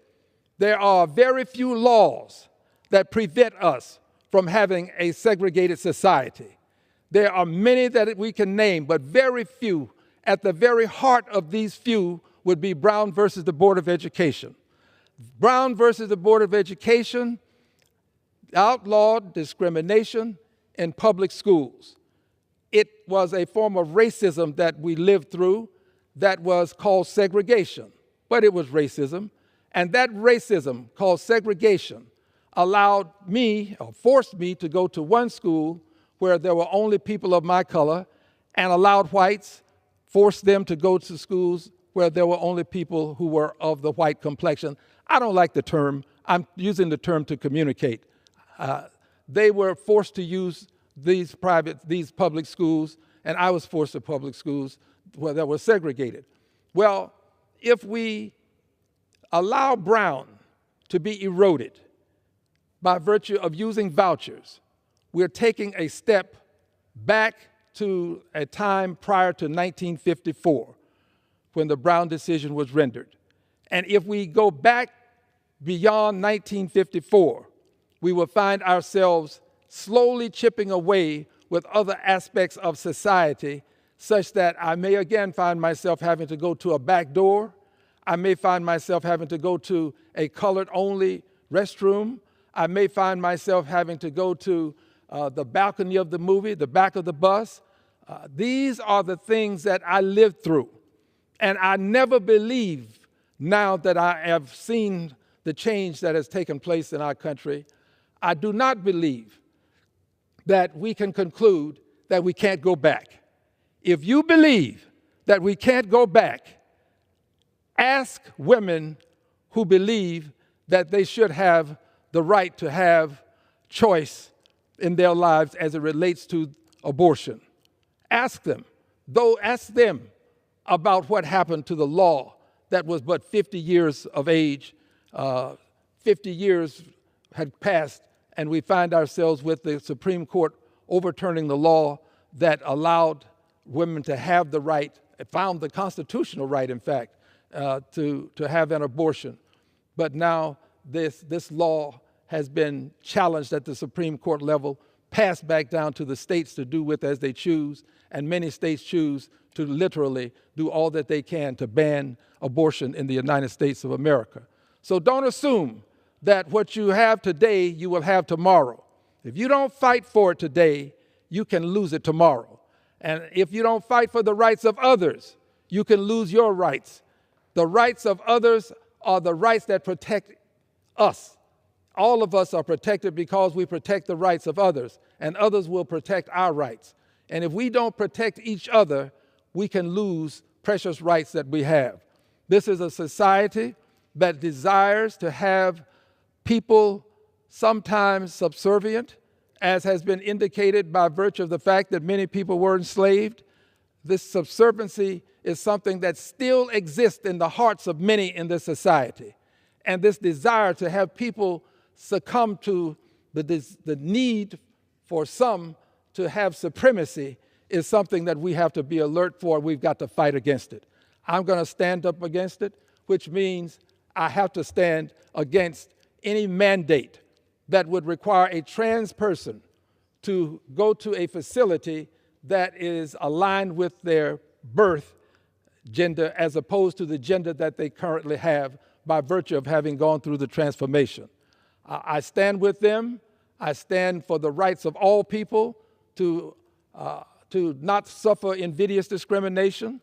there are very few laws that prevent us from having a segregated society. There are many that we can name, but very few. At the very heart of these few would be Brown versus the Board of Education. Brown versus the Board of Education outlawed discrimination in public schools. It was a form of racism that we lived through that was called segregation, but it was racism. And that racism called segregation allowed me, or forced me, to go to one school where there were only people of my color, and allowed whites, forced them to go to schools where there were only people who were of the white complexion. I don't like the term. I'm using the term to communicate. They were forced to use these public schools, and I was forced to public schools where that were segregated. Well, if we allow Brown to be eroded by virtue of using vouchers, we're taking a step back to a time prior to 1954 when the Brown decision was rendered. And if we go back beyond 1954, we will find ourselves slowly chipping away with other aspects of society, such that I may again find myself having to go to a back door. I may find myself having to go to a colored-only restroom. I may find myself having to go to the balcony of the movie, the back of the bus. These are the things that I lived through. And I never believe, now that I have seen the change that has taken place in our country, I do not believe that we can conclude that we can't go back. If you believe that we can't go back, ask women who believe that they should have the right to have choice in their lives as it relates to abortion. Ask them, ask them about what happened to the law that was but 50 years of age. 50 years had passed, and we find ourselves with the Supreme Court overturning the law that allowed women to have the right, found the constitutional right, in fact, to have an abortion. But now this law has been challenged at the Supreme Court level, passed back down to the states to do with as they choose, and many states choose to literally do all that they can to ban abortion in the United States of America. So don't assume that what you have today, you will have tomorrow. If you don't fight for it today, you can lose it tomorrow. And if you don't fight for the rights of others, you can lose your rights. The rights of others are the rights that protect us. All of us are protected because we protect the rights of others, and others will protect our rights. And if we don't protect each other, we can lose precious rights that we have. This is a society that desires to have people sometimes subservient, as has been indicated by virtue of the fact that many people were enslaved. This subserviency is something that still exists in the hearts of many in this society. And this desire to have people succumb to the need for some to have supremacy is something that we have to be alert for. We've got to fight against it. I'm going to stand up against it, which means I have to stand against any mandate that would require a trans person to go to a facility that is aligned with their birth gender as opposed to the gender that they currently have by virtue of having gone through the transformation. I stand with them. I stand for the rights of all people to not suffer invidious discrimination.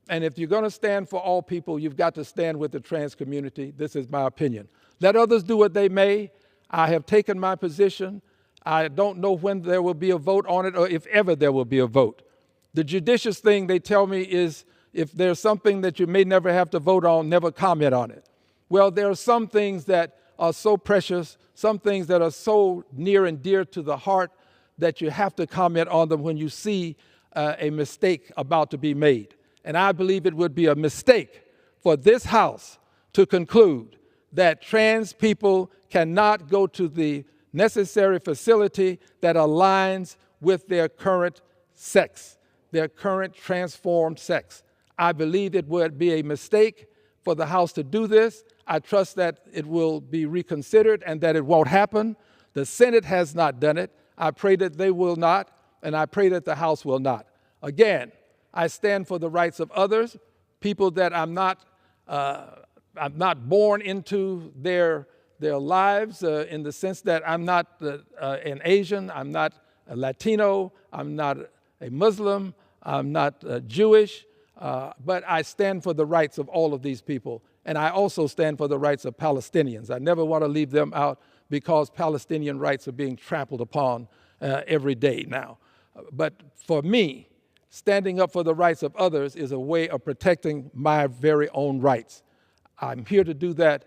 And if you're going to stand for all people, you've got to stand with the trans community. This is my opinion. Let others do what they may. I have taken my position. I don't know when there will be a vote on it or if ever there will be a vote. The judicious thing they tell me is if there's something that you may never have to vote on, never comment on it. Well, there are some things that are so precious, some things that are so near and dear to the heart that you have to comment on them when you see a mistake about to be made. And I believe it would be a mistake for this House to conclude that trans people cannot go to the necessary facility that aligns with their current sex, their current transformed sex. I believe it would be a mistake for the House to do this. I trust that it will be reconsidered and that it won't happen The Senate has not done it. I pray that they will not, and I pray that the House will not. Again, I stand for the rights of others, people that I'm not born into their lives in the sense that I'm not an Asian, I'm not a Latino, I'm not a Muslim, I'm not Jewish, but I stand for the rights of all of these people. And I also stand for the rights of Palestinians. I never want to leave them out because Palestinian rights are being trampled upon every day now. But for me, standing up for the rights of others is a way of protecting my very own rights. I'm here to do that.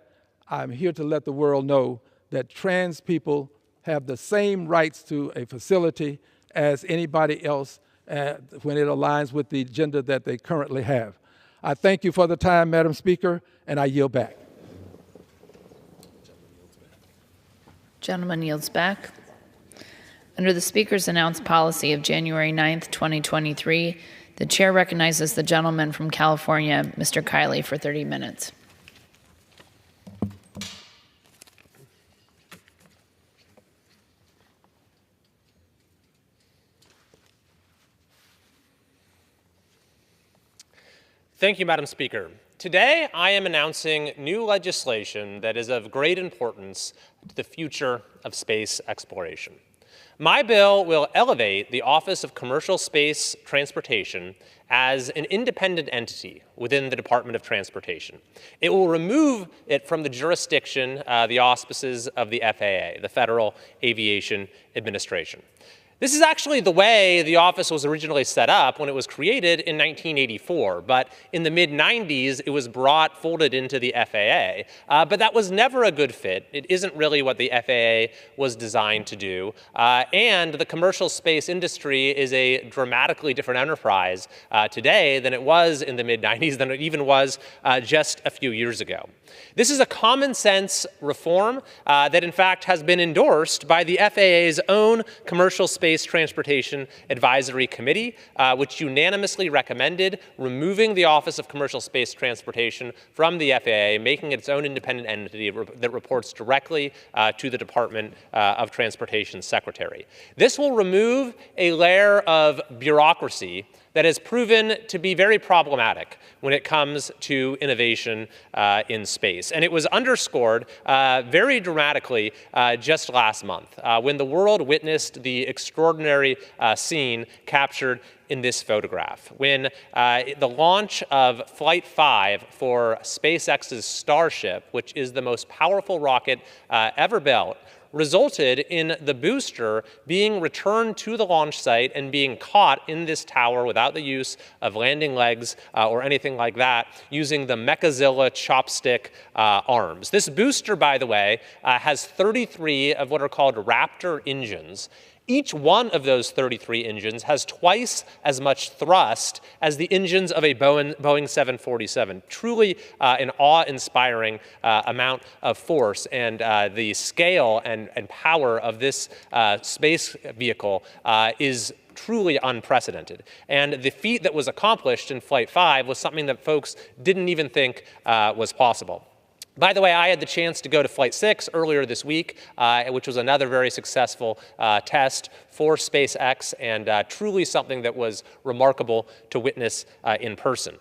I'm here to let the world know that trans people have the same rights to a facility as anybody else when it aligns with the gender that they currently have. I thank you for the time, Madam Speaker, and I yield back. Gentleman yields back. Under the Speaker's announced policy of January 9th, 2023, the Chair recognizes the gentleman from California, Mr. Kiley, for 30 minutes. Thank you, Madam Speaker. Today, I am announcing new legislation that is of great importance to the future of space exploration. My bill will elevate the Office of Commercial Space Transportation as an independent entity within the Department of Transportation. It will remove it from the jurisdiction, the auspices of the FAA, the Federal Aviation Administration. This is actually the way the office was originally set up when it was created in 1984, but in the mid-90s it was folded into the FAA. But that was never a good fit. It isn't really what the FAA was designed to do. And the commercial space industry is a dramatically different enterprise today than it was in the mid-90s, than it even was just a few years ago. This is a common sense reform that in fact has been endorsed by the FAA's own Commercial Space Transportation Advisory Committee, which unanimously recommended removing the Office of Commercial Space Transportation from the FAA, making it its own independent entity that reports directly to the Department of Transportation Secretary. This will remove a layer of bureaucracy that has proven to be very problematic when it comes to innovation in space. And it was underscored very dramatically just last month when the world witnessed the extraordinary scene captured in this photograph, when the launch of Flight 5 for SpaceX's Starship, which is the most powerful rocket ever built, resulted in the booster being returned to the launch site and being caught in this tower without the use of landing legs or anything like that, using the Mechazilla chopstick arms. This booster, by the way, has 33 of what are called Raptor engines. Each one of those 33 engines has twice as much thrust as the engines of a Boeing 747. Truly an awe-inspiring amount of force, and the scale and power of this space vehicle is truly unprecedented. And the feat that was accomplished in Flight 5 was something that folks didn't even think was possible. By the way, I had the chance to go to Flight 6 earlier this week, which was another very successful test for SpaceX, and truly something that was remarkable to witness in person.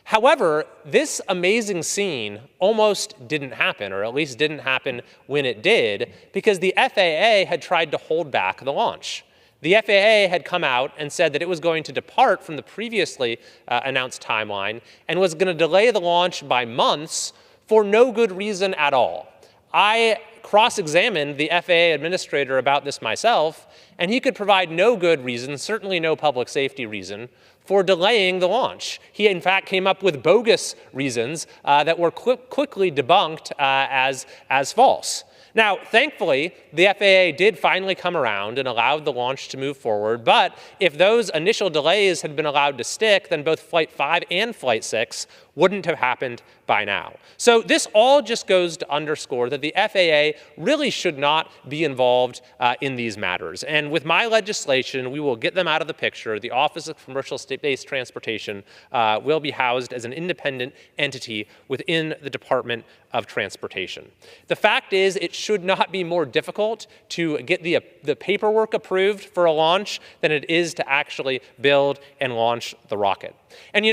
However, this amazing scene almost didn't happen, or at least didn't happen when it did, because the FAA had tried to hold back the launch. The FAA had come out and said that it was going to depart from the previously announced timeline and was going to delay the launch by months for no good reason at all. I cross-examined the FAA administrator about this myself, and he could provide no good reason, certainly no public safety reason, for delaying the launch. He, in fact, came up with bogus reasons that were quickly debunked as false. Now, thankfully, the FAA did finally come around and allowed the launch to move forward, but if those initial delays had been allowed to stick, then both Flight 5 and Flight 6 wouldn't have happened by now. So this all just goes to underscore that the FAA really should not be involved in these matters. And with my legislation, we will get them out of the picture. The Office of Commercial Space Transportation will be housed as an independent entity within the Department of Transportation. The fact is, it should not be more difficult to get the paperwork approved for a launch than it is to actually build and launch the rocket. And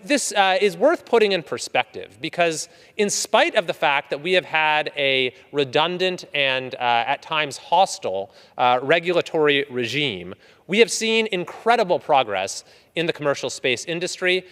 this is worth putting in perspective, because in spite of the fact that we have had a redundant and at times hostile regulatory regime, we have seen incredible progress in the commercial space industry,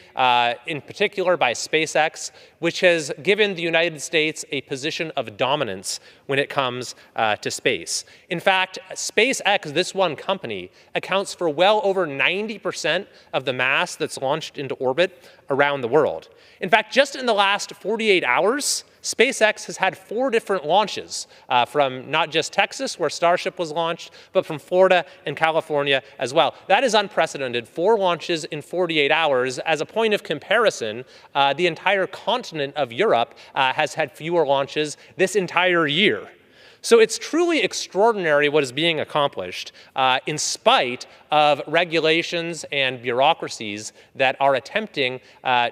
in particular by SpaceX, which has given the United States a position of dominance when it comes to space. In fact, SpaceX, this one company, accounts for well over 90% of the mass that's launched into orbit around the world. In fact, just in the last 48 hours, SpaceX has had 4 different launches from not just Texas, where Starship was launched, but from Florida and California as well. That is unprecedented, 4 launches in 48 hours. As a point of comparison, the entire continent of Europe has had fewer launches this entire year. So it's truly extraordinary what is being accomplished in spite of regulations and bureaucracies that are attempting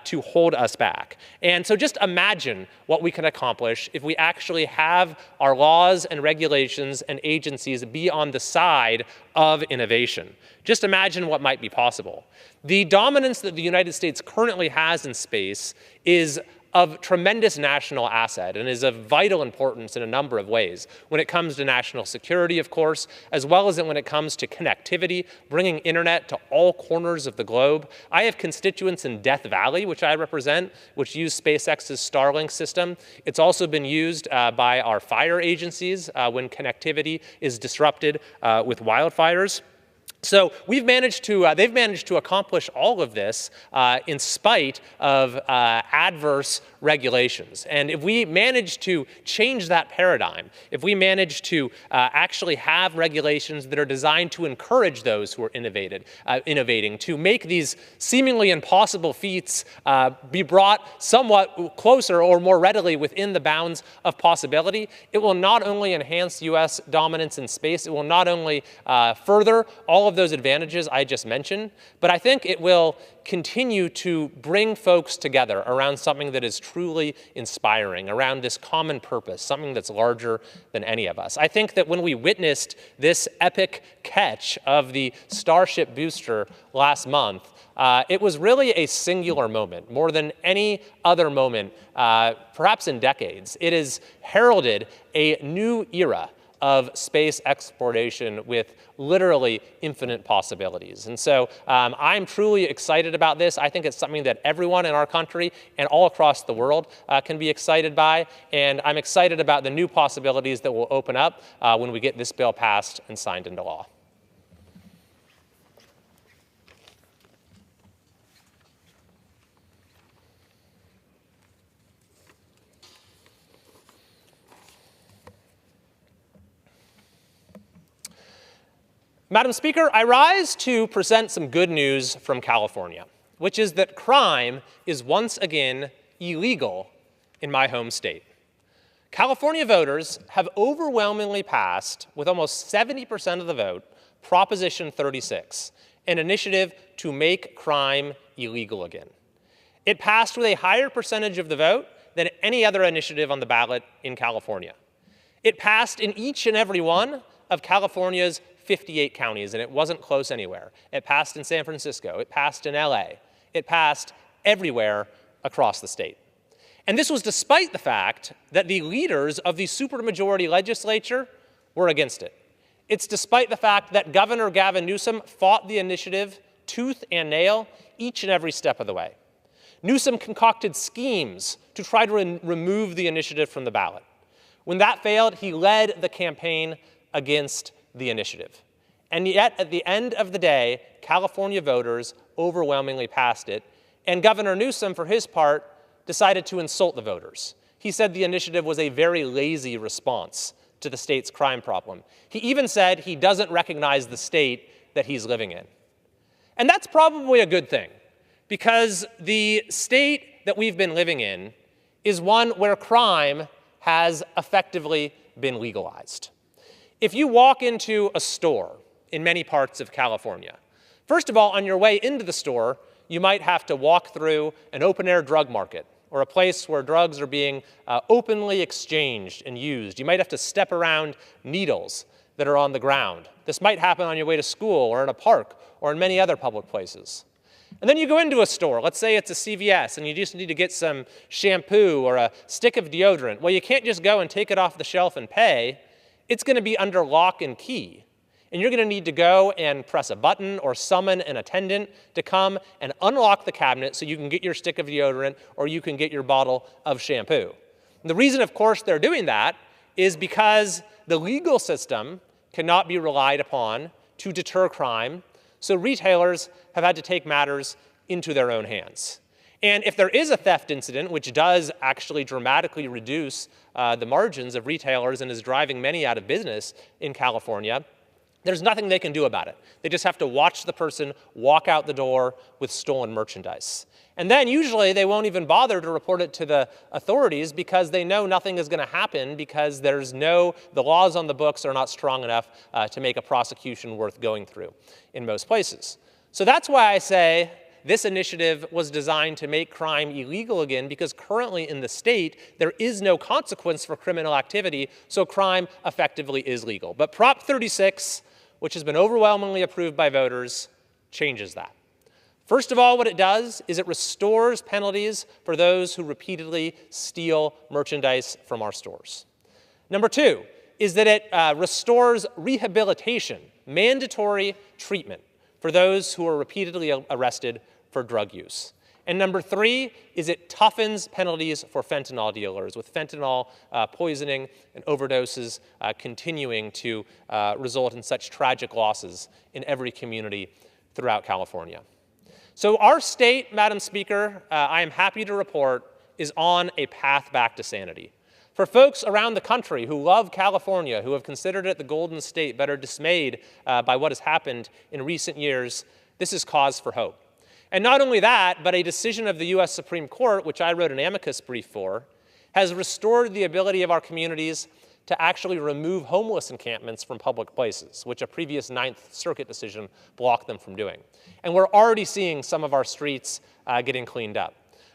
to hold us back. And so just imagine what we can accomplish if we actually have our laws and regulations and agencies be on the side of innovation. Just imagine what might be possible. The dominance that the United States currently has in space is of tremendous national asset and is of vital importance in a number of ways. When it comes to national security, of course, as well as when it comes to connectivity, bringing internet to all corners of the globe. I have constituents in Death Valley, which I represent, which use SpaceX's Starlink system. It's also been used by our fire agencies when connectivity is disrupted with wildfires. So they've managed to accomplish all of this in spite of adverse regulations. And if we manage to change that paradigm, if we manage to actually have regulations that are designed to encourage those who are innovating, to make these seemingly impossible feats be brought somewhat closer or more readily within the bounds of possibility, it will not only enhance U.S. dominance in space, it will not only further all of those advantages I just mentioned, but I think it will continue to bring folks together around something that is truly inspiring, around this common purpose, something that's larger than any of us. I think that when we witnessed this epic catch of the Starship booster last month, it was really a singular moment, more than any other moment, perhaps in decades. It has heralded a new era of space exploration with literally infinite possibilities. And so I'm truly excited about this. I think it's something that everyone in our country and all across the world can be excited by. And I'm excited about the new possibilities that will open up when we get this bill passed and signed into law. Madam Speaker, I rise to present some good news from California, which is that crime is once again illegal in my home state. California voters have overwhelmingly passed, with almost 70% of the vote, Proposition 36, an initiative to make crime illegal again. It passed with a higher percentage of the vote than any other initiative on the ballot in California. It passed in each and every one of California's 58 counties, and it wasn't close anywhere. It passed in San Francisco. It passed in LA. It passed everywhere across the state. And this was despite the fact that the leaders of the supermajority legislature were against it. It's despite the fact that Governor Gavin Newsom fought the initiative tooth and nail each and every step of the way. Newsom concocted schemes to try to remove the initiative from the ballot. When that failed, he led the campaign against the initiative. And yet, at the end of the day, California voters overwhelmingly passed it, and Governor Newsom, for his part, decided to insult the voters. He said the initiative was a very lazy response to the state's crime problem. He even said he doesn't recognize the state that he's living in. And that's probably a good thing, because the state that we've been living in is one where crime has effectively been legalized. If you walk into a store in many parts of California, first of all, on your way into the store, you might have to walk through an open-air drug market or a place where drugs are being openly exchanged and used. You might have to step around needles that are on the ground. This might happen on your way to school or in a park or in many other public places. And then you go into a store, let's say it's a CVS, and you just need to get some shampoo or a stick of deodorant. Well, you can't just go and take it off the shelf and pay. It's going to be under lock and key. And you're going to need to go and press a button or summon an attendant to come and unlock the cabinet so you can get your stick of deodorant or you can get your bottle of shampoo. And the reason, of course, they're doing that is because the legal system cannot be relied upon to deter crime, so retailers have had to take matters into their own hands. And if there is a theft incident, which does actually dramatically reduce the margins of retailers and is driving many out of business in California, there's nothing they can do about it. They just have to watch the person walk out the door with stolen merchandise. And then usually they won't even bother to report it to the authorities because they know nothing is going to happen because the laws on the books are not strong enough to make a prosecution worth going through in most places. So that's why I say this initiative was designed to make crime illegal again, because currently in the state, there is no consequence for criminal activity, so crime effectively is legal. But Prop 36, which has been overwhelmingly approved by voters, changes that. First of all, what it does is it restores penalties for those who repeatedly steal merchandise from our stores. Number two is that it restores rehabilitation, mandatory treatment for those who are repeatedly arrested for drug use. And number three is it toughens penalties for fentanyl dealers, with fentanyl poisoning and overdoses continuing to result in such tragic losses in every community throughout California. So our state, Madam Speaker, I am happy to report, is on a path back to sanity. For folks around the country who love California, who have considered it the Golden State, but are dismayed by what has happened in recent years, this is cause for hope. And not only that, but a decision of the U.S. Supreme Court, which I wrote an amicus brief for, has restored the ability of our communities to actually remove homeless encampments from public places, which a previous Ninth Circuit decision blocked them from doing. And we're already seeing some of our streets getting cleaned up.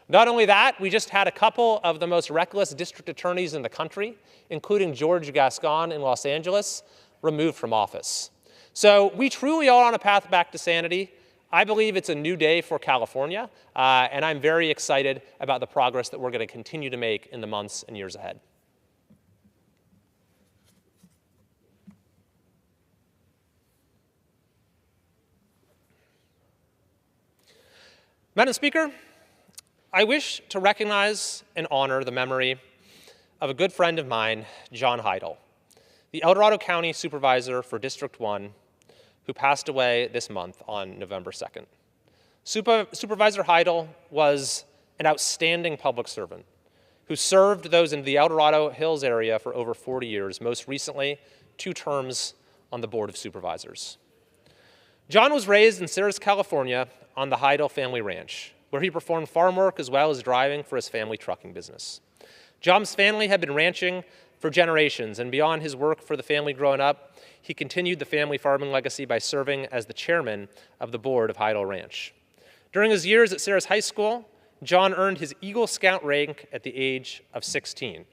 Not only that, we just had a couple of the most reckless district attorneys in the country, including George Gascon in Los Angeles, removed from office. So we truly are on a path back to sanity. I believe it's a new day for California, and I'm very excited about the progress that we're going to continue to make in the months and years ahead. Madam Speaker, I wish to recognize and honor the memory of a good friend of mine, John Heidel, the El Dorado County Supervisor for District 1, who passed away this month on November 2nd. Supervisor Heidel was an outstanding public servant who served those in the El Dorado Hills area for over 40 years, most recently 2 terms on the Board of Supervisors. John was raised in Ceres, California, on the Heidel family ranch, where he performed farm work as well as driving for his family trucking business. John's family had been ranching for generations, and beyond his work for the family growing up, he continued the family farming legacy by serving as the chairman of the board of Heidel Ranch. During his years at Ceres High School, John earned his Eagle Scout rank at the age of 16.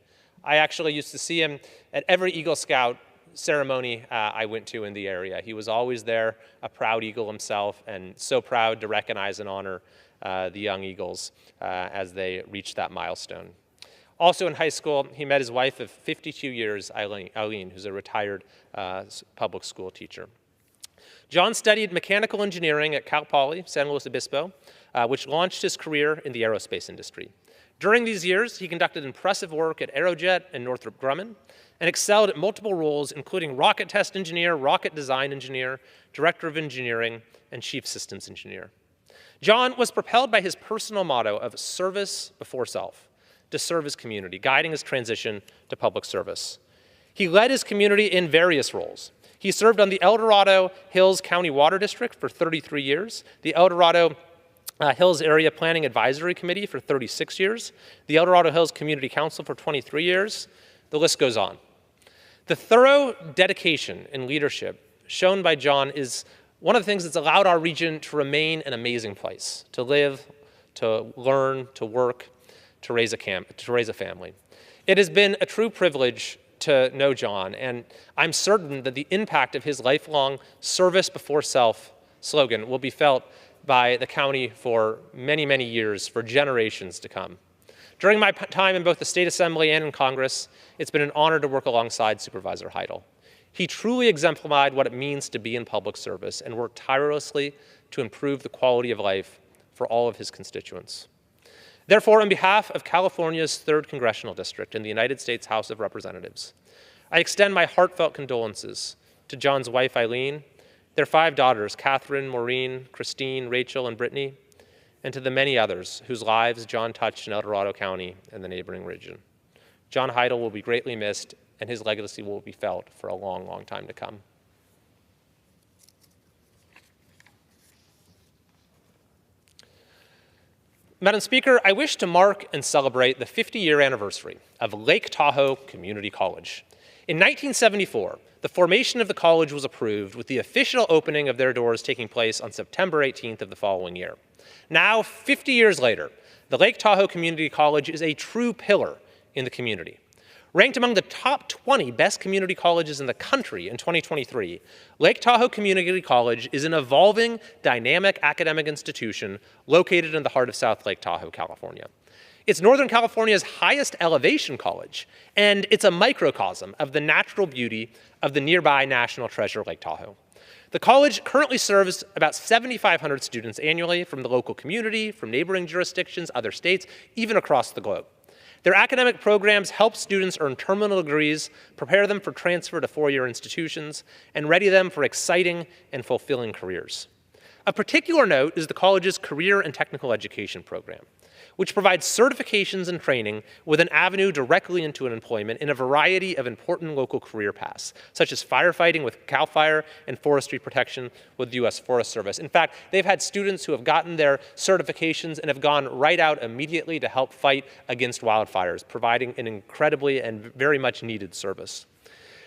I actually used to see him at every Eagle Scout ceremony I went to in the area. He was always there, a proud Eagle himself, and so proud to recognize and honor the young Eagles as they reached that milestone. Also in high school, he met his wife of 52 years, Eileen, who's a retired public school teacher. John studied mechanical engineering at Cal Poly, San Luis Obispo, which launched his career in the aerospace industry. During these years, he conducted impressive work at Aerojet and Northrop Grumman and excelled at multiple roles, including rocket test engineer, rocket design engineer, director of engineering, and chief systems engineer. John was propelled by his personal motto of service before self, to serve his community, guiding his transition to public service. He led his community in various roles. He served on the El Dorado Hills County Water District for 33 years, the El Dorado Hills Area Planning Advisory Committee for 36 years, the El Dorado Hills Community Council for 23 years. The list goes on. The thorough dedication and leadership shown by John is one of the things that's allowed our region to remain an amazing place, to live, to learn, to work, to raise a family. It has been a true privilege to know John, and I'm certain that the impact of his lifelong service before self slogan will be felt by the county for many, many years, for generations to come. During my time in both the State Assembly and in Congress, it's been an honor to work alongside Supervisor Heidel. He truly exemplified what it means to be in public service and worked tirelessly to improve the quality of life for all of his constituents. Therefore, on behalf of California's 3rd Congressional District in the United States House of Representatives, I extend my heartfelt condolences to John's wife, Eileen, their 5 daughters, Catherine, Maureen, Christine, Rachel, and Brittany, and to the many others whose lives John touched in El Dorado County and the neighboring region. John Heidel will be greatly missed, and his legacy will be felt for a long, long time to come. Madam Speaker, I wish to mark and celebrate the 50-year anniversary of Lake Tahoe Community College. In 1974, the formation of the college was approved, with the official opening of their doors taking place on September 18th of the following year. Now, 50 years later, the Lake Tahoe Community College is a true pillar in the community. Ranked among the top 20 best community colleges in the country in 2023, Lake Tahoe Community College is an evolving, dynamic academic institution located in the heart of South Lake Tahoe, California. It's Northern California's highest elevation college, and it's a microcosm of the natural beauty of the nearby national treasure, Lake Tahoe. The college currently serves about 7,500 students annually from the local community, from neighboring jurisdictions, other states, even across the globe. Their academic programs help students earn terminal degrees, prepare them for transfer to 4-year institutions, and ready them for exciting and fulfilling careers. Of particular note is the college's Career and Technical Education program, which provides certifications and training with an avenue directly into an employment in a variety of important local career paths, such as firefighting with CAL FIRE and forestry protection with the U.S. Forest Service. In fact, they've had students who have gotten their certifications and have gone right out immediately to help fight against wildfires, providing an incredibly and very much needed service.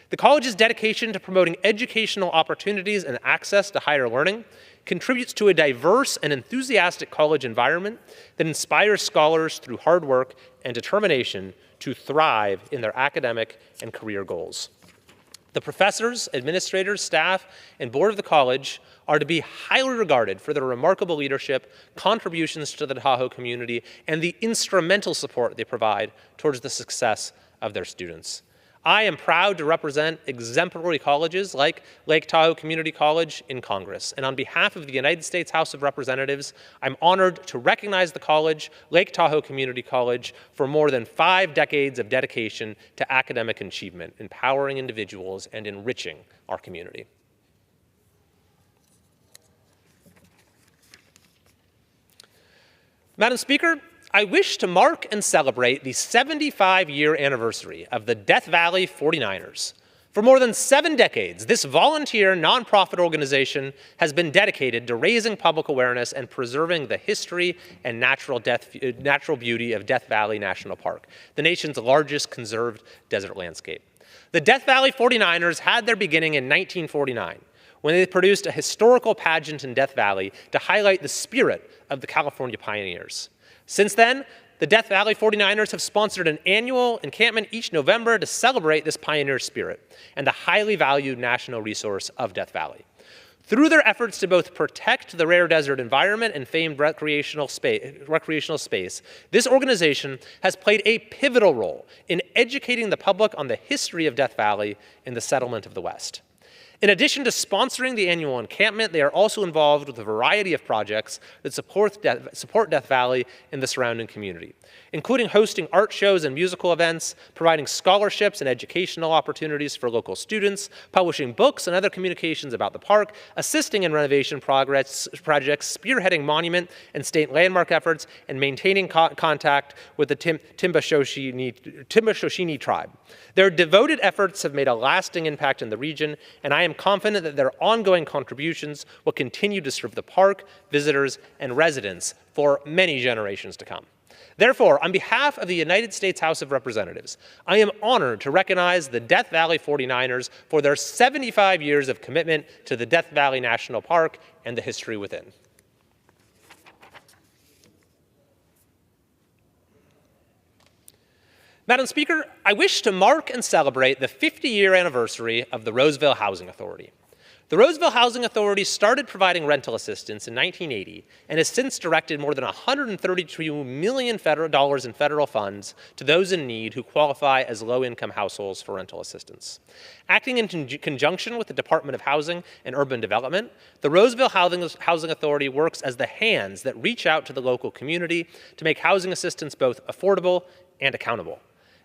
The college's dedication to promoting educational opportunities and access to higher learning contributes to a diverse and enthusiastic college environment that inspires scholars through hard work and determination to thrive in their academic and career goals. The professors, administrators, staff, and board of the college are to be highly regarded for their remarkable leadership, contributions to the Tahoe community, and the instrumental support they provide towards the success of their students. I am proud to represent exemplary colleges like Lake Tahoe Community College in Congress. And on behalf of the United States House of Representatives, I'm honored to recognize the college, Lake Tahoe Community College, for more than 5 decades of dedication to academic achievement, empowering individuals, and enriching our community. Madam Speaker, I wish to mark and celebrate the 75-year anniversary of the Death Valley 49ers. For more than 7 decades, this volunteer nonprofit organization has been dedicated to raising public awareness and preserving the history and natural beauty of Death Valley National Park, the nation's largest conserved desert landscape. The Death Valley 49ers had their beginning in 1949, when they produced a historical pageant in Death Valley to highlight the spirit of the California pioneers. Since then, the Death Valley 49ers have sponsored an annual encampment each November to celebrate this pioneer spirit and the highly valued national resource of Death Valley. Through their efforts to both protect the rare desert environment and famed recreational space, this organization has played a pivotal role in educating the public on the history of Death Valley in the settlement of the West. In addition to sponsoring the annual encampment, they are also involved with a variety of projects that support Death Valley and the surrounding community, including hosting art shows and musical events, providing scholarships and educational opportunities for local students, publishing books and other communications about the park, assisting in renovation projects, spearheading monument and state landmark efforts, and maintaining contact with the Timbashoshini tribe. Their devoted efforts have made a lasting impact in the region, and I am am confident that their ongoing contributions will continue to serve the park, visitors, and residents for many generations to come. Therefore, on behalf of the United States House of Representatives, I am honored to recognize the Death Valley 49ers for their 75 years of commitment to the Death Valley National Park and the history within. Madam Speaker, I wish to mark and celebrate the 50-year anniversary of the Roseville Housing Authority. The Roseville Housing Authority started providing rental assistance in 1980 and has since directed more than $132 million in federal funds to those in need who qualify as low-income households for rental assistance. Acting in conjunction with the Department of Housing and Urban Development, the Roseville Housing Authority works as the hands that reach out to the local community to make housing assistance both affordable and accountable.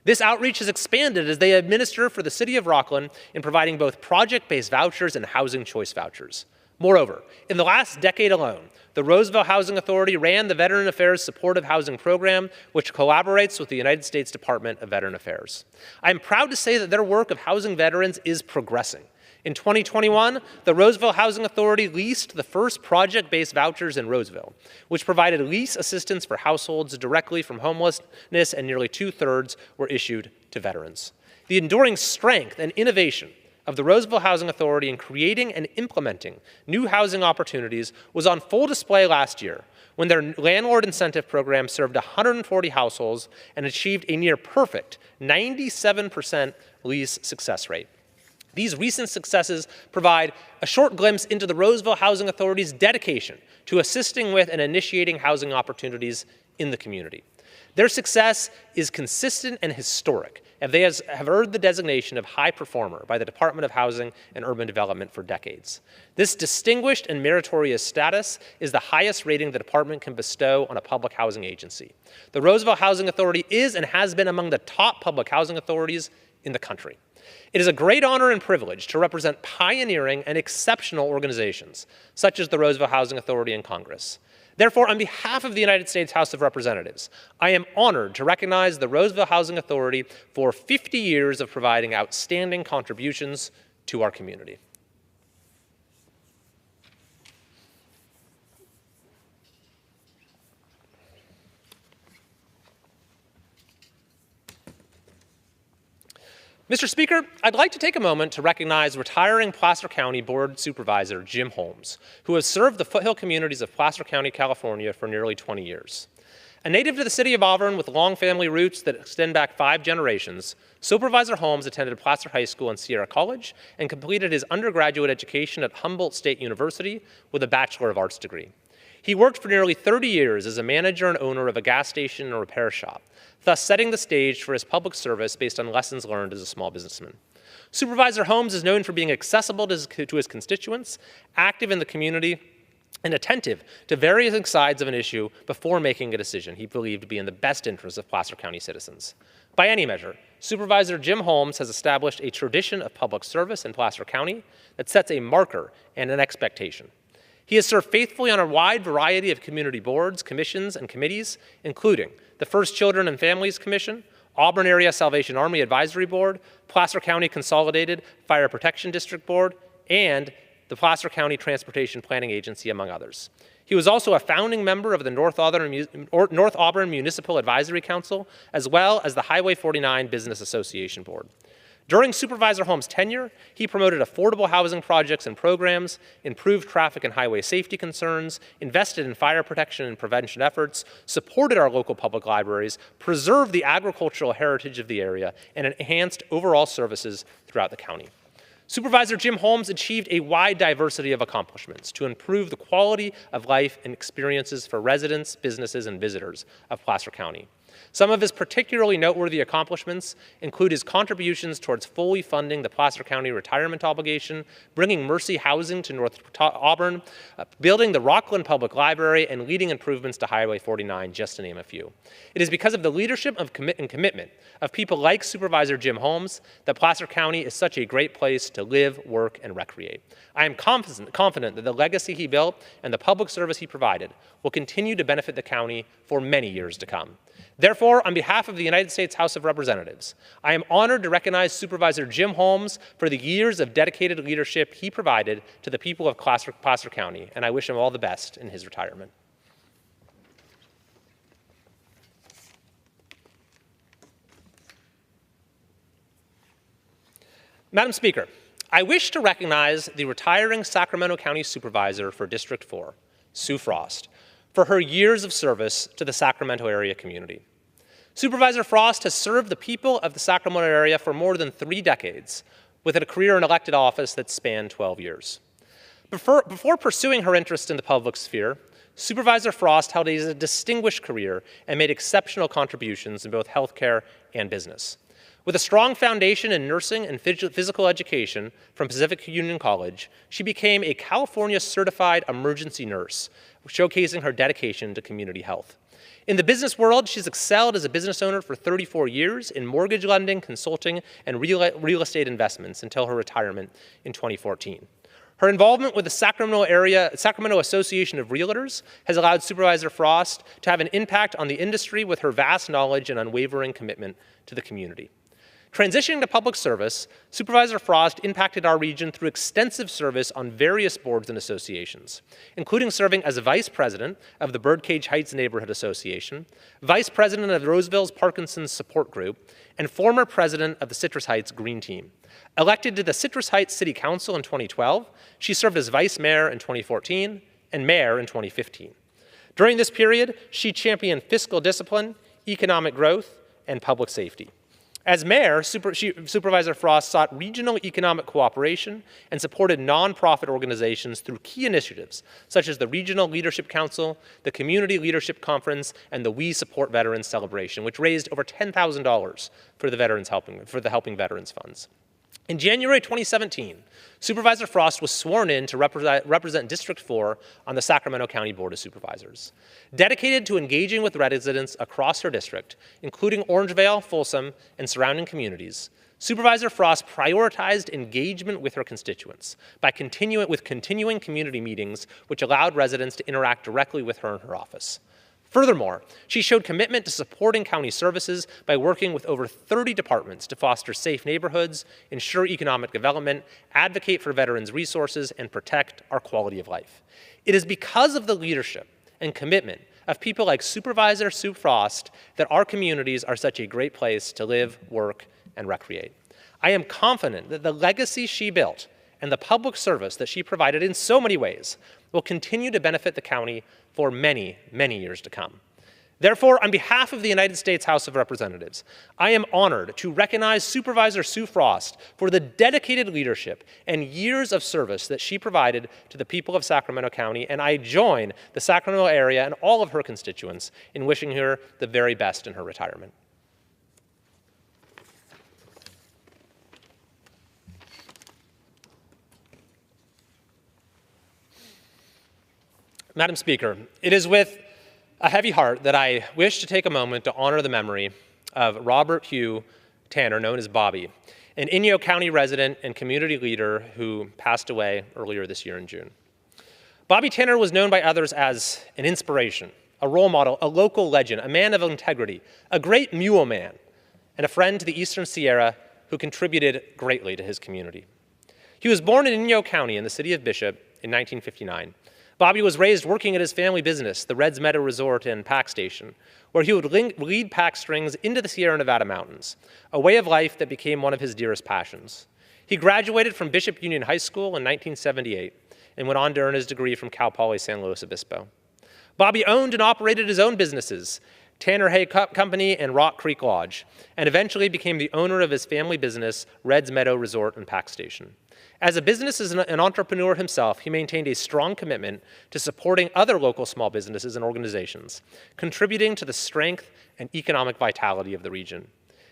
This outreach has expanded as they administer for the City of Rockland in providing both project-based vouchers and housing choice vouchers. Moreover, in the last decade alone, the Roseville Housing Authority ran the Veteran Affairs Supportive Housing Program, which collaborates with the United States Department of Veteran Affairs. I am proud to say that their work of housing veterans is progressing. In 2021, the Roseville Housing Authority leased the first project-based vouchers in Roseville, which provided lease assistance for households directly from homelessness, and nearly 2/3 were issued to veterans. The enduring strength and innovation of the Roseville Housing Authority in creating and implementing new housing opportunities was on full display last year when their landlord incentive program served 140 households and achieved a near perfect 97% lease success rate. These recent successes provide a short glimpse into the Roseville Housing Authority's dedication to assisting with and initiating housing opportunities in the community. Their success is consistent and historic, and they have earned the designation of high performer by the Department of Housing and Urban Development for decades. This distinguished and meritorious status is the highest rating the department can bestow on a public housing agency. The Roseville Housing Authority is and has been among the top public housing authorities in the country. It is a great honor and privilege to represent pioneering and exceptional organizations, such as the Roseville Housing Authority in Congress. Therefore, on behalf of the United States House of Representatives, I am honored to recognize the Roseville Housing Authority for 50 years of providing outstanding contributions to our community. Mr. Speaker, I'd like to take a moment to recognize retiring Placer County Board Supervisor Jim Holmes, who has served the foothill communities of Placer County, California for nearly 20 years. A native to the city of Auburn with long family roots that extend back 5 generations, Supervisor Holmes attended Placer High School and Sierra College and completed his undergraduate education at Humboldt State University with a Bachelor of Arts degree. He worked for nearly 30 years as a manager and owner of a gas station and repair shop, thus setting the stage for his public service based on lessons learned as a small businessman. Supervisor Holmes is known for being accessible to his constituents, active in the community, and attentive to various sides of an issue before making a decision he believed to be in the best interest of Placer County citizens. By any measure, Supervisor Jim Holmes has established a tradition of public service in Placer County that sets a marker and an expectation. He has served faithfully on a wide variety of community boards, commissions, and committees, including the First Children and Families Commission, Auburn Area Salvation Army Advisory Board, Placer County Consolidated Fire Protection District Board, and the Placer County Transportation Planning Agency, among others. He was also a founding member of the North Auburn Municipal Advisory Council, as well as the Highway 49 Business Association Board. During Supervisor Holmes' tenure, he promoted affordable housing projects and programs, improved traffic and highway safety concerns, invested in fire protection and prevention efforts, supported our local public libraries, preserved the agricultural heritage of the area, and enhanced overall services throughout the county. Supervisor Jim Holmes achieved a wide diversity of accomplishments to improve the quality of life and experiences for residents, businesses, and visitors of Placer County. Some of his particularly noteworthy accomplishments include his contributions towards fully funding the Placer County retirement obligation, bringing Mercy Housing to North Auburn, building the Rockland Public Library, and leading improvements to Highway 49, just to name a few. It is because of the leadership and commitment of people like Supervisor Jim Holmes that Placer County is such a great place to live, work, and recreate. I am confident that the legacy he built and the public service he provided will continue to benefit the county for many years to come. Therefore, on behalf of the United States House of Representatives, I am honored to recognize Supervisor Jim Holmes for the years of dedicated leadership he provided to the people of Placer County, and I wish him all the best in his retirement. Madam Speaker, I wish to recognize the retiring Sacramento County Supervisor for District 4, Sue Frost, for her years of service to the Sacramento area community. Supervisor Frost has served the people of the Sacramento area for more than 3 decades, with a career in elected office that spanned 12 years. Before pursuing her interest in the public sphere, Supervisor Frost held a distinguished career and made exceptional contributions in both healthcare and business. With a strong foundation in nursing and physical education from Pacific Union College, she became a California certified emergency nurse, showcasing her dedication to community health. In the business world, she's excelled as a business owner for 34 years in mortgage lending, consulting, and real estate investments until her retirement in 2014. Her involvement with the Sacramento Association of Realtors has allowed Supervisor Frost to have an impact on the industry with her vast knowledge and unwavering commitment to the community. Transitioning to public service, Supervisor Frost impacted our region through extensive service on various boards and associations, including serving as a vice president of the Birdcage Heights Neighborhood Association, vice president of Roseville's Parkinson's Support Group, and former president of the Citrus Heights Green Team. Elected to the Citrus Heights City Council in 2012, she served as vice mayor in 2014 and mayor in 2015. During this period, she championed fiscal discipline, economic growth, and public safety. As mayor, Supervisor Frost sought regional economic cooperation and supported nonprofit organizations through key initiatives, such as the Regional Leadership Council, the Community Leadership Conference, and the We Support Veterans celebration, which raised over $10,000 for the Helping Veterans Funds. In January 2017, Supervisor Frost was sworn in to represent District 4 on the Sacramento County Board of Supervisors. Dedicated to engaging with residents across her district, including Orangevale, Folsom, and surrounding communities, Supervisor Frost prioritized engagement with her constituents by continuing community meetings, which allowed residents to interact directly with her in her office. Furthermore, she showed commitment to supporting county services by working with over 30 departments to foster safe neighborhoods, ensure economic development, advocate for veterans' resources, and protect our quality of life. It is because of the leadership and commitment of people like Supervisor Sue Frost that our communities are such a great place to live, work, and recreate. I am confident that the legacy she built and the public service that she provided in so many ways will continue to benefit the county for many, many years to come. Therefore, on behalf of the United States House of Representatives, I am honored to recognize Supervisor Sue Frost for the dedicated leadership and years of service that she provided to the people of Sacramento County, and I join the Sacramento area and all of her constituents in wishing her the very best in her retirement. Madam Speaker, it is with a heavy heart that I wish to take a moment to honor the memory of Robert Hugh Tanner, known as Bobby, an Inyo County resident and community leader who passed away earlier this year in June. Bobby Tanner was known by others as an inspiration, a role model, a local legend, a man of integrity, a great mule man, and a friend to the Eastern Sierra who contributed greatly to his community. He was born in Inyo County in the city of Bishop in 1959. Bobby was raised working at his family business, the Reds Meadow Resort and Pack Station, where he would lead pack strings into the Sierra Nevada mountains, a way of life that became one of his dearest passions. He graduated from Bishop Union High School in 1978 and went on to earn his degree from Cal Poly San Luis Obispo. Bobby owned and operated his own businesses, Tanner Hay Company and Rock Creek Lodge, and eventually became the owner of his family business, Reds Meadow Resort and Pack Station. As a business and an entrepreneur himself, he maintained a strong commitment to supporting other local small businesses and organizations, contributing to the strength and economic vitality of the region.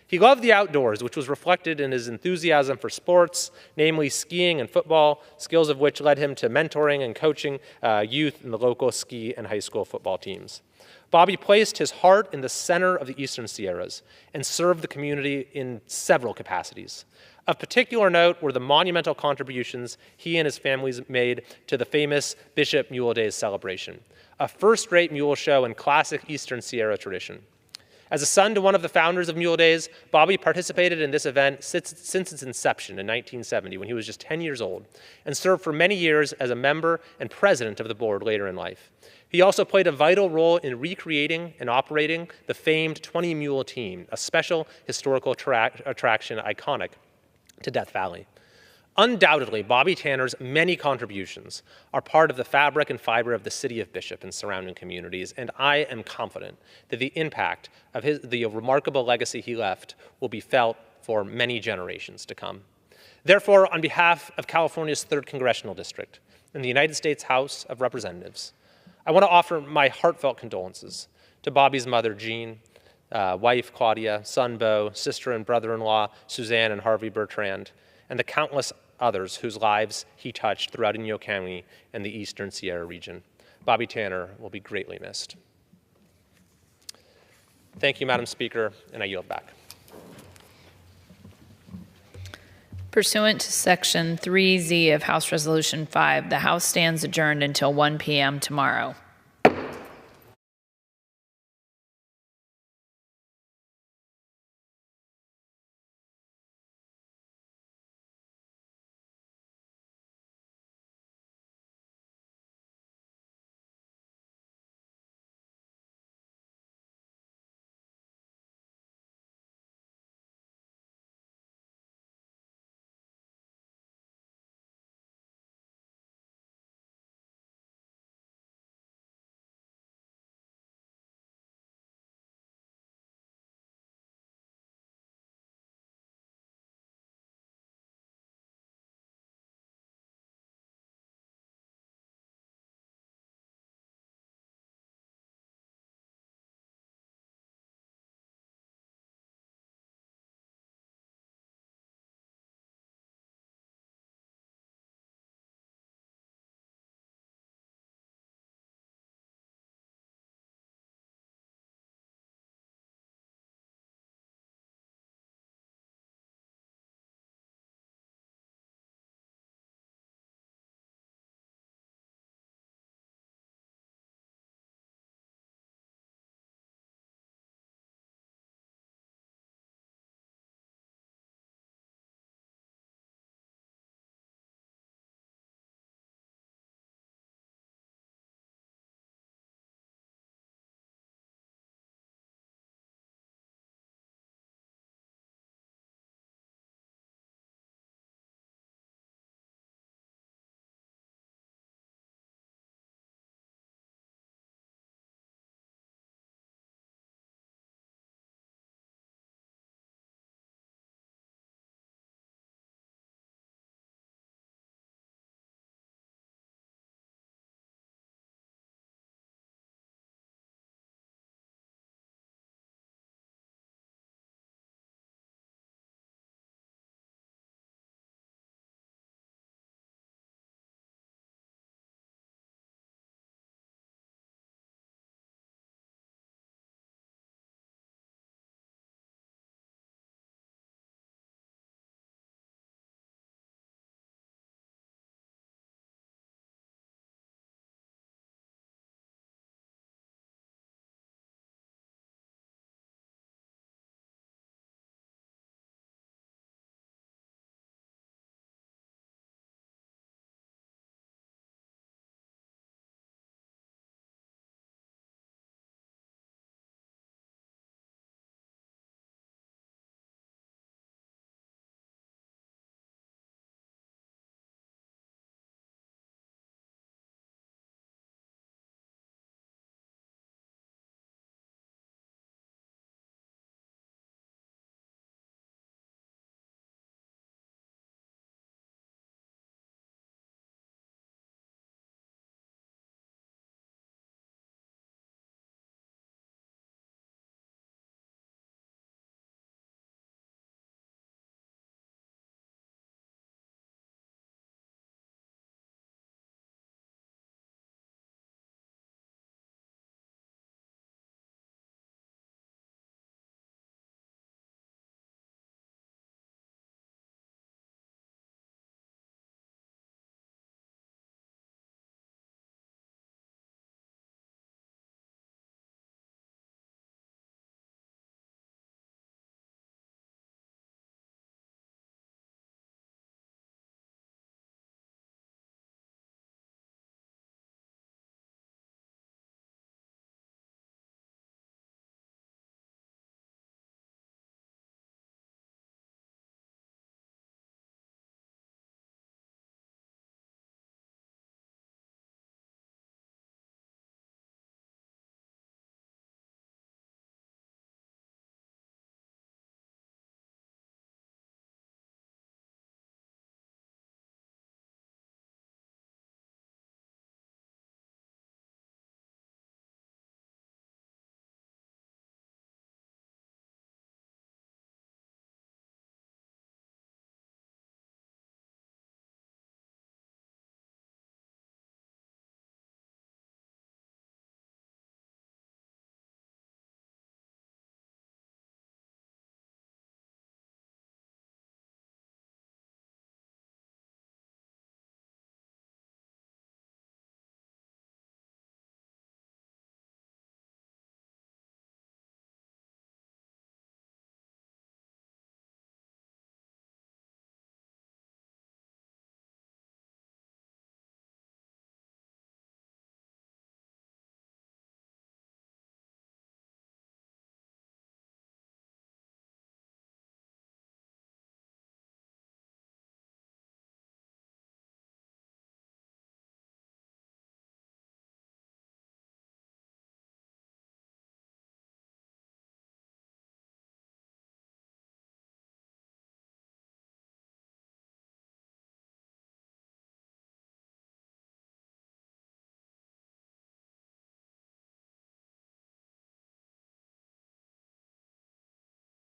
He loved the outdoors, which was reflected in his enthusiasm for sports, namely skiing and football, skills of which led him to mentoring and coaching youth in the local ski and high school football teams. Bobby placed his heart in the center of the Eastern Sierras and served the community in several capacities. Of particular note were the monumental contributions he and his families made to the famous Bishop Mule Days celebration, a first-rate mule show in classic Eastern Sierra tradition. As a son to one of the founders of Mule Days, Bobby participated in this event since its inception in 1970 when he was just 10 years old, and served for many years as a member and president of the board later in life. He also played a vital role in recreating and operating the famed 20 Mule Team, a special historical attraction iconic to Death Valley. Undoubtedly, Bobby Tanner's many contributions are part of the fabric and fiber of the city of Bishop and surrounding communities, and I am confident that the impact of the remarkable legacy he left will be felt for many generations to come. Therefore, on behalf of California's 3rd Congressional District and the United States House of Representatives, I want to offer my heartfelt condolences to Bobby's mother, Jean, wife, Claudia, son, Bo, sister and brother-in-law, Suzanne and Harvey Bertrand, and the countless others whose lives he touched throughout Inyo County and the Eastern Sierra region. Bobby Tanner will be greatly missed. Thank you, Madam Speaker, and I yield back. Pursuant to Section 3Z of House Resolution 5, the House stands adjourned until 1 p.m. tomorrow.